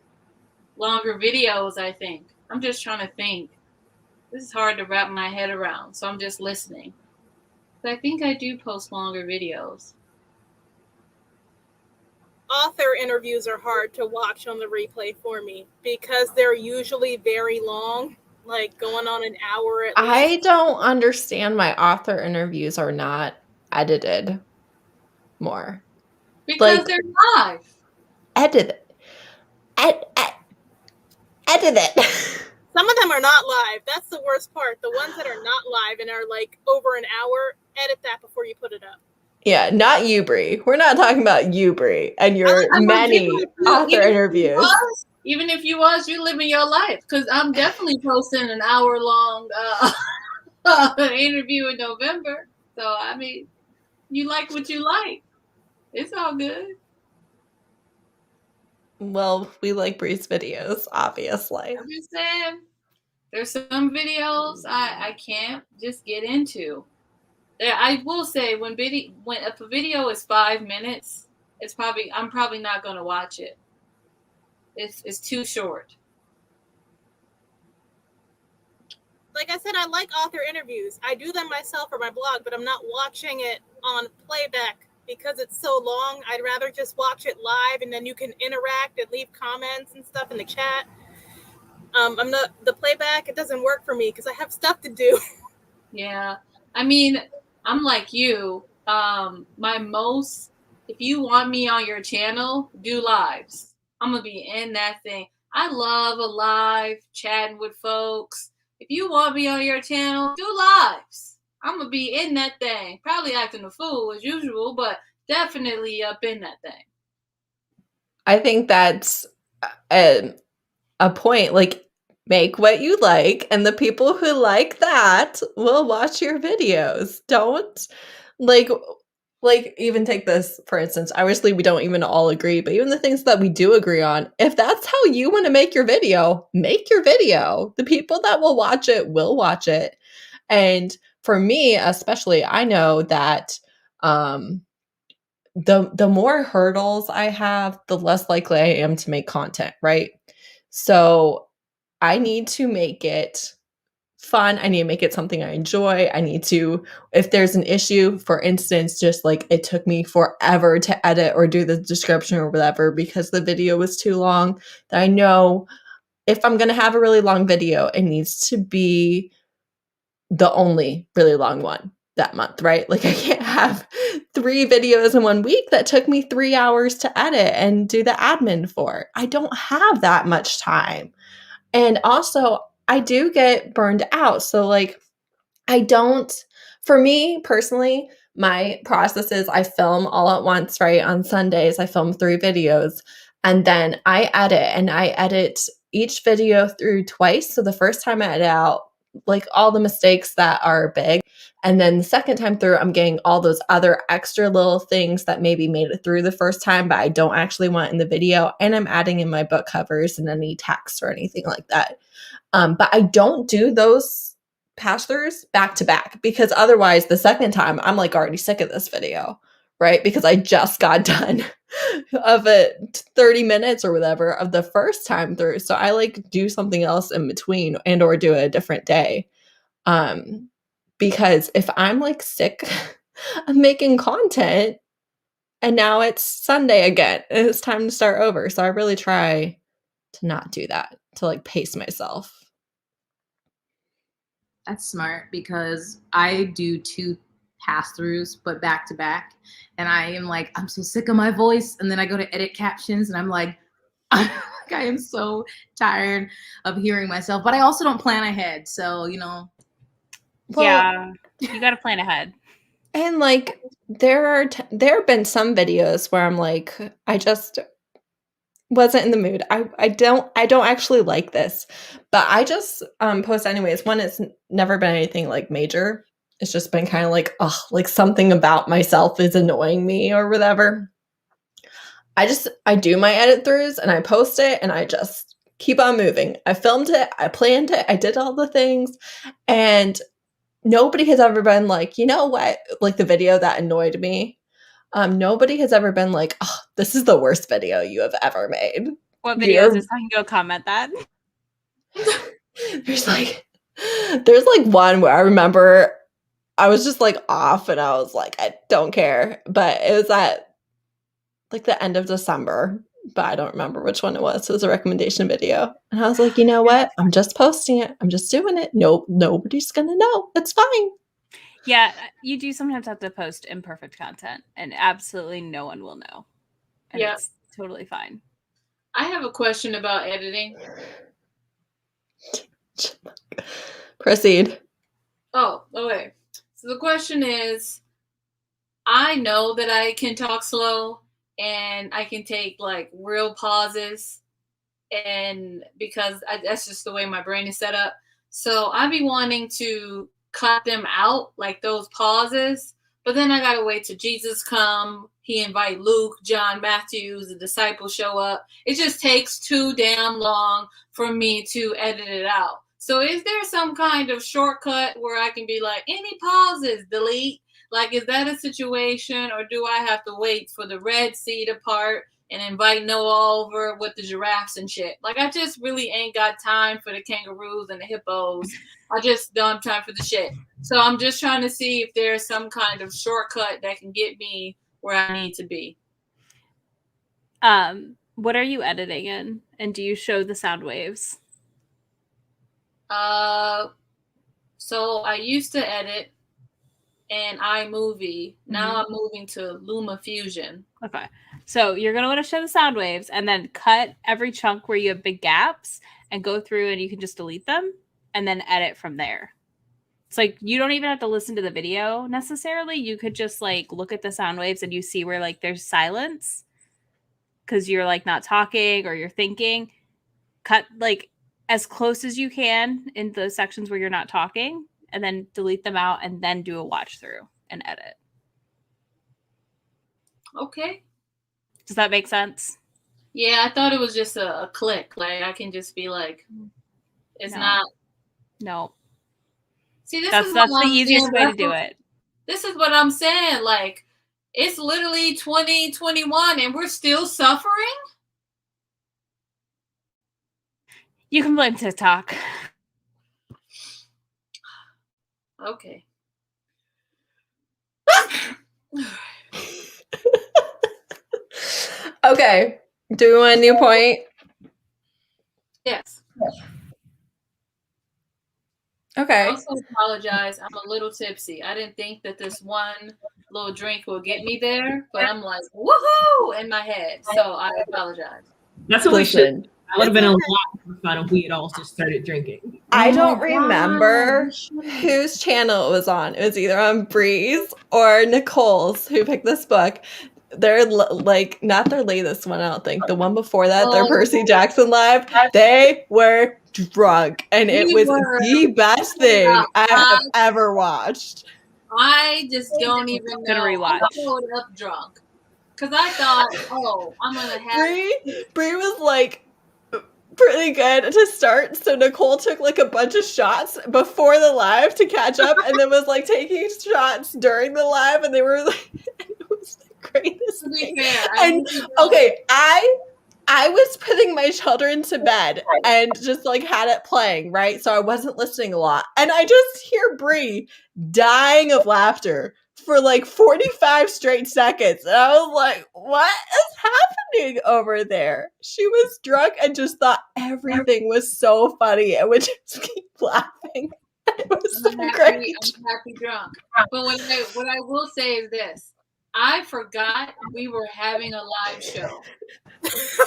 S5: longer videos, I think. I'm just trying to think. This is hard to wrap my head around, so I'm just listening. But I think I do post longer videos.
S6: Author interviews are hard to watch on the replay for me because they're usually very long. Like going on an hour at least.
S1: I don't understand why author interviews are not edited more.
S5: Because
S1: like,
S5: they're live.
S1: Edit it.
S6: Some of them are not live. That's the worst part. The ones that are not live and are like over an hour, edit that before you put it up.
S1: Yeah, not you, Bree. We're not talking about you, Bree, and your many author interviews.
S5: Even if you was, you living your life. Because I'm definitely posting an hour-long interview in November. So, I mean, you like what you like. It's all good.
S1: Well, we like Bree's videos, obviously.
S5: I'm just saying, there's some videos I can't just get into. I will say if a video is 5 minutes, I'm probably not going to watch it. It's too short.
S6: Like I said, I like author interviews. I do them myself for my blog, but I'm not watching it on playback because it's so long. I'd rather just watch it live, and then you can interact and leave comments and stuff in the chat. The playback, it doesn't work for me because I have stuff to do.
S5: Yeah. I mean, I'm like you. If you want me on your channel, do lives. I'm going to be in that thing. I love a live, chatting with folks. If you want me on your channel, do lives. I'm going to be in that thing. Probably acting a fool as usual, but definitely up in that thing.
S1: I think that's a point. Like, make what you like, and the people who like that will watch your videos. Don't, like even take this, for instance. Obviously, we don't even all agree, but even the things that we do agree on, if that's how you want to make your video, make your video. The people that will watch it will watch it. And for me, especially, I know that the more hurdles I have, the less likely I am to make content, right? So I need to make it fun. I need to make it something I enjoy. I need to, if there's an issue, for instance, just like it took me forever to edit or do the description or whatever because the video was too long, that I know if I'm going to have a really long video, it needs to be the only really long one that month, right? Like I can't have 3 videos in 1 week that took me 3 hours to edit and do the admin for. I don't have that much time. And also, I do get burned out. So like for me personally, my process is I film all at once, right? On Sundays, I film 3 videos and then I edit each video through twice. So the first time I edit out like all the mistakes that are big. And then the second time through, I'm getting all those other extra little things that maybe made it through the first time, but I don't actually want in the video. And I'm adding in my book covers and any text or anything like that. But I don't do those pass-throughs back to back because otherwise the second time I'm like already sick of this video, right? Because I just got done of it 30 minutes or whatever of the first time through. So I like do something else in between and or do it a different day. Because if I'm like sick of making content and now it's Sunday again and it's time to start over. So I really try to not do that, to like pace myself.
S3: That's smart because I do 2 pass-throughs, but back to back. And I am like, I'm so sick of my voice. And then I go to edit captions and I'm like, I am so tired of hearing myself. But I also don't plan ahead. So, you know.
S2: Well, yeah, you got to plan ahead.
S1: And like, there have been some videos where I'm like, I just wasn't in the mood. I don't actually like this, but I just post anyways. One, it's never been anything like major. It's just been kind of like, oh, like something about myself is annoying me or whatever. I do my edit throughs and I post it and I just keep on moving. I filmed it, I planned it, I did all the things, and nobody has ever been like, you know what, like the video that annoyed me. Nobody has ever been like, oh, this is the worst video you have ever made.
S2: What videos is I can go comment that?
S1: There's like one where I remember I was just like off and I was like, I don't care. But it was at like the end of December, but I don't remember which one it was. It was a recommendation video. And I was like, you know what? I'm just posting it. I'm just doing it. Nope, nobody's gonna know. It's fine.
S2: Yeah, you do sometimes have to post imperfect content and absolutely no one will know. And yeah, it's totally fine.
S5: I have a question about editing.
S1: Proceed.
S5: Oh, okay. So the question is, I know that I can talk slow and I can take like real pauses, and because that's just the way my brain is set up. So I be wanting to cut them out, like those pauses, but then I gotta wait till Jesus come. He invite Luke, John, Matthew, the disciples show up. It just takes too damn long for me to edit it out. So is there some kind of shortcut where I can be like, any pauses, delete? Like, is that a situation, or do I have to wait for the Red Sea to part and invite Noah over with the giraffes and shit? Like, I just really ain't got time for the kangaroos and the hippos. I just don't have time for the shit. So I'm just trying to see if there's some kind of shortcut that can get me where I need to be.
S2: What are you editing in? And do you show the sound waves?
S5: So I used to edit in iMovie. Now I'm moving to LumaFusion.
S2: Okay. So you're going to want to show the sound waves and then cut every chunk where you have big gaps and go through, and you can just delete them and then edit from there. It's like you don't even have to listen to the video necessarily. You could just like look at the sound waves and you see where like there's silence because you're like not talking or you're thinking. Cut like as close as you can in the sections where you're not talking, and then delete them out and then do a watch through and edit.
S5: Okay.
S2: Does that make sense?
S5: Yeah, I thought it was just a click. Like I can just be like, it's not.
S2: No.
S5: See,
S2: that's the easiest way to do it.
S5: This is what I'm saying. Like, it's literally 2021 and we're still suffering.
S2: You can blame TikTok.
S5: Okay.
S1: Okay. Do we want a new point?
S5: Yes. I
S1: Okay.
S5: also apologize. I'm a little tipsy. I didn't think that this one little drink would get me there, but I'm like, woohoo, in my head. So I apologize.
S4: That's what we should.
S1: Listen,
S4: That would have been a lot more fun if we had all just started drinking.
S1: I
S3: Oh
S1: don't
S3: my God,
S1: remember
S3: we should've.
S1: whose channel it was on. It was either on Bree's or Nicole's, who picked this book. They're like, not their latest one, I don't think. The one before that, their Percy Jackson live, they were drunk. And it was the best thing I have ever watched.
S5: I just don't even
S2: Gonna
S5: know.
S2: rewatch.
S5: I showed up drunk. Because I thought, oh, I'm going to have...
S1: Bree was like pretty good to start. So Nicole took like a bunch of shots before the live to catch up, and then was like taking shots during the live, and they were like, it was the greatest
S5: To be
S1: thing.
S5: fair,
S1: And okay, I was putting my children to bed and just like had it playing, right? So I wasn't listening a lot. And I just hear Bree dying of laughter for like 45 straight seconds. And I was like, what is happening over there? She was drunk and just thought everything was so funny and would just keep laughing. It was so great.
S5: I'm happy drunk. But what I will say is this. I forgot we were having a live show.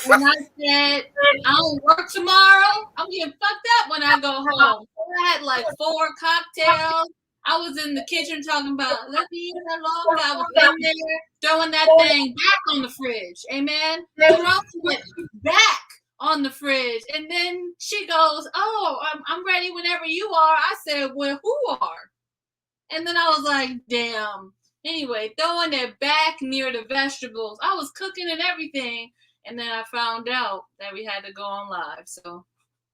S5: When I said, I don't work tomorrow, I'm getting fucked up when I go home. I had like 4 cocktails. I was in the kitchen talking about, let me eat alone. I was in there throwing that thing back on the fridge. Amen? Throwing it back on the fridge. And then she goes, oh, I'm ready whenever you are. I said, well, who are? And then I was like, damn. Anyway, throwing it back near the vegetables. I was cooking and everything. And then I found out that we had to go on live. So,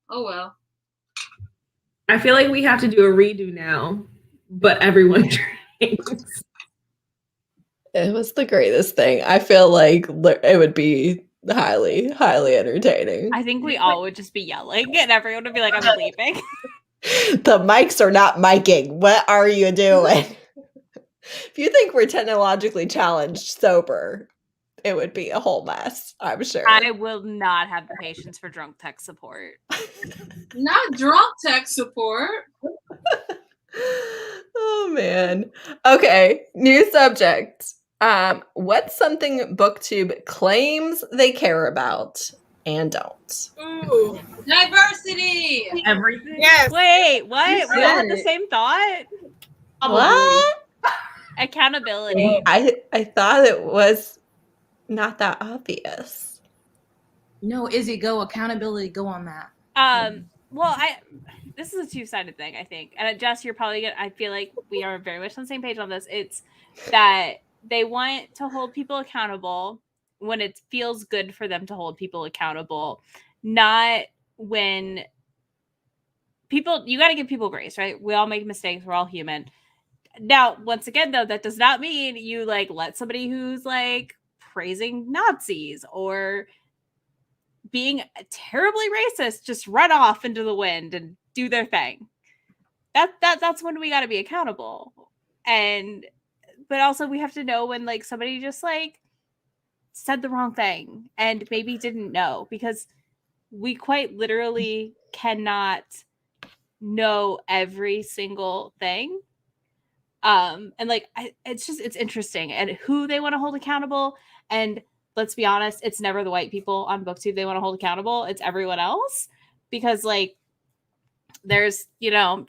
S5: oh well.
S4: I feel like we have to do a redo now, but everyone drinks.
S1: It was the greatest thing. I feel like it would be highly, highly entertaining.
S2: I think we all would just be yelling and everyone would be like, I'm leaving.
S1: The mics are not miking. What are you doing? If you think we're technologically challenged sober, it would be a whole mess, I'm sure.
S2: I will not have the patience for drunk tech support.
S5: Not drunk tech support.
S1: Oh, man. Okay, new subject. What's something Booktube claims they care about and don't?
S6: Ooh.
S5: Diversity.
S4: Everything.
S6: Yes.
S2: Wait, what? We all had the
S1: it.
S2: same thought?
S1: What?
S2: Accountability.
S1: I thought it was not that obvious.
S3: No, Izzy, go. Accountability, go on that.
S2: Well, this is a two-sided thing, I think. And Jess, you're probably gonna, I feel like we are very much on the same page on this. It's that they want to hold people accountable when it feels good for them to hold people accountable, not when people, you got to give people grace, right? We all make mistakes. We're all human. Now, once again, though, that does not mean you like let somebody who's like praising Nazis or being terribly racist just run off into the wind and do their thing. That's when we got to be accountable. But also we have to know when like somebody just like said the wrong thing and maybe didn't know, because we quite literally cannot know every single thing. And like it's interesting and who they want to hold accountable. And let's be honest, it's never the white people on Booktube they want to hold accountable. It's everyone else, because like there's,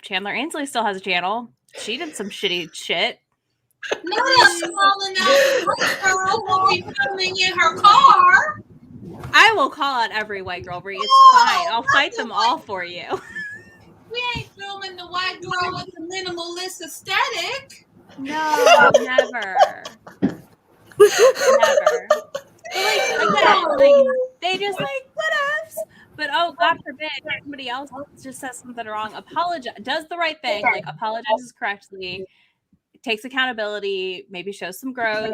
S2: Chandler Ainsley still has a channel. She did some shitty shit.
S5: Not a small enough white girl will be filming in her car.
S2: I will call out every white girl, Bree. It's fine. I'll fight them all for you.
S5: We ain't filming the white girl with the minimalist aesthetic.
S2: No, never. Never. But like, again, like, they just like, whatevs. But oh, God forbid, somebody else just says something wrong, does the right thing, like apologizes correctly, takes accountability, maybe shows some growth,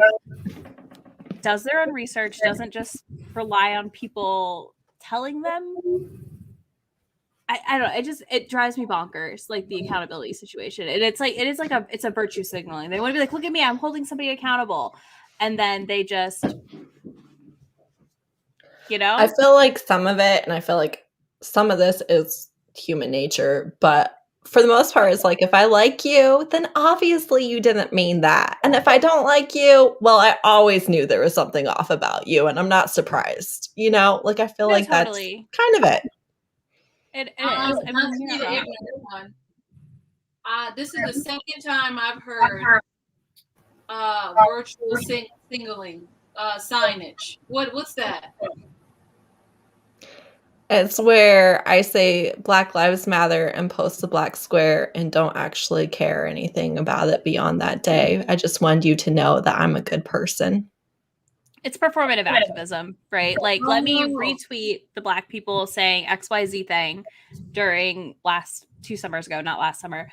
S2: does their own research, doesn't just rely on people telling them. I don't know. It drives me bonkers, like the accountability situation. And it's a virtue signaling. They want to be like, look at me, I'm holding somebody accountable. And then they just,
S1: I feel like some of it, and I feel like some of this is human nature, but for the most part, it's like, if I like you, then obviously you didn't mean that. And if I don't like you, well, I always knew there was something off about you, and I'm not surprised. Like, I feel like
S2: totally.
S1: that's kind of it.
S2: It is.
S5: Not to be the ignorant one. This is the second time I've heard virtual singling signage. What's that?
S1: It's where I say Black Lives Matter and post the black square and don't actually care anything about it beyond that day. I just want you to know that I'm a good person.
S2: It's performative activism, right? Like, let me retweet the Black people saying XYZ thing during two summers ago, not last summer,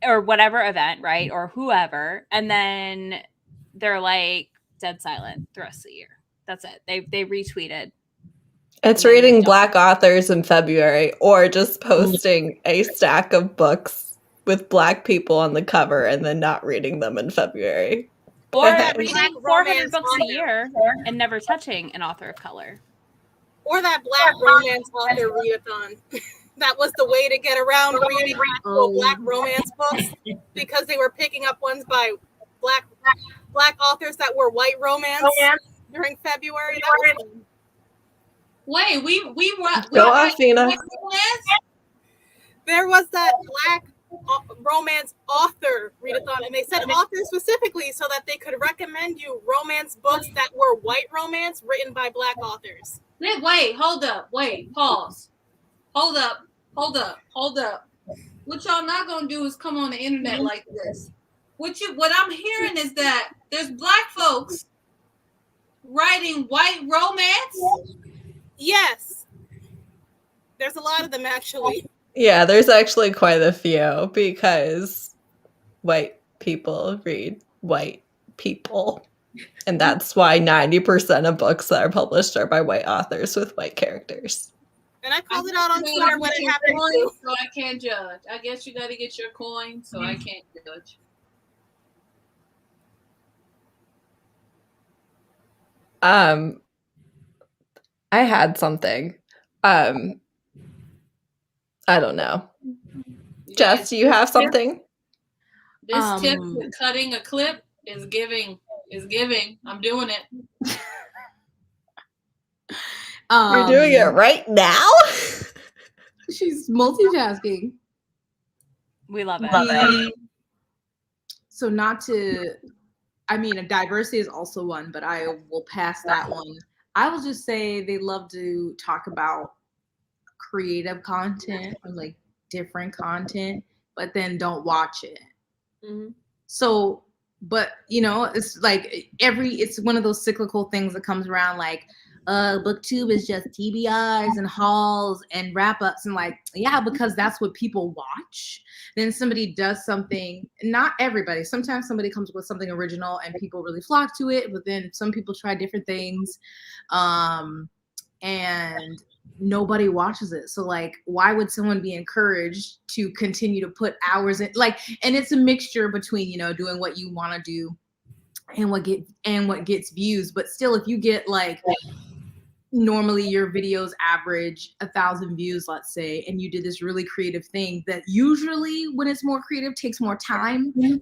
S2: or whatever event, right? Or whoever. And then they're like dead silent the rest of the year. That's it. They retweeted.
S1: It's reading Black authors in February, or just posting a stack of books with Black people on the cover and then not reading them in February.
S2: Or reading 400 books a year and never touching an author of color.
S6: Or that Black romance author readathon. That was the way to get around reading Black romance books, because they were picking up ones by Black authors that were white romance during February.
S5: Wait, we
S1: go off, Veena.
S6: There was that Black romance author readathon, and they said author specifically so that they could recommend you romance books that were white romance written by Black authors.
S5: Wait, hold up, pause. Hold up. What y'all not gonna do is come on the internet like this. What I'm hearing is that there's Black folks writing white romance.
S6: Yes. There's a lot of them, actually.
S1: Yeah, there's actually quite a few, because white people read white people. And that's why 90% of books that are published are by white authors with white characters.
S6: And I called it out on Twitter when it happened too.
S5: So I can't judge. I guess you got to get your coin, so I can't judge.
S1: I had something. I don't know. Jess, do you have something?
S5: This tip for cutting a clip is giving. I'm doing it.
S1: You're doing it right now?
S3: She's multitasking.
S2: We love it.
S3: So diversity is also one, but I will pass that one. I will just say they love to talk about creative content or like different content, but then don't watch it. Mm-hmm. So, but it's like it's one of those cyclical things that comes around, like Booktube is just TBRs and hauls and wrap-ups, and like, yeah, because that's what people watch. Then somebody does something, not everybody, sometimes somebody comes with something original and people really flock to it, but then some people try different things and nobody watches it. So like, why would someone be encouraged to continue to put hours in, like, and it's a mixture between doing what you want to do and what gets views. But still, if you get like, normally your videos average 1,000 views, let's say, and you did this really creative thing that usually when it's more creative takes more time to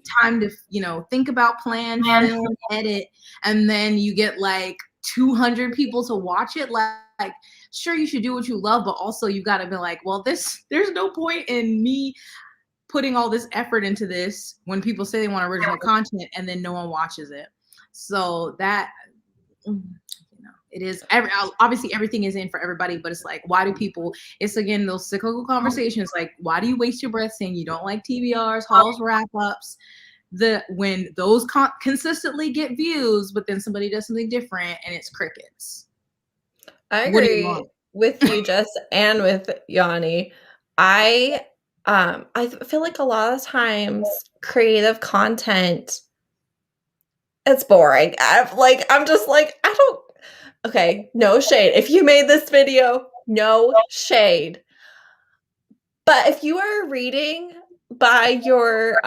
S3: think about, plan, film, edit, and then you get like 200 people to watch it. Like sure, you should do what you love, but also you got to be like, well, there's no point in me putting all this effort into this when people say they want original content and then no one watches it. So that it is obviously everything isn't for everybody, but it's like, why do people? It's again those cyclical conversations. Like, why do you waste your breath saying you don't like TBRs, hauls, wrap-ups? When those consistently get views, but then somebody does something different and it's crickets.
S1: I agree with you, Jess, and with Yanni. I feel like a lot of times creative content, it's boring. I'm just like, I don't. Okay, no shade. If you made this video, no shade. But if you are reading by your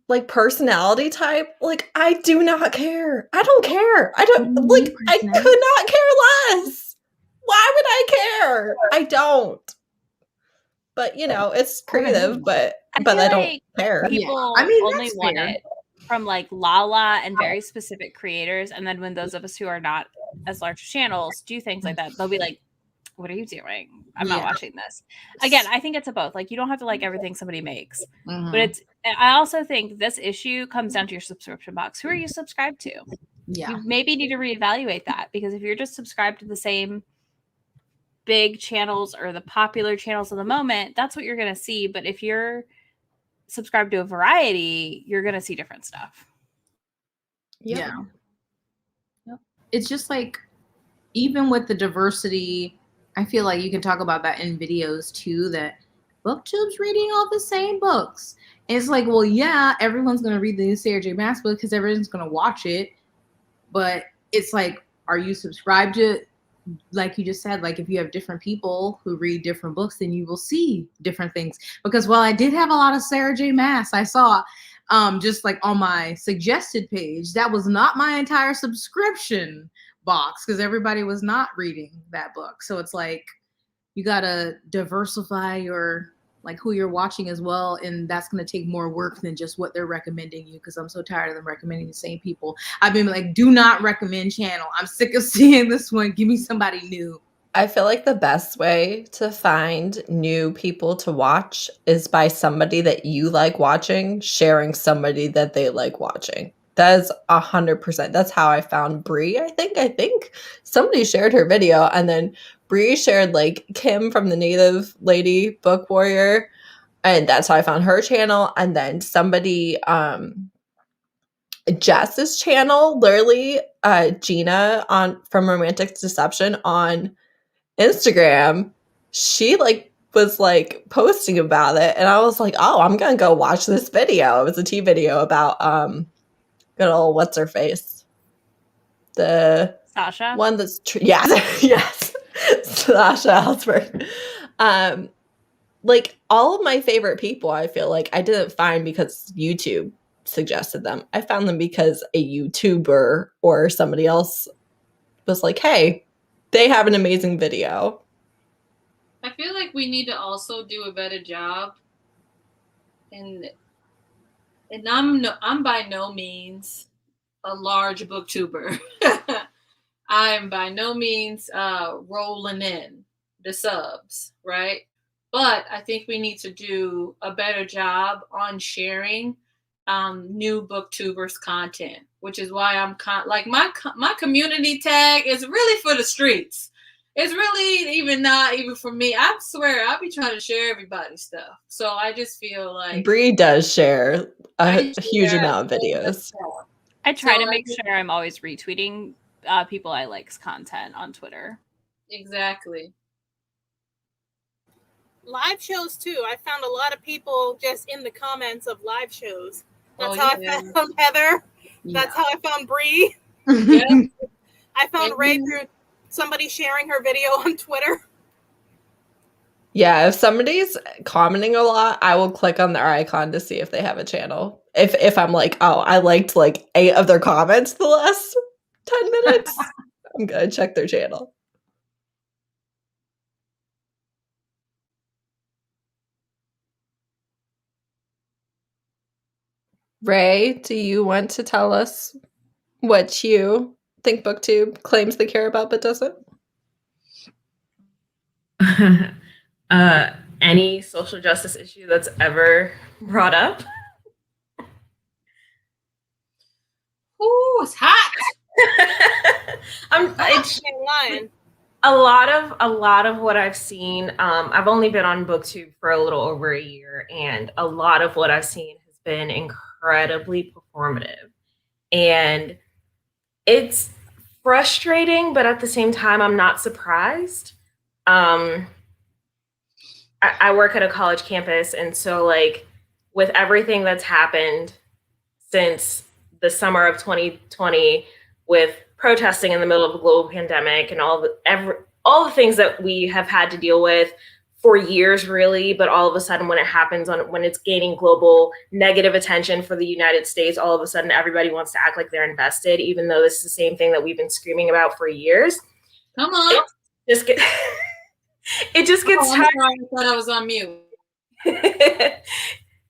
S1: like personality type, like I do not care. I don't care. I don't like I could not care less. Why would I care? I don't. But you know, it's creative, but I don't care.
S2: People
S3: I mean,
S2: only
S3: that's
S2: want
S3: fair.
S2: it from like Lala and very specific creators, and then when those of us who are not as large channels do things like that, they'll be like, what are you doing? I'm not watching this. Again, I think it's a both. Like, you don't have to like everything somebody makes. But I also think this issue comes down to your subscription box. Who are you subscribed to? You maybe need to reevaluate that, because if you're just subscribed to the same big channels or the popular channels of the moment, that's what you're going to see. But if you're subscribed to a variety, you're going to see different stuff.
S3: Yep. It's just like, even with the diversity, I feel like you can talk about that in videos too, that Booktube's reading all the same books. And it's like, well, yeah, everyone's going to read the new Sarah J. Maas book because everyone's going to watch it. But it's like, are you subscribed to, like you just said, like if you have different people who read different books, then you will see different things. Because while I did have a lot of Sarah J. Maas, I saw just like on my suggested page, that was not my entire subscription box, because everybody was not reading that book. So it's like, you gotta diversify your, like, who you're watching as well, and that's gonna take more work than just what they're recommending you, because I'm so tired of them recommending the same people. I've been like, do not recommend channel. I'm sick of seeing this one. Give me somebody new.
S1: I feel like the best way to find new people to watch is by somebody that you like watching sharing somebody that they like watching. That is 100%. That's how I found Bree. I think somebody shared her video, and then Bree shared like Kim from the Native Lady Book Warrior, and that's how I found her channel. And then somebody, Jess's channel, literally, Gina from Romantic Deception on Instagram, she like was like posting about it, and I was like, oh, I'm gonna go watch this video. It was a tea video about good old what's her face, the
S2: Sasha
S1: one that's yes Sasha Ellsberg. Like all of my favorite people, I feel like I didn't find because YouTube suggested them. I found them because a YouTuber or somebody else was like, hey, they have an amazing video.
S5: I feel like we need to also do a better job, and I'm by no means a large booktuber. I'm by no means rolling in the subs, right? But I think we need to do a better job on sharing new booktubers content, which is why I'm like my community tag is really for the streets. It's really not even for me. I swear, I'll be trying to share everybody's stuff. So I just feel like
S1: Bree does share a huge amount of videos.
S2: I try to make sure I'm always retweeting people I like's content on Twitter.
S5: Exactly.
S6: Live shows too. I found a lot of people just in the comments of live shows. That's how I found Heather. That's how I found Bree.
S5: Yep.
S6: I found Ray through somebody sharing her video on Twitter.
S1: Yeah, if somebody's commenting a lot, I will click on their icon to see if they have a channel. If I'm like, oh, I liked like 8 of their comments the last 10 minutes, I'm gonna check their channel. Ray, do you want to tell us what you think Booktube claims they care about but doesn't?
S4: Any social justice issue that's ever brought up.
S5: Ooh, it's hot.
S6: It's lying.
S4: A lot of what I've seen. I've only been on Booktube for a little over a year, and a lot of what I've seen has been incredibly performative, and it's frustrating, but at the same time, I'm not surprised. I work at a college campus, and so like with everything that's happened since the summer of 2020, with protesting in the middle of a global pandemic and all the things that we have had to deal with, for years, really, but all of a sudden when it happens when it's gaining global negative attention for the United States, all of a sudden everybody wants to act like they're invested, even though this is the same thing that we've been screaming about for years.
S5: Come on.
S4: It just gets tiring.
S5: I thought I was on mute.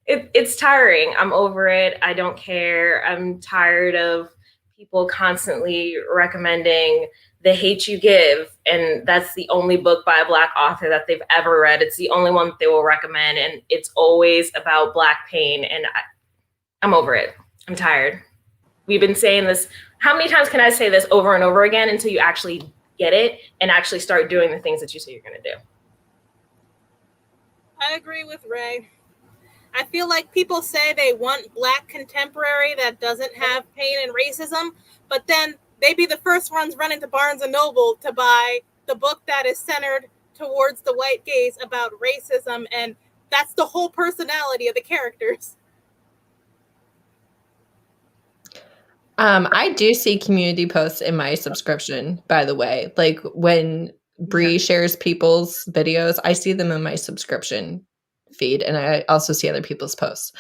S4: It's tiring. I'm over it. I don't care. I'm tired of people constantly recommending The Hate You Give, and that's the only book by a Black author that they've ever read. It's the only one that they will recommend, and it's always about Black pain, and I'm over it. I'm tired. We've been saying this. How many times can I say this over and over again until you actually get it and actually start doing the things that you say you're going to do?
S6: I agree with Ray. I feel like people say they want Black contemporary that doesn't have pain and racism, but then they be the first ones running to Barnes & Noble to buy the book that is centered towards the white gaze about racism, and that's the whole personality of the characters.
S1: I do see community posts in my subscription, by the way. Like when Bree shares people's videos, I see them in my subscription feed, and I also see other people's posts.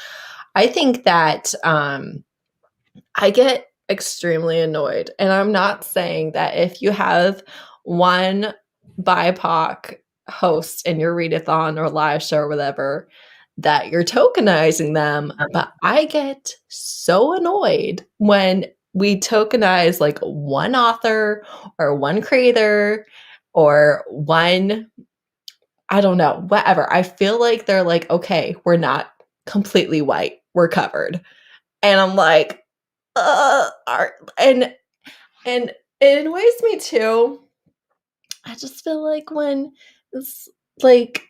S1: I think that I get extremely annoyed, and I'm not saying that if you have one BIPOC host in your readathon or live show or whatever, that you're tokenizing them, but I get so annoyed when we tokenize like one author or one creator or one, I don't know, whatever. I feel like they're like, okay, we're not completely white, we're covered. And I'm like, and it annoys me too. I just feel like when it's like,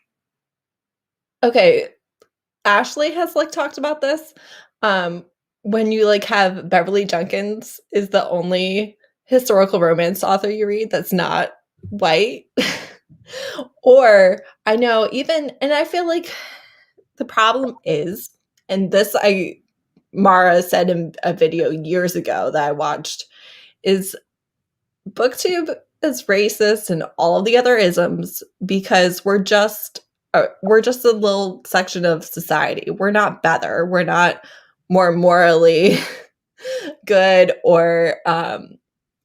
S1: okay, Ashley has like talked about this. When you like have Beverly Jenkins is the only historical romance author you read that's not white. Or I know even, and I feel like the problem is, and this Mara said in a video years ago that I watched, is Booktube is racist and all of the other isms because we're just a little section of society. We're not better. We're not more morally good or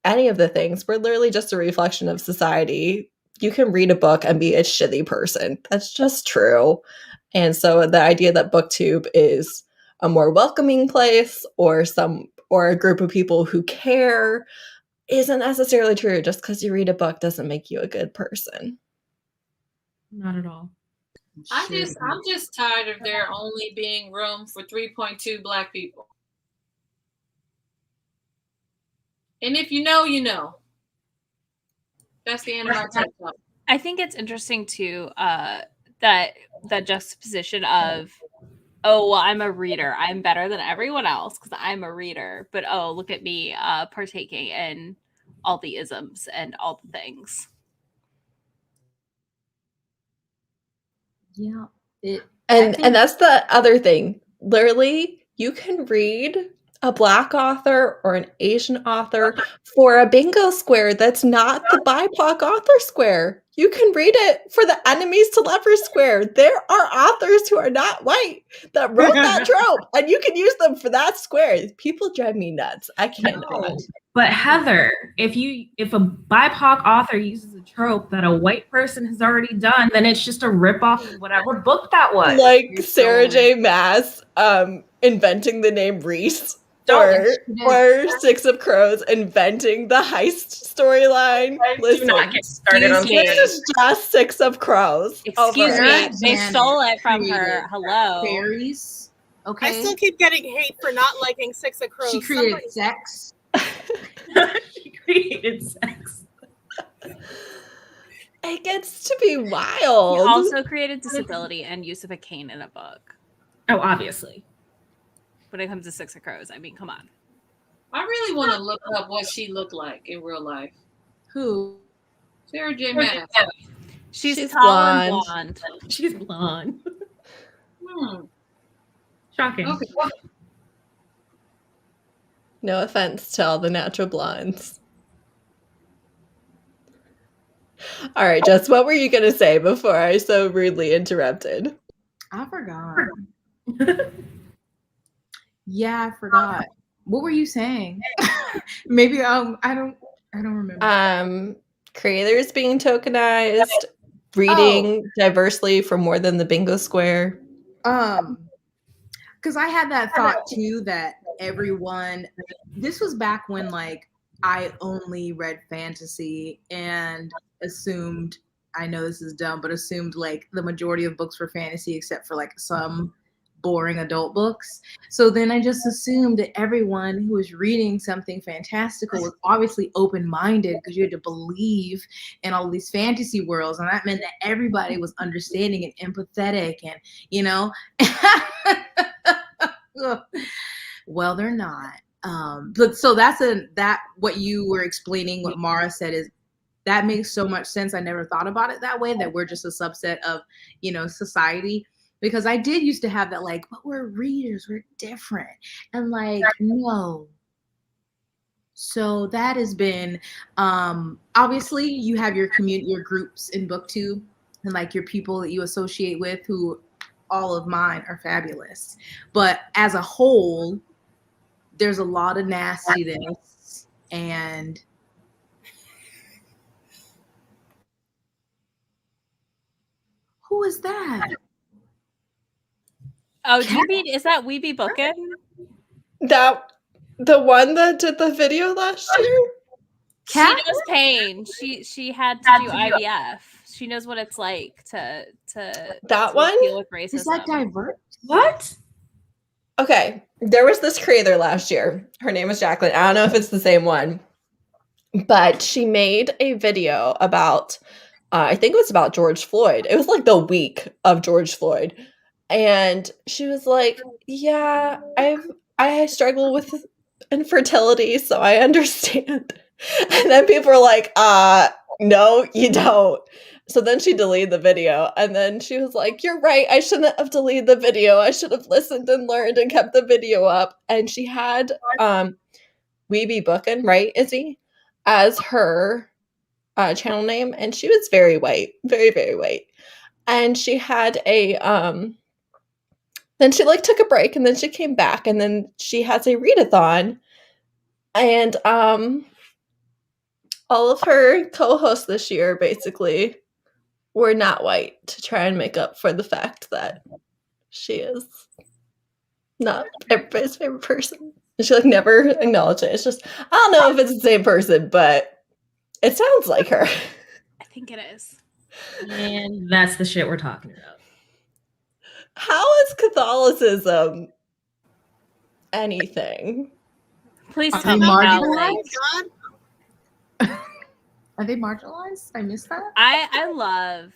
S1: any of the things. We're literally just a reflection of society. You can read a book and be a shitty person. That's just true. And so the idea that Booktube is a more welcoming place or a group of people who care isn't necessarily true. Just because you read a book doesn't make you a good person.
S3: Not at all.
S5: I'm just tired of there only being room for 3.2 Black people. And if you know, you know. That's the end of my TED Talk.
S2: I think it's interesting too that juxtaposition of, oh, well, I'm a reader. I'm better than everyone else because I'm a reader. But oh, look at me partaking in all the isms and all the things.
S3: Yeah.
S1: And that's the other thing. Literally, you can read a Black author or an Asian author for a bingo square that's not the BIPOC author square. You can read it for the enemies to lovers square. There are authors who are not white that wrote that trope, and you can use them for that square. People drive me nuts. I cannot.
S4: But Heather, if a BIPOC author uses a trope that a white person has already done, then it's just a ripoff of whatever book that was.
S1: Like Sarah J. Maas inventing the name Reese. Or Six of Crows inventing the heist storyline.
S4: Do not get started on
S1: this is just Six of Crows.
S2: Excuse me, they stole it from her. Hello.
S3: Fairies. Okay.
S6: I still keep getting hate for not liking Six of Crows.
S3: She created sex.
S4: She created sex.
S1: It gets to be wild.
S2: He also created disability and use of a cane in a book.
S4: Oh, obviously.
S2: When it comes to Six of Crows, I mean, come on.
S5: I really want to look up what she looked like in real life.
S3: Who?
S5: Sarah J. Maas.
S2: She's tall and blonde.
S4: She's blonde. Shocking.
S5: Okay.
S1: No offense to all the natural blondes. All right, Jess, what were you going to say before I so rudely interrupted?
S3: I forgot. Yeah, I forgot. What were you saying? Maybe I don't remember.
S1: Creators being tokenized, reading diversely for more than the bingo square.
S3: Because I had that thought too that everyone, this was back when like I only read fantasy and assumed, I know this is dumb, but assumed like the majority of books were fantasy except for like some boring adult books. So then I just assumed that everyone who was reading something fantastical was obviously open-minded because you had to believe in all these fantasy worlds, and that meant that everybody was understanding and empathetic and, you know. Well, they're not. But so that's what you were explaining, what Mara said, is that makes so much sense. I never thought about it that way, that we're just a subset of, you know, society. Because I did used to have that, like, but we're readers, we're different. And like, no. So that has been, obviously you have your community, your groups in Booktube, and like your people that you associate with, who all of mine are fabulous. But as a whole, there's a lot of nastiness. And who is that?
S2: Oh, do you mean, is that We Be Bookin'?
S1: That the one that did the video last year?
S2: She knows pain. She had to do IVF. She knows what it's like to
S1: that one
S2: deal with racism.
S3: Is that diverse?
S4: What?
S1: Okay, there was this creator last year. Her name was Jacqueline. I don't know if it's the same one, but she made a video about, I think it was about George Floyd. It was like the week of George Floyd. And she was like, yeah, I struggle with infertility, so I understand. And then people were like, no, you don't. So then she deleted the video, and then she was like, you're right, I shouldn't have deleted the video. I should have listened and learned and kept the video up. And she had We Be Bookin', right, Izzy, as her channel name, and she was very white, very, very white. And she had a then she like took a break, and then she came back, and then she has a readathon. And all of her co-hosts this year basically were not white, to try and make up for the fact that she is not everybody's favorite person. And she like never acknowledged it. It's just, I don't know if it's the same person, but it sounds like her.
S2: I think it is.
S4: And that's the shit we're talking about.
S1: How is Catholicism anything?
S2: Please
S3: Are
S2: tell
S3: they
S2: me how.
S3: marginalized?
S6: God,
S3: Are they marginalized? I missed that.
S2: I love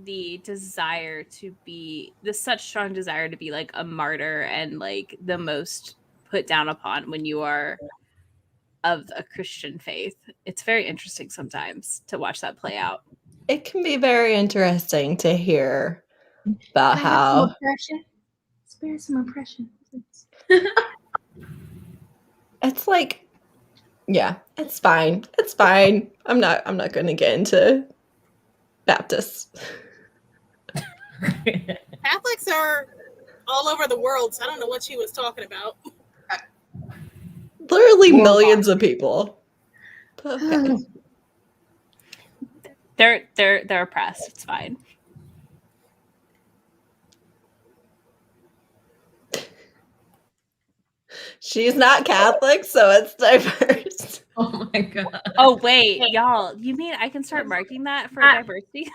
S2: the desire to be such strong desire to be like a martyr and like the most put down upon when you are of a Christian faith. It's very interesting sometimes to watch that play out.
S1: It can be very interesting to hear about how
S3: Spare some oppression.
S1: it's like, yeah, it's fine. It's fine. I'm not going to get into Baptists.
S6: Catholics are all over the world, so I don't know what she was talking about.
S1: Literally millions of people. Okay.
S2: They're oppressed. It's fine.
S1: She's not Catholic, so it's diverse.
S4: Oh my god.
S2: Oh wait, y'all. You mean I can start marking that for diversity?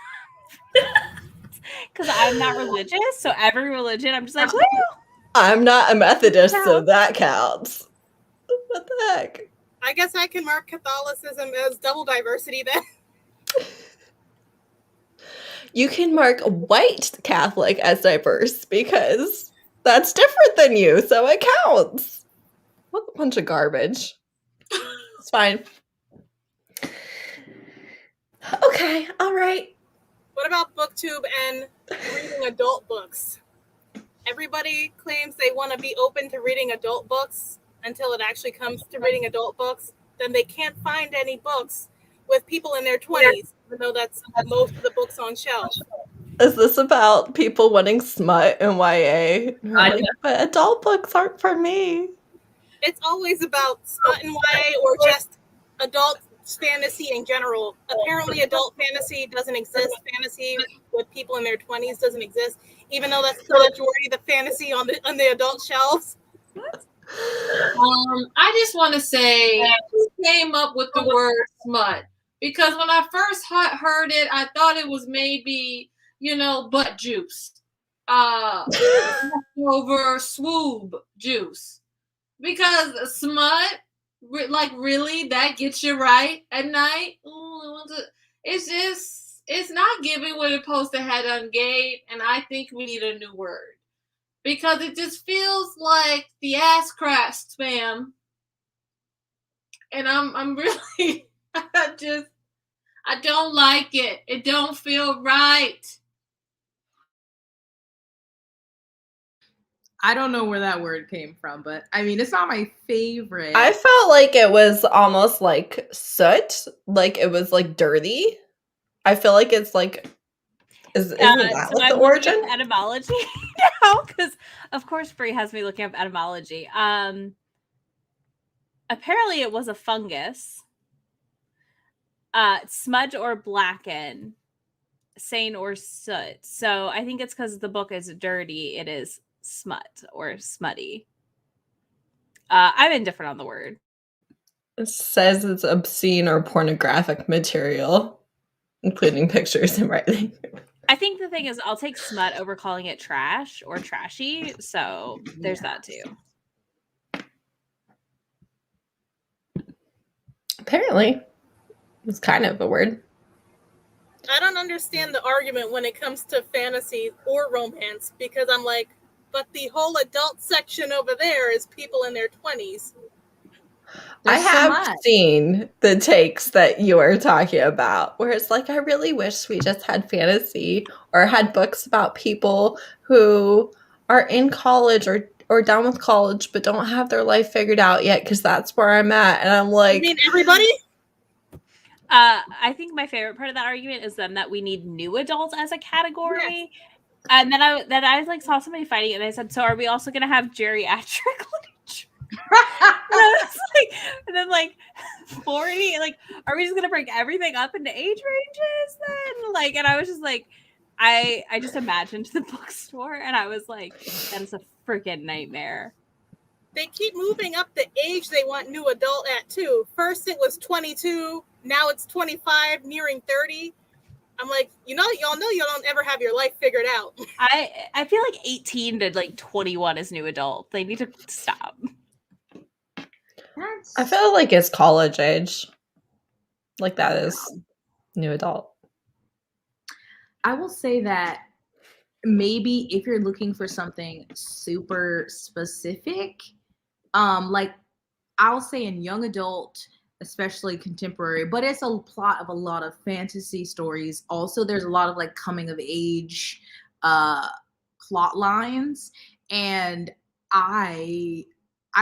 S2: Because I'm not religious, so every religion, I'm just like, woo!
S1: I'm not a Methodist, so that counts. What the heck?
S6: I guess I can mark Catholicism as double diversity then.
S1: You can mark white Catholic as diverse because that's different than you, so it counts. What a bunch of garbage. It's fine. Okay, all right.
S6: What about Booktube and reading adult books? Everybody claims they want to be open to reading adult books until it actually comes to reading adult books. Then they can't find any books with people in their 20s, even though that's most of the books on shelf.
S1: Is this about people wanting smut and YA? Like, but adult books aren't for me.
S6: It's always about smut and YA or just adult fantasy in general. Apparently, adult fantasy doesn't exist. Fantasy with people in their 20s doesn't exist, even though that's the majority of the fantasy on the adult shelves.
S5: I just want to say, who came up with the word smut? Because when I first heard it, I thought it was maybe, butt juice. Over swoob juice. Because smut, like, really, that gets you right at night? It's not giving what it's supposed to have on gate, and I think we need a new word. Because it just feels like the ass crack spam. And I'm really, I don't like it. It don't feel right.
S3: I don't know where that word came from, but I mean, it's not my favorite.
S1: I felt like it was almost like soot, like it was like dirty. I feel like it's like, isn't that
S2: so
S1: like the
S2: I'm
S1: origin?
S2: looking up etymology now, because of course Bree has me looking up etymology. Apparently it was a fungus. Smudge or blacken, stain or soot. So I think it's because the book is dirty. It is smut or smutty. I'm indifferent on the word.
S1: It says it's obscene or pornographic material, including pictures and writing.
S2: I think the thing is, I'll take smut over calling it trash or trashy. So there's that too.
S1: Apparently, it's kind of a word.
S6: I don't understand the argument when it comes to fantasy or romance, because I'm like, but the whole adult section over there is people in their 20s.
S1: I have seen the takes that you are talking about, where it's like, I really wish we just had fantasy or had books about people who are in college or done with college but don't have their life figured out yet, because that's where I'm at. And I'm like,
S6: You mean everybody?
S2: I think my favorite part of that argument is then that we need new adults as a category. Yes. And then I like saw somebody fighting it, and I said, so are we also going to have geriatric literature? and then 40, like, are we just gonna break everything up into age ranges then? Like, and I was just like, I just imagined the bookstore, and I was like, that is a freaking nightmare.
S6: They keep moving up the age they want new adult at too. First it was 22, now it's 25, nearing 30. I'm like, y'all know you don't ever have your life figured out.
S2: I feel like 18 to like 21 is new adult. They need to stop.
S1: I feel like it's college age. Like, that is new adult.
S3: I will say that maybe if you're looking for something super specific, like I'll say in young adult, especially contemporary, but it's a plot of a lot of fantasy stories. Also, there's a lot of like coming of age plot lines, and I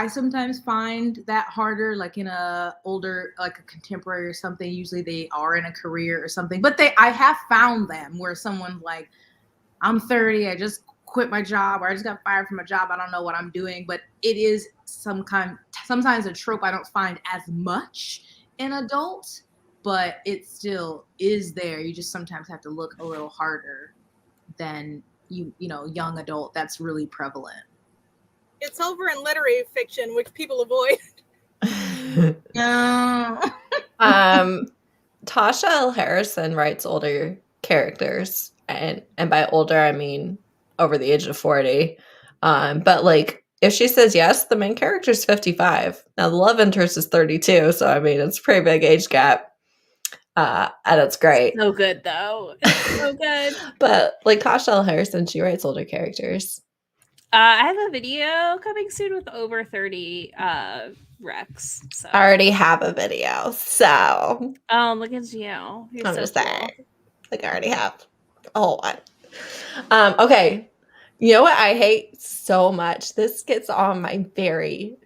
S3: sometimes find that harder, like in a older, like a contemporary or something. Usually they are in a career or something, but I have found them where someone's like, I'm 30, I just quit my job, or I just got fired from a job, I don't know what I'm doing. But it is sometimes a trope I don't find as much in adult, but it still is there. You just sometimes have to look a little harder than young adult. That's really prevalent.
S6: It's over in literary fiction, which people avoid.
S3: No.
S1: Tasha L. Harrison writes older characters, and by older I mean over the age of 40. But like, if she says yes, the main character is 55. Now the love interest is 32, so I mean it's a pretty big age gap. And it's great.
S2: So good though. It's so good.
S1: But like Tasha L. Harrison, she writes older characters.
S2: I have a video coming soon with over 30 recs. So.
S1: I already have a video, so.
S2: Oh, look at you. You're
S1: I'm
S2: so
S1: just
S2: cool.
S1: saying. Like, I already have a whole one. Okay. You know what I hate so much? This gets on my very,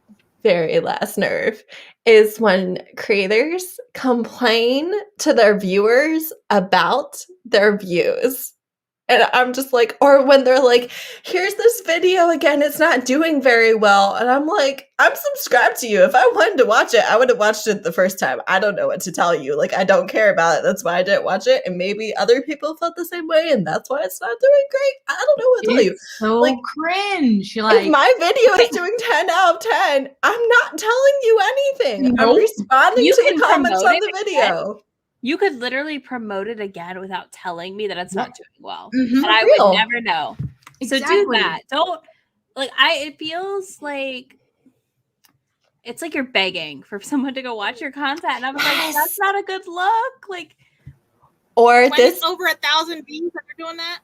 S1: very last nerve is when creators complain to their viewers about their views. And I'm just like, or when they're like, here's this video again, it's not doing very well. And I'm like, I'm subscribed to you. If I wanted to watch it, I would have watched it the first time. I don't know what to tell you. Like, I don't care about it. That's why I didn't watch it. And maybe other people felt the same way, and that's why it's not doing great. I don't know what to tell you.
S3: So
S1: Like,
S3: cringe. Like,
S1: if my video is doing 10 out of 10, I'm not telling you anything. I'm responding
S2: You
S1: to
S2: can
S1: the comments
S2: promote
S1: on the
S2: it
S1: video.
S2: You could literally promote it again without telling me that it's not doing well.
S3: Mhm.
S2: And I
S1: Real.
S2: would never know. So do
S3: Exactly.
S2: that. Don't like it feels like it's like you're begging for someone to go watch your content. And I was like, that's not a good look. Like,
S1: Or
S6: When
S1: this
S6: it's over 1,000 views that you're doing that.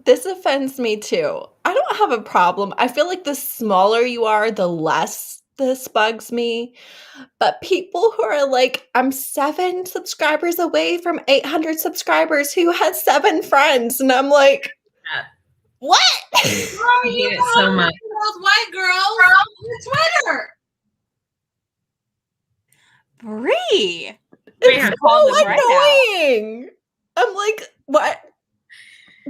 S1: this offends me too. I don't have a problem. I feel like the smaller you are, the less this bugs me. But people who are like, I'm 7 subscribers away from 800 subscribers, who has 7 friends, and I'm like, what?
S5: How are
S4: I
S5: you
S4: hate it so much.
S5: those white girls on Twitter?
S2: Bree.
S1: It's
S2: call
S1: so
S2: them right
S1: annoying. I'm like, what?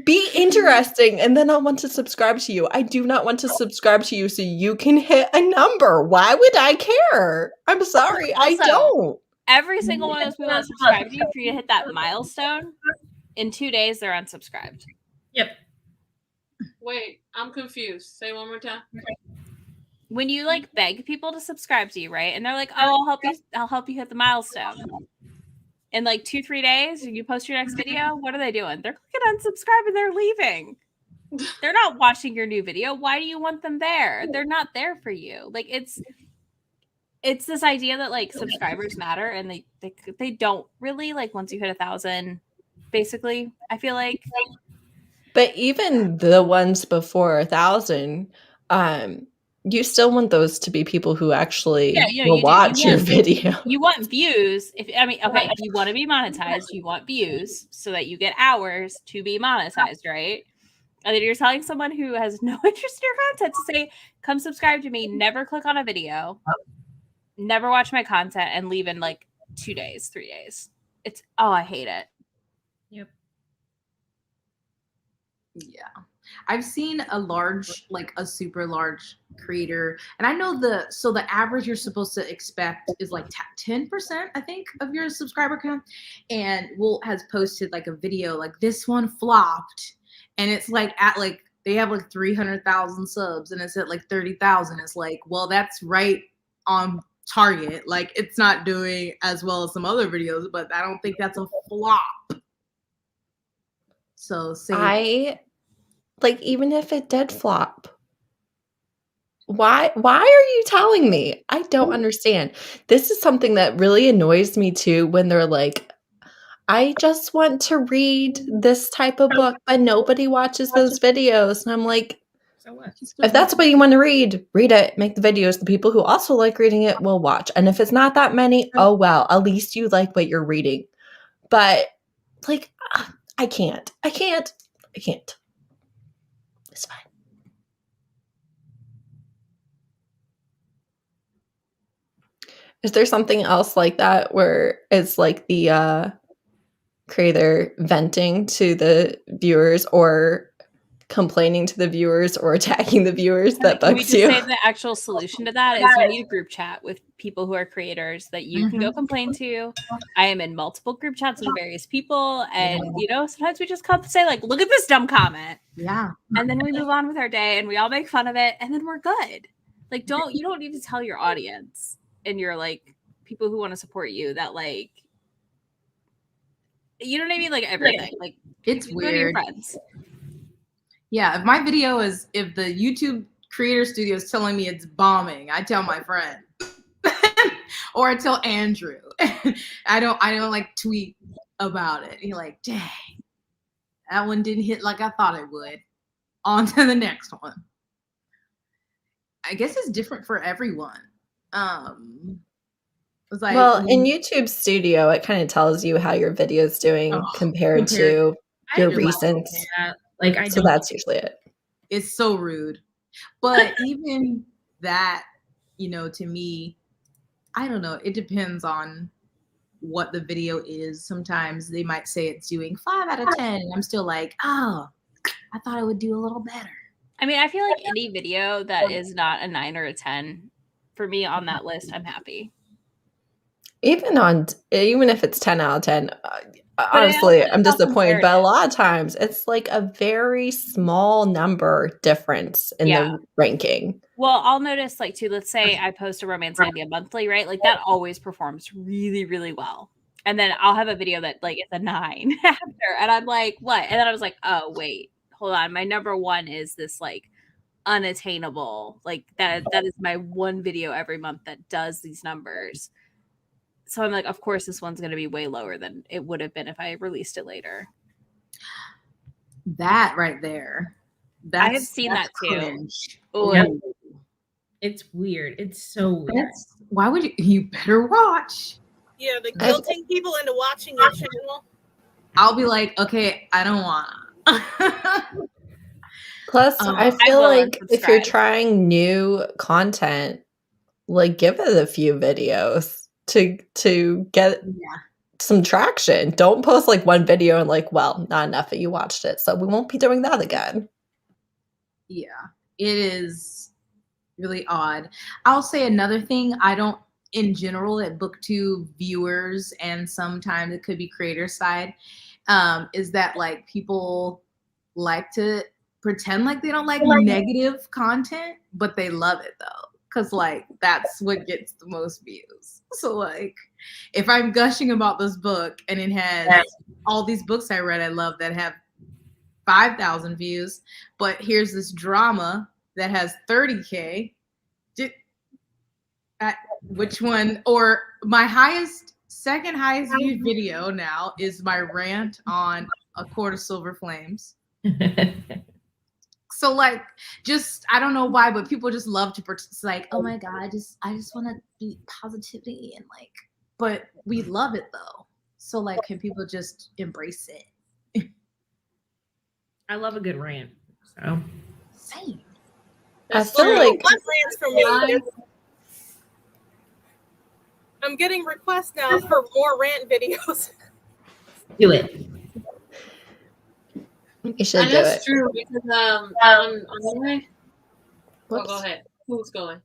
S1: Be interesting, and then I'll want to subscribe to you. I do not want to subscribe to you so you can hit a number. Why would I care? I'm sorry, I
S2: Also,
S1: don't.
S2: Every single one of those people that subscribe to you, for you to hit that milestone, in 2 days they're unsubscribed.
S4: Yep.
S5: Wait, I'm confused. Say one more time.
S2: When you like beg people to subscribe to you, right? And they're like, "Oh, I'll help you hit the milestone." In like 2-3 days, you post your next video. What are they doing? They're clicking unsubscribe and they're leaving. They're not watching your new video. Why do you want them there? They're not there for you. Like it's this idea that like subscribers matter, and they don't really. Like once you hit 1,000, basically, I feel like.
S1: But even the ones before 1,000, you still want those to be people who actually will watch your video.
S2: You want views. If you want to be monetized, you want views so that you get hours to be monetized, right? And then you're telling someone who has no interest in your content to say, "Come subscribe to me." Never click on a video, never watch my content, and leave in like 2 days, 3 days. I hate it.
S4: Yep.
S3: Yeah. I've seen a super large creator, and I know the average you're supposed to expect is like 10%, I think, of your subscriber count, and has posted like a video like this one flopped, and it's like they have like 300,000 subs, and it's at like 30,000. It's like, well, that's right on target. Like, it's not doing as well as some other videos, but I don't think that's a flop. So
S1: even if it did flop, why are you telling me? I don't understand. This is something that really annoys me too, when they're like, I just want to read this type of book, but nobody watches those videos. And I'm like,
S4: So what?
S1: if that's what you want to read it, make the videos. The people who also like reading it will watch. And if it's not that many, oh well, at least you like what you're reading. But like, I can't. It's fine. Is there something else like that where it's like the creator venting to the viewers, or complaining to the viewers, or attacking the viewers that
S2: Can we
S1: bugs
S2: just
S1: you?
S2: say the actual solution to that is you need a group chat with people who are creators that you can go complain to. I am in multiple group chats with various people, and sometimes we just come say like, look at this dumb comment.
S3: Yeah.
S2: And then we move on with our day and we all make fun of it, and then we're good. Like, you don't need to tell your audience and your like people who want to support you that like, you know what I mean? Like everything. Like,
S3: It's
S2: we're your
S3: weird.
S2: friends.
S3: Yeah, if the YouTube creator studio is telling me it's bombing, I tell my friend. Or I tell Andrew. I don't like tweet about it. You're like, dang, that one didn't hit like I thought it would. On to the next one. I guess it's different for everyone. It's like,
S1: Well, in YouTube Studio, it kind of tells you how your video is doing compared to your recent. That's usually it.
S3: It's so rude. But even that, to me, I don't know. It depends on what the video is. Sometimes they might say it's doing 5 out of 10. And I'm still like, oh, I thought I would do a little better.
S2: I mean, I feel like any video that is not a 9 or a 10, for me on that list, I'm happy.
S1: Even if it's 10 out of 10, honestly, I'm disappointed. But a lot of times it's like a very small number difference in the ranking.
S2: Well, I'll notice like too, let's say I post a romance idea monthly, right? Like that always performs really, really well. And then I'll have a video that like is a 9 after. And I'm like, what? And then I was like, oh, wait, hold on. My number 1 is this like unattainable. Like that is my one video every month that does these numbers. So I'm like, of course, this one's going to be way lower than it would have been if I released it later.
S3: That right there.
S2: I have seen that too.
S4: Yeah. It's weird. It's so weird.
S3: Why would you better watch?
S6: Yeah, the guilting people into watching your channel.
S3: I'll be like, okay, I don't want.
S1: Plus, I feel like if you're trying new content, like give it a few videos to get some traction. Don't post like one video and like, well, not enough that you watched it, so we won't be doing that again.
S3: Yeah, it is really odd. I'll say another thing. I don't, in general, at Booktube viewers, and sometimes it could be creator side, is that like people like to pretend like they don't like negative content, but they love it though. Because, like, that's what gets the most views. So, like, if I'm gushing about this book and it has all these books I read I love that have 5,000 views, but here's this drama that has 30K, which one? Or my second highest viewed video now is my rant on A Court of Silver Flames. So like, just, I don't know why, but people just love to, it's like, oh my God, I just want to be positivity and like, but we love it though. So like, can people just embrace it?
S4: I love a good rant. So
S3: same.
S1: I feel like
S6: one rants from me. I'm getting requests now for more rant videos.
S4: Do it.
S1: You should do
S5: that's
S1: it.
S5: true because on my go ahead. Who's going?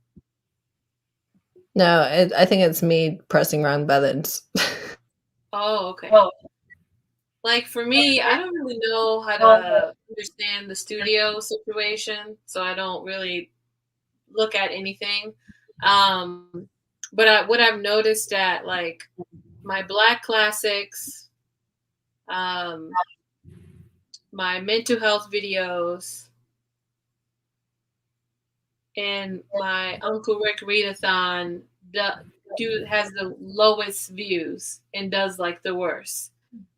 S1: No, I think it's me pressing wrong buttons.
S5: Oh, okay. Like for me, I don't really know how to understand the studio situation, so I don't really look at anything. But what I've noticed that like my Black classics, my mental health videos, and my Uncle Rick Readathon has the lowest views and does like the worst.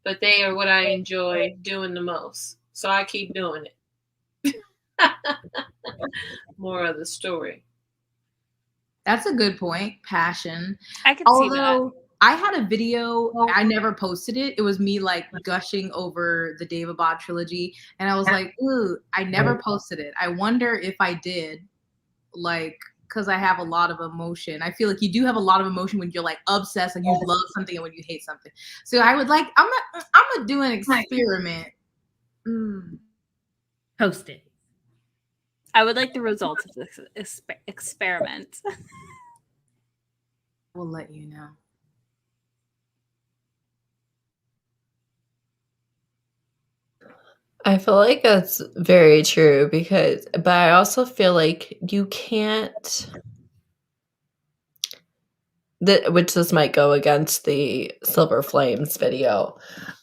S5: But they are what I enjoy doing the most. So I keep doing it. More of the story.
S3: That's a good point. Passion.
S2: I can see that.
S3: I had a video, I never posted it. It was me like gushing over the David Bott trilogy. And I was like, ooh, I never posted it. I wonder if I did, like, because I have a lot of emotion. I feel like you do have a lot of emotion when you're like obsessed and you love something and when you hate something. So I would like, I'm gonna do an experiment.
S4: Post it.
S2: I would like the results of this experiment.
S3: We'll let you know.
S1: I feel like that's very true but I also feel like you can't, which this might go against the Silver Flames video,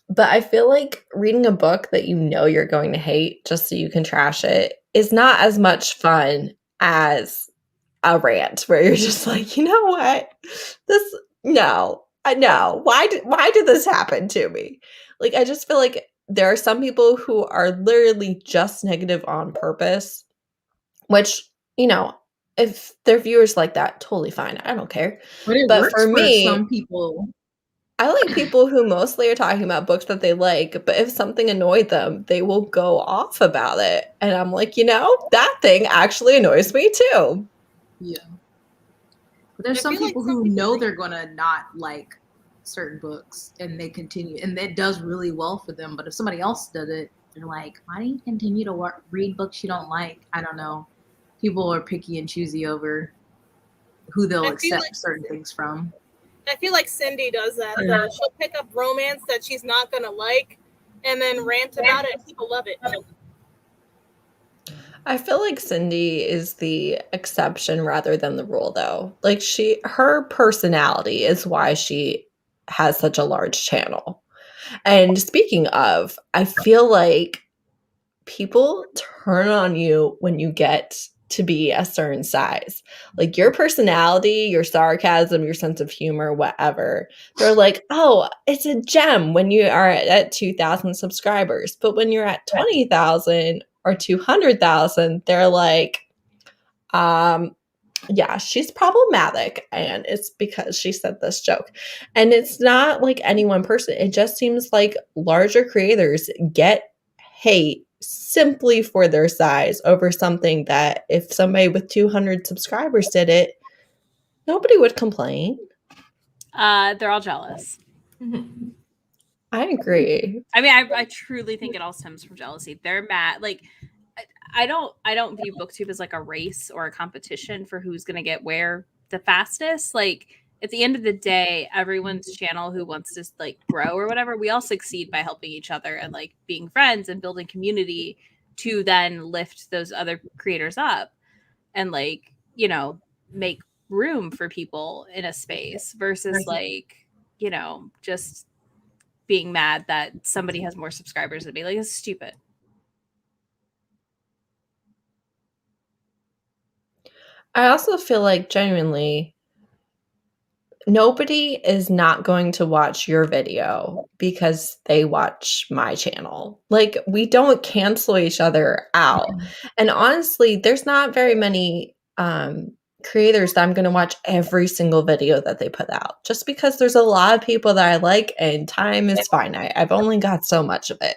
S1: but I feel like reading a book that you know you're going to hate just so you can trash it is not as much fun as a rant where you're just like, you know what, why did this happen to me? Like, I just feel like there are some people who are literally just negative on purpose, which, you know, if their viewers like that, totally fine. I don't care.
S3: But for me, some people,
S1: I like people who mostly are talking about books that they like, but if something annoyed them, they will go off about it. And I'm like, you know, that thing actually annoys me too.
S3: Yeah. But there's
S6: I
S3: some
S6: feel like
S3: people
S6: some
S3: who
S6: people
S3: know
S6: think-
S3: they're gonna not like certain books and they continue, and that does really well for them. But if somebody else does it, they're like, why do you continue to read books you don't like? I don't know. People are picky and choosy over who they'll
S6: I feel
S3: accept
S6: like-
S3: certain things from.
S6: I feel like Cindy does that though. She'll pick up romance that she's not gonna like, and then rant about it, and people love it.
S1: I feel like Cindy is the exception rather than the rule, though. Like her personality is why she has such a large channel. And speaking of, I feel like people turn on you when you get to be a certain size. Like your personality, your sarcasm, your sense of humor, whatever. They're like, oh, it's a gem when you are at 2,000 subscribers. But when you're at 20,000 or 200,000, they're like, yeah, she's problematic. And it's because she said this joke. And it's not like any one person. It just seems like larger creators get hate simply for their size over something that if somebody with 200 subscribers did it, nobody would complain.
S2: They're all jealous.
S1: I agree.
S2: I mean, I truly think it all stems from jealousy. They're mad. Like, I don't view BookTube as like a race or a competition for who's gonna get where the fastest. Like, at the end of the day, everyone's channel who wants to like grow or whatever, we all succeed by helping each other and like being friends and building community to then lift those other creators up and like, you know, make room for people in a space versus like, you know, just being mad that somebody has more subscribers than me. Like, it's stupid.
S1: I also feel like genuinely nobody is not going to watch your video because they watch my channel. Like, we don't cancel each other out. And honestly, there's not very many creators that I'm going to watch every single video that they put out, just because there's a lot of people that I like and time is finite. I've only got so much of it.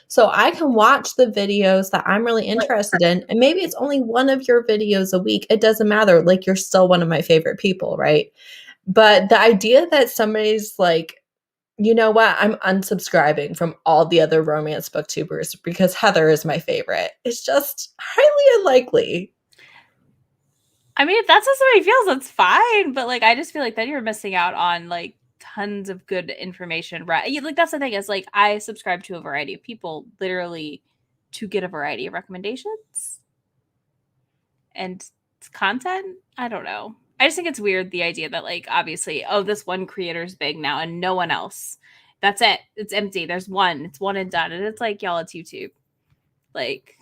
S1: So I can watch the videos that I'm really interested in, and maybe it's only one of your videos a week. It doesn't matter. Like, you're still one of my favorite people, right? But the idea that somebody's like, you know what, I'm unsubscribing from all the other romance booktubers because Heather is my favorite, is just highly unlikely.
S2: I mean, if that's how somebody feels, that's fine. But like, I just feel like then you're missing out on like tons of good information, right? Like, that's the thing is like, I subscribe to a variety of people literally to get a variety of recommendations and content. I don't know. I just think it's weird, the idea that like, obviously, oh, this one creator's big now and no one else. That's it. It's empty. There's one. It's one and done. And it's like, y'all, it's YouTube. Like,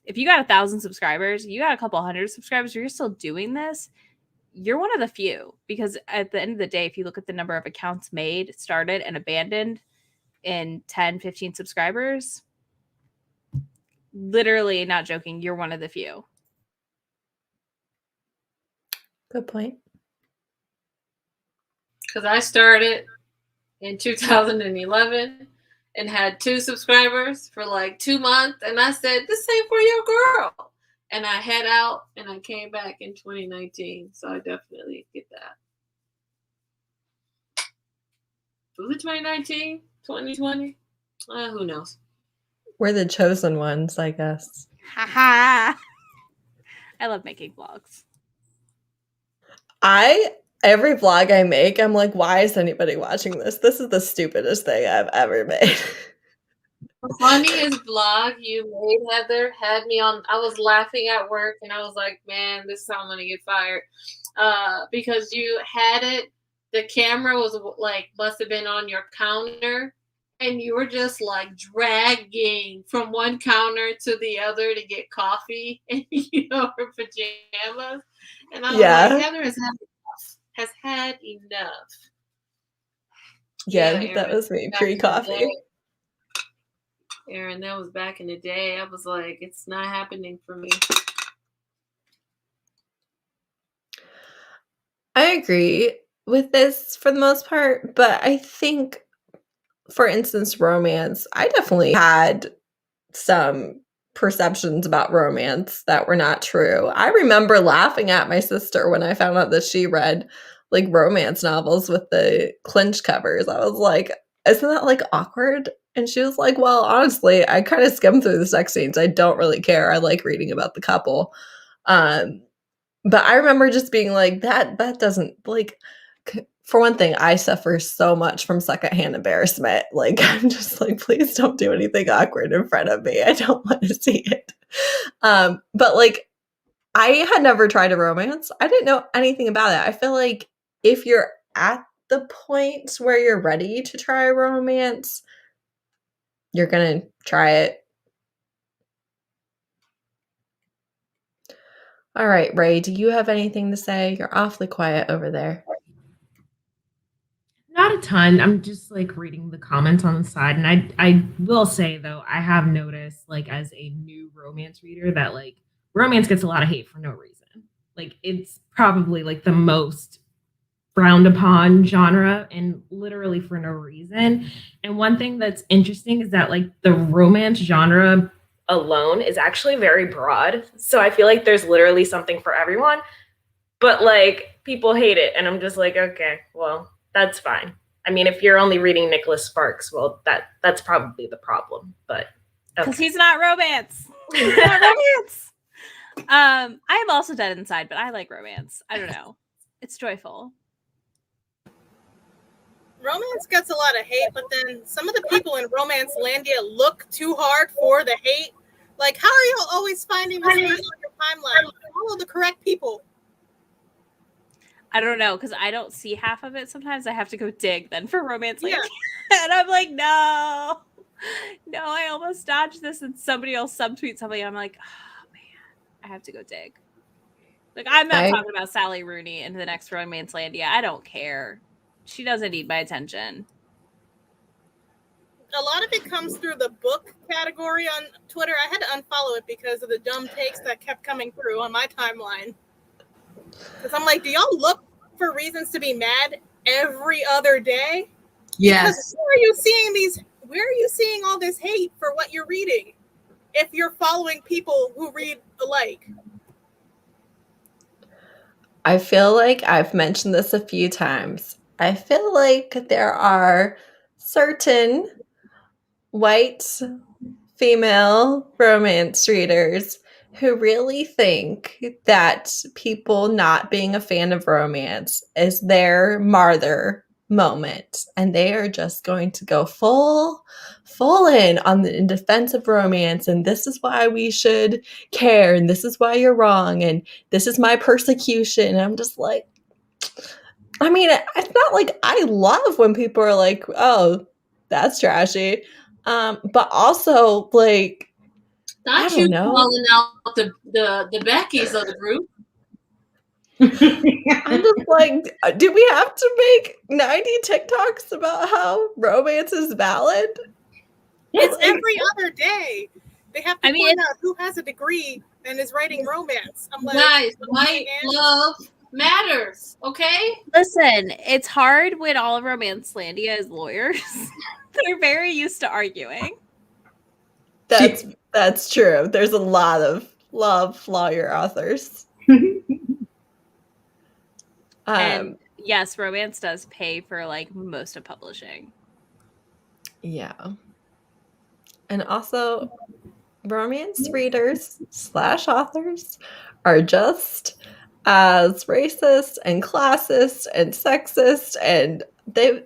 S2: if you got 1,000 subscribers, you got a couple hundred subscribers, you're still doing this, you're one of the few. Because at the end of the day, if you look at the number of accounts made, started, and abandoned in 10, 15 subscribers, literally, not joking, you're one of the few.
S1: Good point.
S5: Because I started in 2011 and had 2 subscribers for like 2 months, and I said, this ain't for your girl. And I head out and I came back in 2019. So I definitely get that. Was it 2019? 2020? Who knows?
S1: We're the chosen ones, I guess.
S2: Haha. I love making vlogs.
S1: Every vlog I make, I'm like, why is anybody watching this? This is the stupidest thing I've ever made.
S5: The funniest vlog you made, Heather, had me on. I was laughing at work and I was like, man, this is how I'm going to get fired. Because you had it, the camera was like, must have been on your counter. And you were just like dragging from one counter to the other to get coffee in your pajamas. And I was like, Heather has had enough.
S1: Yeah, that was me pre-coffee.
S5: Aaron, that was back in the day. I was like, it's not happening for me.
S1: I agree with this for the most part, but I think, for instance, romance, I definitely had some perceptions about romance that were not true. I remember laughing at my sister when I found out that she read like romance novels with the clinch covers. I was like, isn't that like awkward? And she was like, well, honestly, I kind of skim through the sex scenes. I don't really care. I like reading about the couple. But I remember just being like, that doesn't, like, for one thing, I suffer so much from secondhand embarrassment. Like, I'm just like, please don't do anything awkward in front of me. I don't want to see it. But like, I had never tried a romance. I didn't know anything about it. I feel like if you're at the point where you're ready to try a romance, you're going to try it. All right, Ray, do you have anything to say? You're awfully quiet over there.
S4: Not a ton. I'm just like reading the comments on the side. And I will say though, I have noticed like as a new romance reader that like romance gets a lot of hate for no reason. Like it's probably like the most frowned upon genre and literally for no reason. And one thing that's interesting is that like the romance genre alone is actually very broad. So I feel like there's literally something for everyone, but like people hate it. And I'm just like, okay, well, that's fine. I mean, if you're only reading Nicholas Sparks, well, that's probably the problem. But
S2: because he's not romance. He's not romance. I am also dead inside, but I like romance. I don't know. It's joyful.
S6: Romance gets a lot of hate, but then some of the people in Romance Landia look too hard for the hate. Like, how are you always finding this on your timeline? Follow the correct people.
S2: I don't know, because I don't see half of it. Sometimes I have to go dig then for Romance Landia.
S6: Yeah.
S2: And I'm like, no, I almost dodged this. And somebody else subtweet something. I'm like, oh, man, I have to go dig. Like, I'm not talking about Sally Rooney in the next Romance Landia. I don't care. She doesn't need my attention.
S6: A lot of it comes through the book category on Twitter. I had to unfollow it because of the dumb takes that kept coming through on my timeline. Because I'm like, do y'all look for reasons to be mad every other day?
S3: Yes.
S6: Because where are you seeing all this hate for what you're reading if you're following people who read alike?
S1: I feel like I've mentioned this a few times. I feel like there are certain white female romance readers who really think that people not being a fan of romance is their martyr moment, and they are just going to go full in on in defense of romance, and this is why we should care, and this is why you're wrong, and this is my persecution. And I'm just like, I mean, it's not like I love when people are like, oh, that's trashy. But also, like,
S5: Not you calling out the Beckys of the group.
S1: I'm just like, do we have to make 90 TikToks about how romance is valid?
S6: It's every other day. They have to point out who has a degree and is writing romance. I'm like,
S5: guys, white love matters, okay?
S2: Listen, it's hard when all of Romance Landia is lawyers. They're very used to arguing.
S1: That's true. There's a lot of lawyer authors.
S2: And yes, romance does pay for like most of publishing.
S1: Yeah. And also, romance readers / authors are just as racist and classist and sexist, and they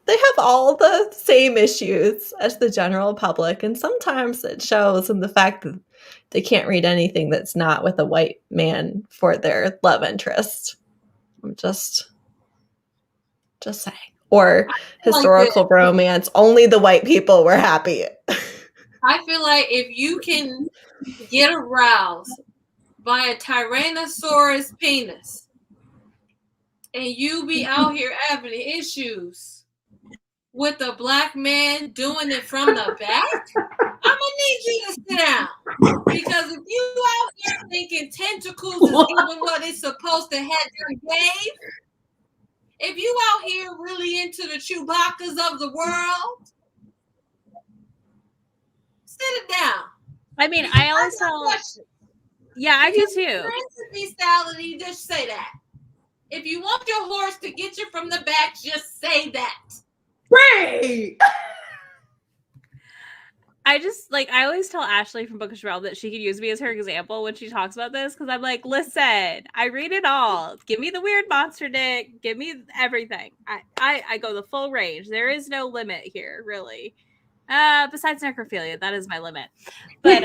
S1: have all the same issues as the general public, and sometimes it shows in the fact that they can't read anything that's not with a white man for their love interest. I'm just saying. Or historical romance, only the white people were happy.
S5: I feel like if you can get aroused by a Tyrannosaurus penis and you be out here having issues with a black man doing it from the back, I'm gonna need you to sit down. Because if you out here thinking tentacles is doing what it's supposed to have your game, if you out here really into the Chewbacca's of the world, sit it down.
S2: I mean, I always tell. Yeah, I do too.
S5: Bestiality, just say that. If you want your horse to get you from the back, just say that.
S1: Bree!
S2: I always tell Ashley from Bookish Realm that she could use me as her example when she talks about this, because I'm like, listen, I read it all. Give me the weird monster dick. Give me everything. I go the full range. There is no limit here, really. Besides necrophilia, that is my limit. But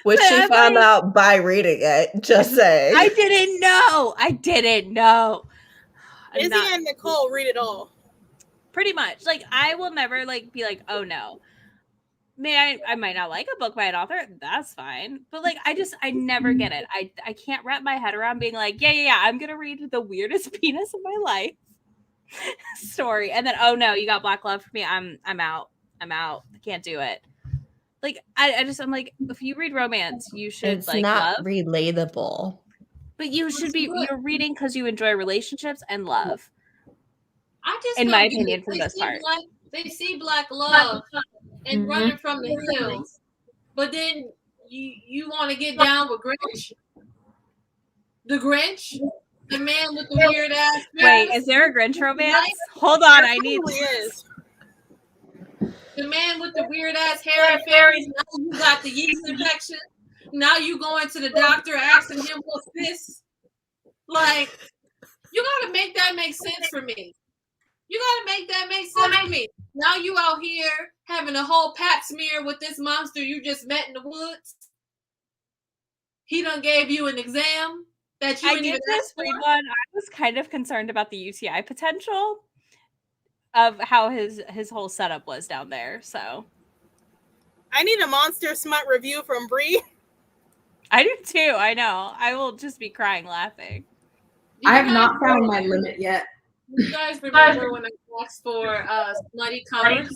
S1: which she found out by reading it. Just saying.
S2: I didn't know.
S6: Izzy and Nicole read it all.
S2: Pretty much. Like, I will never be like, oh no. I might not like a book by an author. That's fine. But I never get it. I can't wrap my head around being like, yeah, I'm gonna read the weirdest penis of my life story, and then oh no, you got black love for me. I'm out. I can't do it. I'm like, if you read romance, you should
S1: it's not
S2: love.
S1: relatable.
S2: But you're reading because you enjoy relationships and love.
S5: I just,
S2: in my opinion, for the most part,
S5: they see black love and running from the hills, but then you want to get down with Grinch. The Grinch, the man with the weird ass.
S2: Wait, is there a Grinch romance? Hold on, I need.
S6: Is.
S5: The man with the weird ass hair and fairies. Now you got the yeast infection. Now you going to the doctor asking him what's this. Like, you gotta make that make sense for me. You gotta make that make sense for me. Now you out here having a whole pap smear with this monster you just met in the woods. He done gave you an exam that you
S2: I did this read one. I was kind of concerned about the UTI potential of how his whole setup was down there. So
S6: I need a monster smut review from Bree.
S2: I do too. I know. I will just be crying laughing.
S3: I have not found my limit yet.
S5: You guys remember when I asked for smutty covers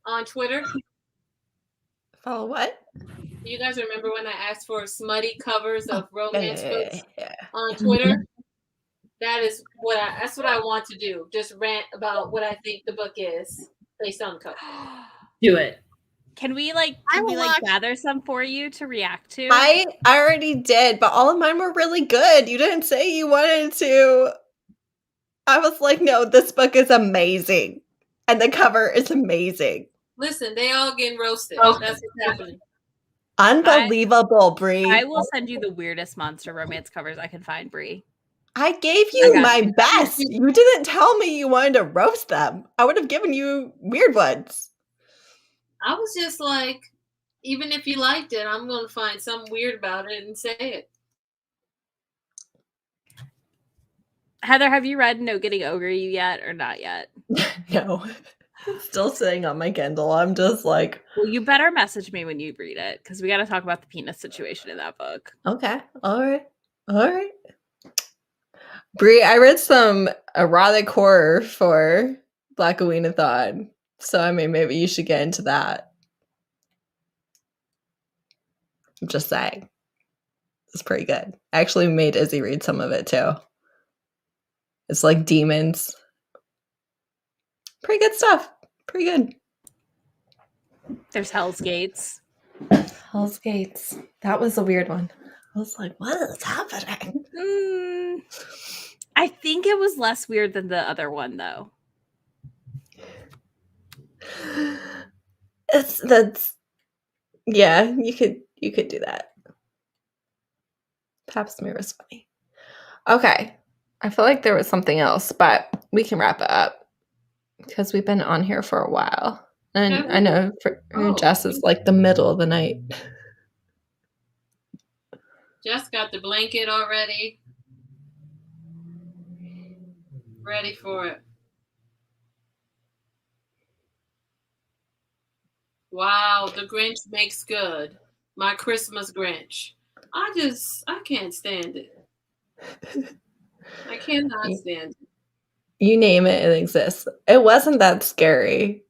S5: on Twitter?
S1: Oh, what?
S5: You guys remember when I asked for smutty covers of romance books on Twitter? That's what I want to do. Just rant about what I think the book is based on the cover.
S4: Do it.
S2: Can we gather some for you to react to?
S1: I already did, but all of mine were really good. You didn't say you wanted to. I was like, no, this book is amazing. And the cover is amazing.
S5: Listen, they all getting roasted. That's what's happening.
S1: Unbelievable, Bree.
S2: I will send you the weirdest monster romance covers I can find, Bree.
S1: I gave you my best. You didn't tell me you wanted to roast them. I would have given you weird ones.
S5: I was just like, even if you liked it, I'm going to find something weird about it and say it.
S2: Heather, have you read No Getting Over You yet or not yet?
S1: No. It's still sitting on my Kindle. I'm just like...
S2: Well, you better message me when you read it, because we got to talk about the penis situation in that book.
S1: Okay. All right. Bree, I read some erotic horror for Black Aweenathon. So, I mean, maybe you should get into that. I'm just saying. It's pretty good. I actually made Izzy read some of it, too. It's like demons. Pretty good stuff. Pretty good.
S2: There's Hell's Gates.
S1: Hell's Gates. That was a weird one. I was like, what is happening?
S2: I think it was less weird than the other one, though.
S1: Yeah, you could do that. Pap smear was funny. Okay. I feel like there was something else, but we can wrap it up because we've been on here for a while. And I know for Jess is like the middle of the night.
S5: Jess got the blanket already. Ready for it. Wow, the Grinch makes good. My Christmas Grinch. I can't stand it. I cannot stand it.
S1: You name it, it exists. It wasn't that scary.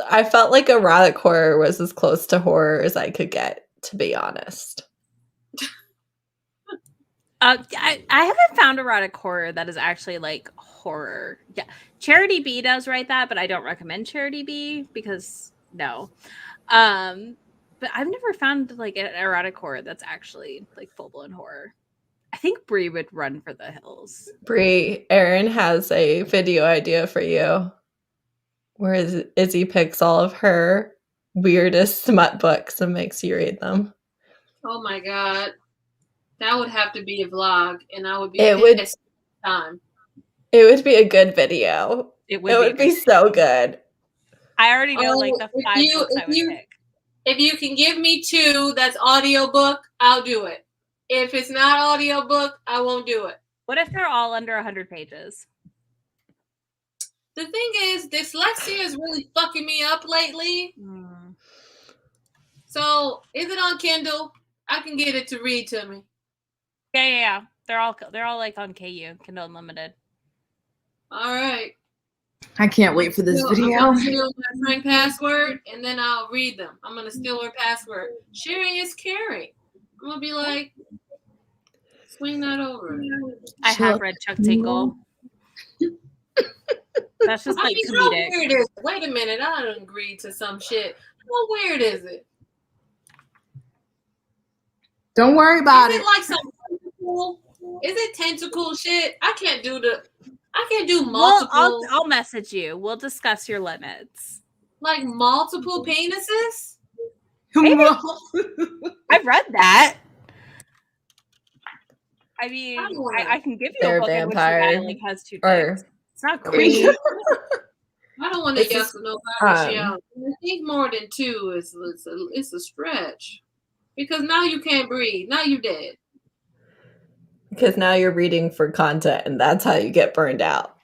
S1: I felt like erotic horror was as close to horror as I could get, to be honest.
S2: I haven't found erotic horror that is actually like horror. Yeah, Charity B does write that, but I don't recommend Charity B because no. But I've never found like an erotic horror that's actually like full blown horror. I think Bree would run for the hills.
S1: Bree, Erin has a video idea for you where Izzy picks all of her weirdest smut books and makes you read them.
S5: Oh my god. That would have to be a vlog, and I would be pissed time.
S1: It would be a good video.
S2: It would
S1: be so good.
S2: I already know like the 5 books I would pick.
S5: If you can give me 2 that's audiobook, I'll do it. If it's not audiobook, I won't do it.
S2: What if they're all under 100 pages?
S5: The thing is, dyslexia is really fucking me up lately. So, is it on Kindle? I can get it to read to me.
S2: Yeah. They're all like on KU, Kindle Unlimited.
S5: All right.
S3: I can't wait for this video.
S5: I'm gonna steal my friend password, and then I'll read them. I'm gonna steal her password. Sharing is caring. I'm gonna be like, swing that over.
S2: I have read Chuck Tingle. That's just like comedic.
S5: How weird is it? Wait a minute, I done agreed to some shit. How weird is it?
S3: Don't worry about
S5: it. Is it like some tentacle? Is it tentacle shit? I can't do multiple.
S2: Well, I'll message you. We'll discuss your limits.
S5: Like multiple penises?
S2: I've read that. I mean, I can give you a book in which the guy like has 2 dicks. It's not crazy.
S5: I don't want to guess with no partiality. I think more than 2 it's a stretch. Because now you can't breathe. Now you dead.
S1: Because now you're reading for content, and that's how you get burned out.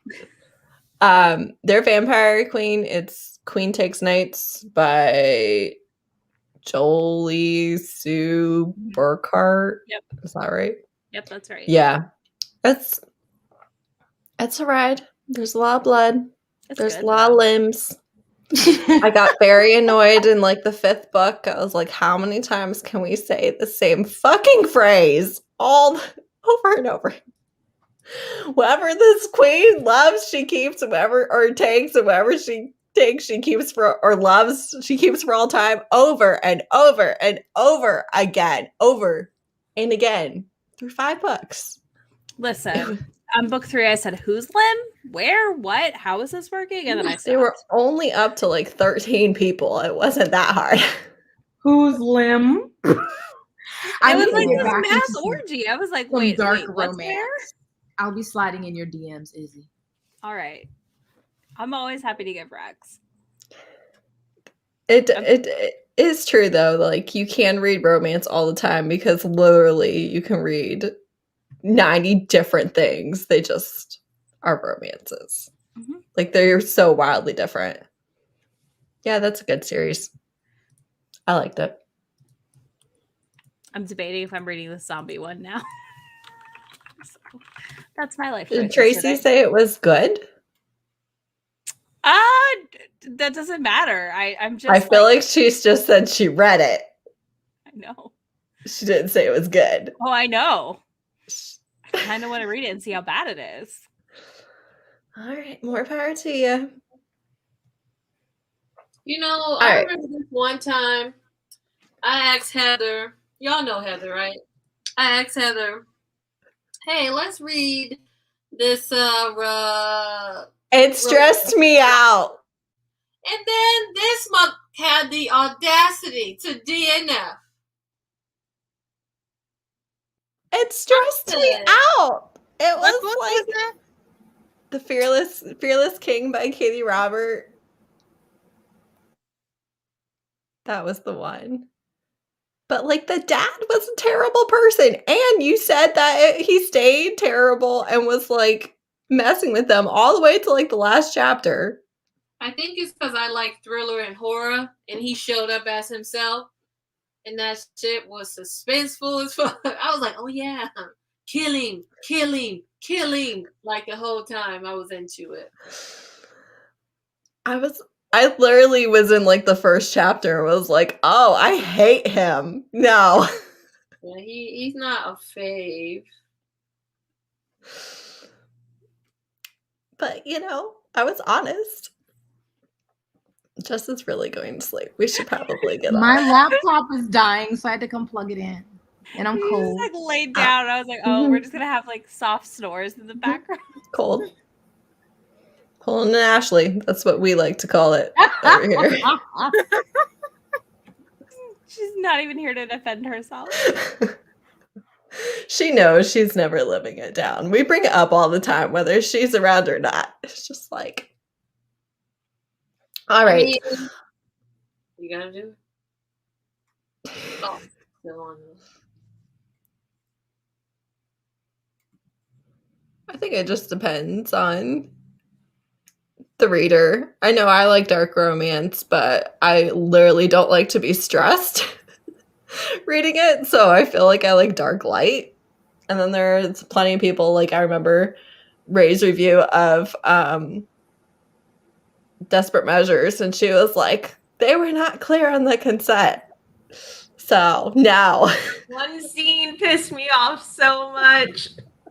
S1: Their Vampire Queen, it's Queen Takes Nights by Jolie Sue Burkhart.
S2: Yep.
S1: Is that right?
S2: Yep, that's right.
S1: Yeah. It's a ride. There's a lot of blood. There's a lot of limbs. I got very annoyed in like the 5th book. I was like, how many times can we say the same fucking phrase all over and over? Whoever this queen loves, she keeps. Whoever or takes, whoever she takes, she keeps for or loves, she keeps for all time, over and over and over again, over and again through 5 books.
S2: Listen, on book 3, I said, whose limb? Where? What? How is this working? And then I stopped.
S1: They were only up to like 13 people. It wasn't that hard.
S3: Whose limb?
S2: I was like this mass orgy. I was like, wait,
S3: dark
S2: what's
S3: romance.
S2: there?
S3: I'll be sliding in your DMs, Izzy.
S2: All right. I'm always happy to give Rex.
S1: It is true though. Like you can read romance all the time because literally you can read 90 different things. They just are romances.
S2: Mm-hmm.
S1: Like they're so wildly different. Yeah, that's a good series. I liked it.
S2: I'm debating if I'm reading the zombie one now. So, that's my life.
S1: Did Tracy say it was good?
S2: That doesn't matter. I'm just.
S1: I feel like she's just said she read it.
S2: I know.
S1: She didn't say it was good.
S2: Oh, I know. I kind of want to read it and see how bad it is.
S1: All right, more power to you.
S5: You know, I remember this one time I asked Heather, y'all know Heather, right? I asked Heather, hey, let's read this
S1: it stressed me out.
S5: And then this month had the audacity to DNF.
S1: It stressed me out. It was like The Fearless King by Katie Robert. That was the one. But like the dad was a terrible person. And you said that he stayed terrible and was like messing with them all the way to like the last chapter.
S5: I think it's because I like thriller and horror, and he showed up as himself, and that shit was suspenseful as fuck. I was like, oh yeah, kill him, like the whole time I was into it.
S1: I literally was in like the first chapter and was like, oh, I hate him. No.
S5: Yeah, he's not a fave.
S1: But, you know, I was honest. Jess is really going to sleep. We should probably get
S3: My
S1: off.
S3: laptop is dying, so I had to come plug it in. And I'm
S2: You
S3: cold.
S2: just like laid down. And I was like, oh, we're just gonna have like soft snores in the background.
S1: Cold. Pulling an Ashley. That's what we like to call it over here.
S2: She's not even here to defend herself.
S1: She knows she's never living it down. We bring it up all the time, whether she's around or not. It's just like, all right.
S5: You gotta do it. Oh, still on.
S1: I think it just depends on the reader. I know I like dark romance, but I literally don't like to be stressed reading it. So I feel like I like dark light. And then there's plenty of people, like I remember Ray's review of Desperate Measures, and she was like, they were not clear on the consent. So now.
S4: One scene pissed me off so much.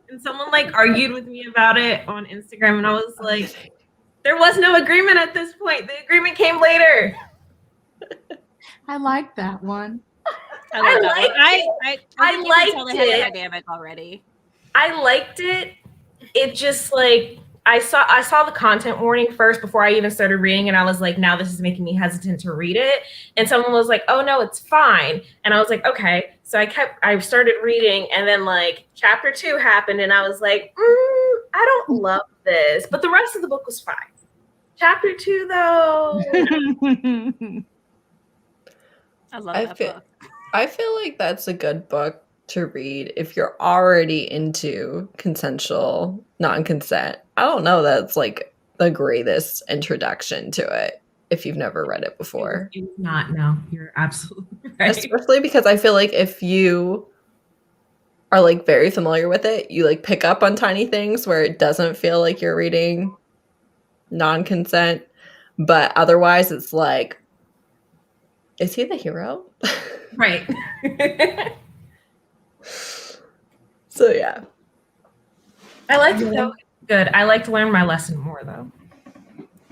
S4: And someone like argued with me about it on Instagram, and I was like, there was no agreement at this point. The agreement came later.
S3: I like that one.
S2: I
S4: liked it.
S2: Dynamic already.
S4: I liked it. It just like I saw the content warning first before I even started reading, and I was like, now this is making me hesitant to read it. And someone was like, oh no, it's fine. And I was like, okay. So I started reading, and then like chapter 2 happened, and I was like, I don't love this. But the rest of the book was fine. Chapter 2 though.
S2: I love that book.
S1: I feel like that's a good book to read if you're already into consensual non-consent. I don't know that's like the greatest introduction to it if you've never read it before.
S4: It's not, no, you're absolutely right.
S1: Especially because I feel like if you are like very familiar with it, you like pick up on tiny things where it doesn't feel like you're reading non-consent, but otherwise it's like, is he the hero?
S4: Right.
S1: So yeah.
S4: I liked it though. Good. I like to learn my lesson more though.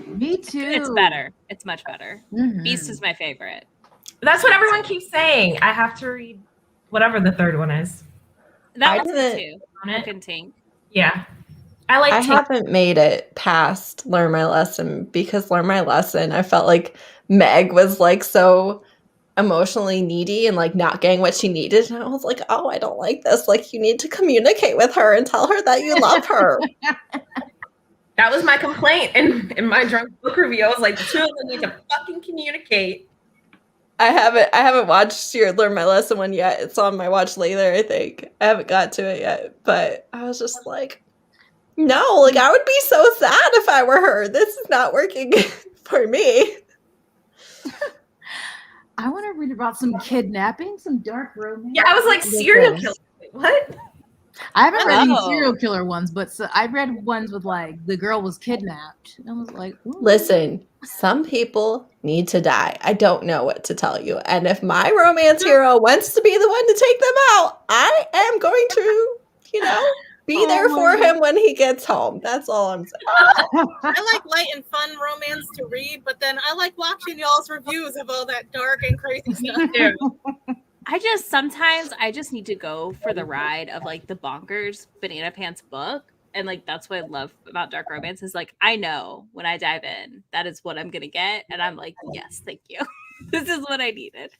S3: Me too.
S2: It's better. It's much better.
S3: Mhm.
S2: Beast is my favorite.
S4: That's what everyone keeps saying. I have to read whatever the third one is.
S2: That
S1: I
S2: was
S1: didn't-
S2: it too.
S4: On it.
S2: Book and Tink.
S4: Yeah. I like
S1: I
S4: Tink.
S1: haven't made it past Learn My Lesson because Learn My Lesson, I felt like Meg was like so emotionally needy and like not getting what she needed. And I was like, oh, I don't like this. Like, you need to communicate with her and tell her that you love her.
S4: That was my complaint in my drunk book review. I was like, the two of them need to fucking communicate.
S1: I haven't watched your Learn My Lesson one yet. It's on my watch later, I think. I haven't got to it yet. But I was just like, no, like I would be so sad if I were her. This is not working for me.
S3: I want to read about some kidnapping, some dark romance.
S4: Yeah, I was like, serial killer. Wait, what?
S3: I haven't read any
S2: Oh.
S3: serial killer ones, but I read ones with like the girl was kidnapped. And I was like, ooh.
S1: Listen, some people need to die. I don't know what to tell you. And if my romance hero wants to be the one to take them out, I am going to, be there for him when he gets home. That's all I'm saying.
S6: I like light and fun romance to read, but then I like watching y'all's reviews of all that dark and crazy stuff.
S2: Sometimes I just need to go for the ride of like the bonkers banana pants book. And like, that's what I love about dark romance is like, I know when I dive in, that is what I'm going to get. And I'm like, yes, thank you. This is what I needed.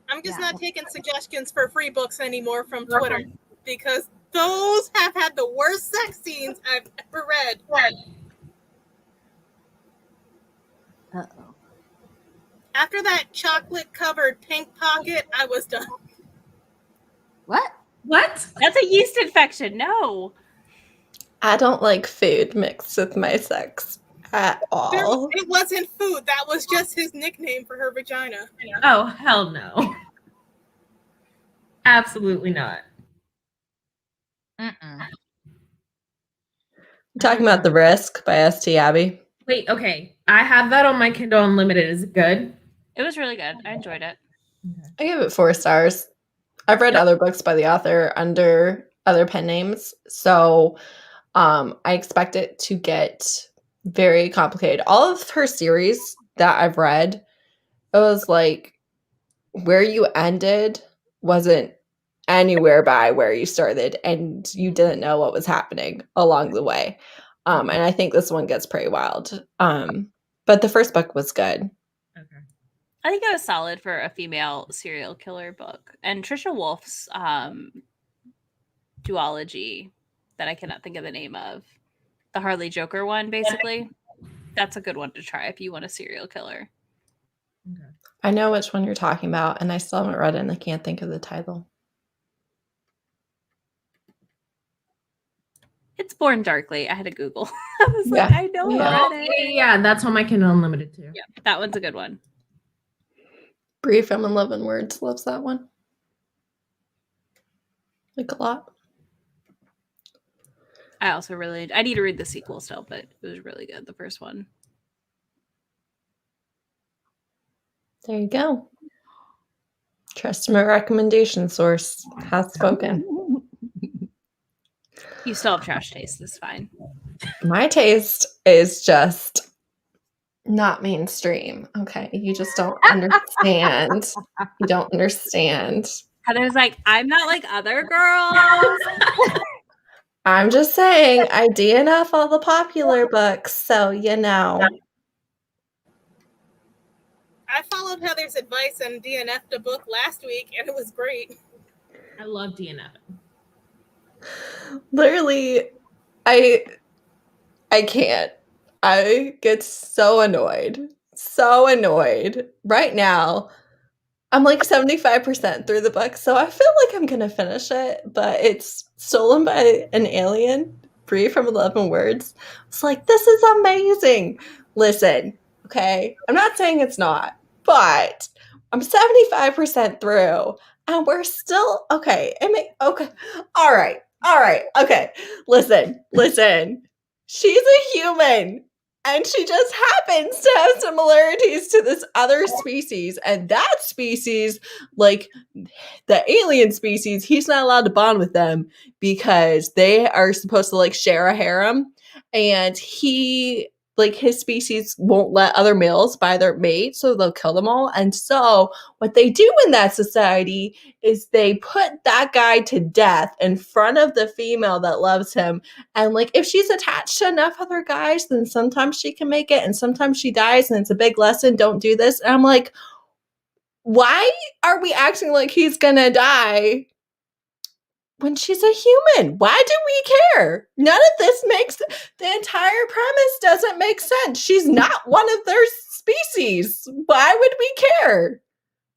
S6: I'm just not taking suggestions for free books anymore from Twitter because those have had the worst sex scenes I've ever read.
S3: Uh-oh.
S6: After that chocolate-covered pink pocket, I was done.
S3: What?
S4: What?
S2: That's a yeast infection. No.
S1: I don't like food mixed with my sex at all.
S6: It wasn't food. That was just his nickname for her vagina.
S4: Oh, hell no. Absolutely not.
S3: Mm-mm.
S1: Talking about The Risk by S.T. Abbey.
S4: Wait, okay. I have that on my Kindle Unlimited. Is it good?
S2: It was really good. I enjoyed it.
S1: I give it 4 stars. I've read other books by the author under other pen names, so I expect it to get very complicated. All of her series that I've read, it was like where you ended wasn't anywhere by where you started, and you didn't know what was happening along the way. And I think this one gets pretty wild. But the first book was good.
S4: Okay.
S2: I think it was solid for a female serial killer book. And Trisha Wolf's duology that I cannot think of the name of, the Harley Joker one, basically. That's a good one to try if you want a serial killer.
S4: Okay.
S1: I know which one you're talking about, and I still haven't read it, and I can't think of the title.
S2: It's Born Darkly. I had to Google. I was like, I know I read it.
S4: Yeah, that's on my Kindle Unlimited too.
S2: Yeah, that one's a good one.
S1: Bree from 11 Words loves that one. Like a lot.
S2: I also I need to read the sequel still, but it was really good, the first one.
S1: There you go. Trust my recommendation source has spoken.
S2: You still have trash taste. That's fine.
S1: My taste is just not mainstream. Okay. You just don't understand. You don't understand.
S2: Heather's like, I'm not like other girls.
S1: I'm just saying, I DNF all the popular books, so you know.
S6: I followed Heather's advice and DNF'd a book last week, and it was great.
S4: I love DNF.
S1: Literally, I can't. I get so annoyed. So annoyed. Right now, I'm like 75% through the book, so I feel like I'm gonna finish it, but it's stolen by an alien, Bree from 11 Words. It's like, this is amazing. Listen, okay? I'm not saying it's not, but I'm 75% through, and we're still okay. Okay. All right. Okay. Listen. She's a human. And she just happens to have similarities to this other species. And that species, like the alien species, he's not allowed to bond with them because they are supposed to like share a harem. And his species won't let other males buy their mate, so they'll kill them all. And so what they do in that society is they put that guy to death in front of the female that loves him. And like, if she's attached to enough other guys, then sometimes she can make it, and sometimes she dies, and it's a big lesson. Don't do this. And I'm like, why are we acting like he's gonna die when she's a human? Why do we care? None of this the entire premise doesn't make sense. She's not one of their species. Why would we care?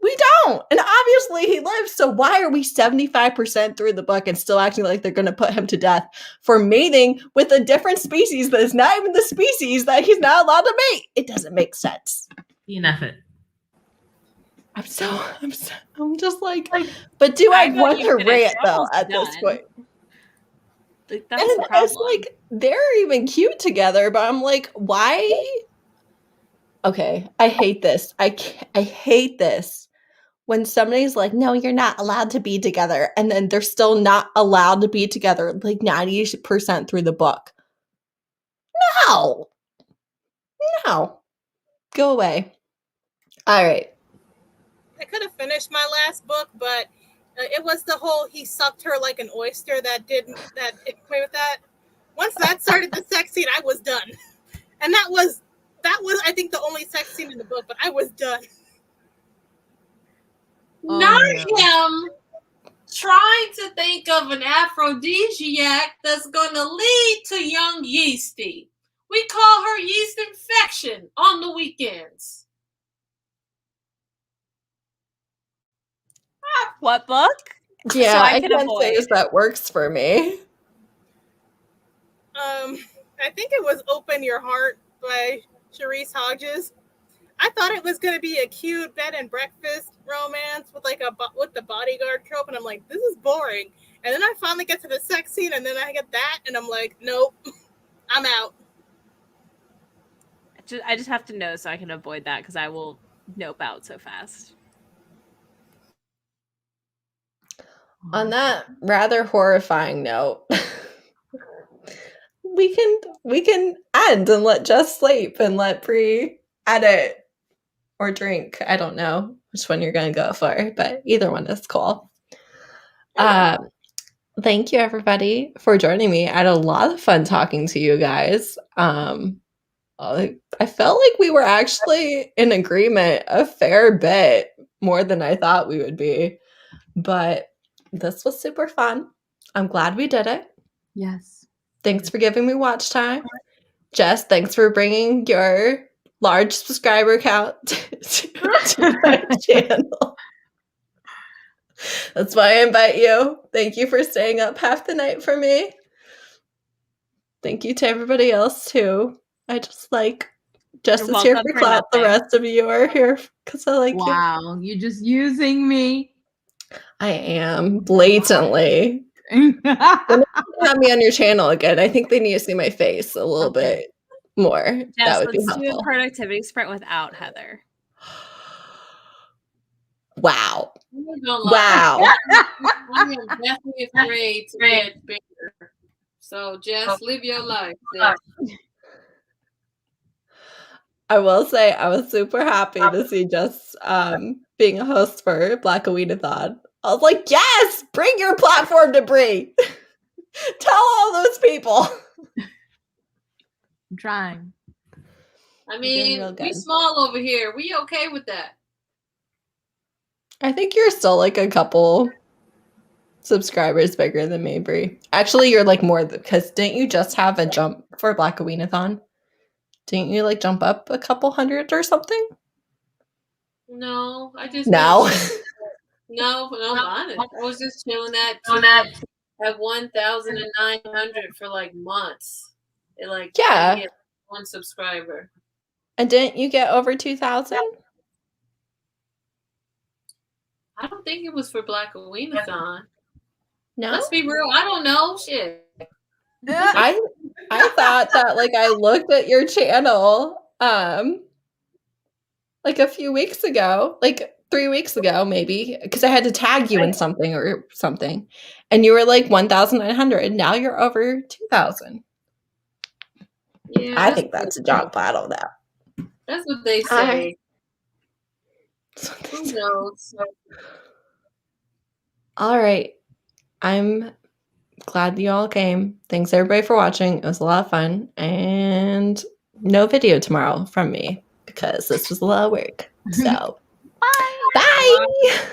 S1: We don't. And obviously he lives, so why are we 75% through the book and still acting like they're going to put him to death for mating with a different species that is not even the species that he's not allowed to mate? It doesn't make sense.
S4: DNF it.
S1: I'm just like, but do I want to rant though at this point?
S2: Like, that's
S1: and
S2: the problem.
S1: it's like, they're even cute together, but I'm like, why? Okay, I hate this. I hate this. When somebody's like, no, you're not allowed to be together, and then they're still not allowed to be together like 90% through the book. No. Go away. All right.
S6: I could have finished my last book, but it was the whole he sucked her like an oyster that play with that. Once that started the sex scene, I was done. And that was I think the only sex scene in the book, but I was done.
S5: Not him trying to think of an aphrodisiac that's going to lead to young Yeasty. We call her yeast infection on the weekends.
S2: What book?
S1: Yeah,
S2: So
S1: I can't say if that works for me.
S6: I think it was Open Your Heart by Charisse Hodges. I thought it was going to be a cute bed and breakfast romance with the bodyguard trope, and I'm like, this is boring. And then I finally get to the sex scene, and then I get that, and I'm like, nope, I'm out.
S2: I just have to know so I can avoid that, because I will nope out so fast.
S1: On that rather horrifying note, we can end and let Jess sleep and let Bree edit or drink. I don't know which one you're going to go for, but either one is cool. Thank you, everybody, for joining me. I had a lot of fun talking to you guys. I felt like we were actually in agreement a fair bit more than I thought we would be. But this was super fun. I'm glad we did it.
S3: Yes.
S1: Thanks for giving me watch time. Jess, thanks for bringing your large subscriber count to my channel. That's why I invite you. Thank you for staying up half the night for me. Thank you to everybody else, too. I just like Jess is here for clout. The rest of you are here because I like you.
S3: Wow, you're just using me.
S1: I am blatantly. Have me on your channel again. I think they need to see my face a little bit more.
S2: Jess,
S1: that would be
S2: let's
S1: helpful.
S2: do a productivity sprint without Heather.
S1: Wow.
S5: Wow. I'm definitely afraid to get bigger. So Jess, live your life.
S1: I will say I was super happy to see Jess being a host for Black Aweenathon. I was like, yes, bring your platform to Bree. Tell all those people.
S3: I'm trying.
S5: I mean, we small over here. We okay with that?
S1: I think you're still like a couple subscribers bigger than me, Bree. Actually, you're like more because didn't you just have a jump for Black Aweenathon? Didn't you like jump up a couple hundred or something?
S5: No, I just
S1: no.
S5: No, but I'm honest. I was just chilling at 1,900 for like months. It like
S1: yeah,
S5: get one subscriber.
S1: And didn't you get over 2,000?
S5: I don't think it was for Black Aweenathon.
S1: No,
S5: let's be real. I don't know. Shit.
S1: I thought that like I looked at your channel like a few weeks ago, like 3 weeks ago maybe, because I had to tag you in something or something, and you were like 1,900. Now you're over 2,000.
S5: Yeah,
S1: I think that's a jackpot on that.
S5: That's what they say. Who knows?
S1: All right. I'm glad you all came. Thanks everybody for watching. It was a lot of fun. And no video tomorrow from me because this was a lot of work. So bye.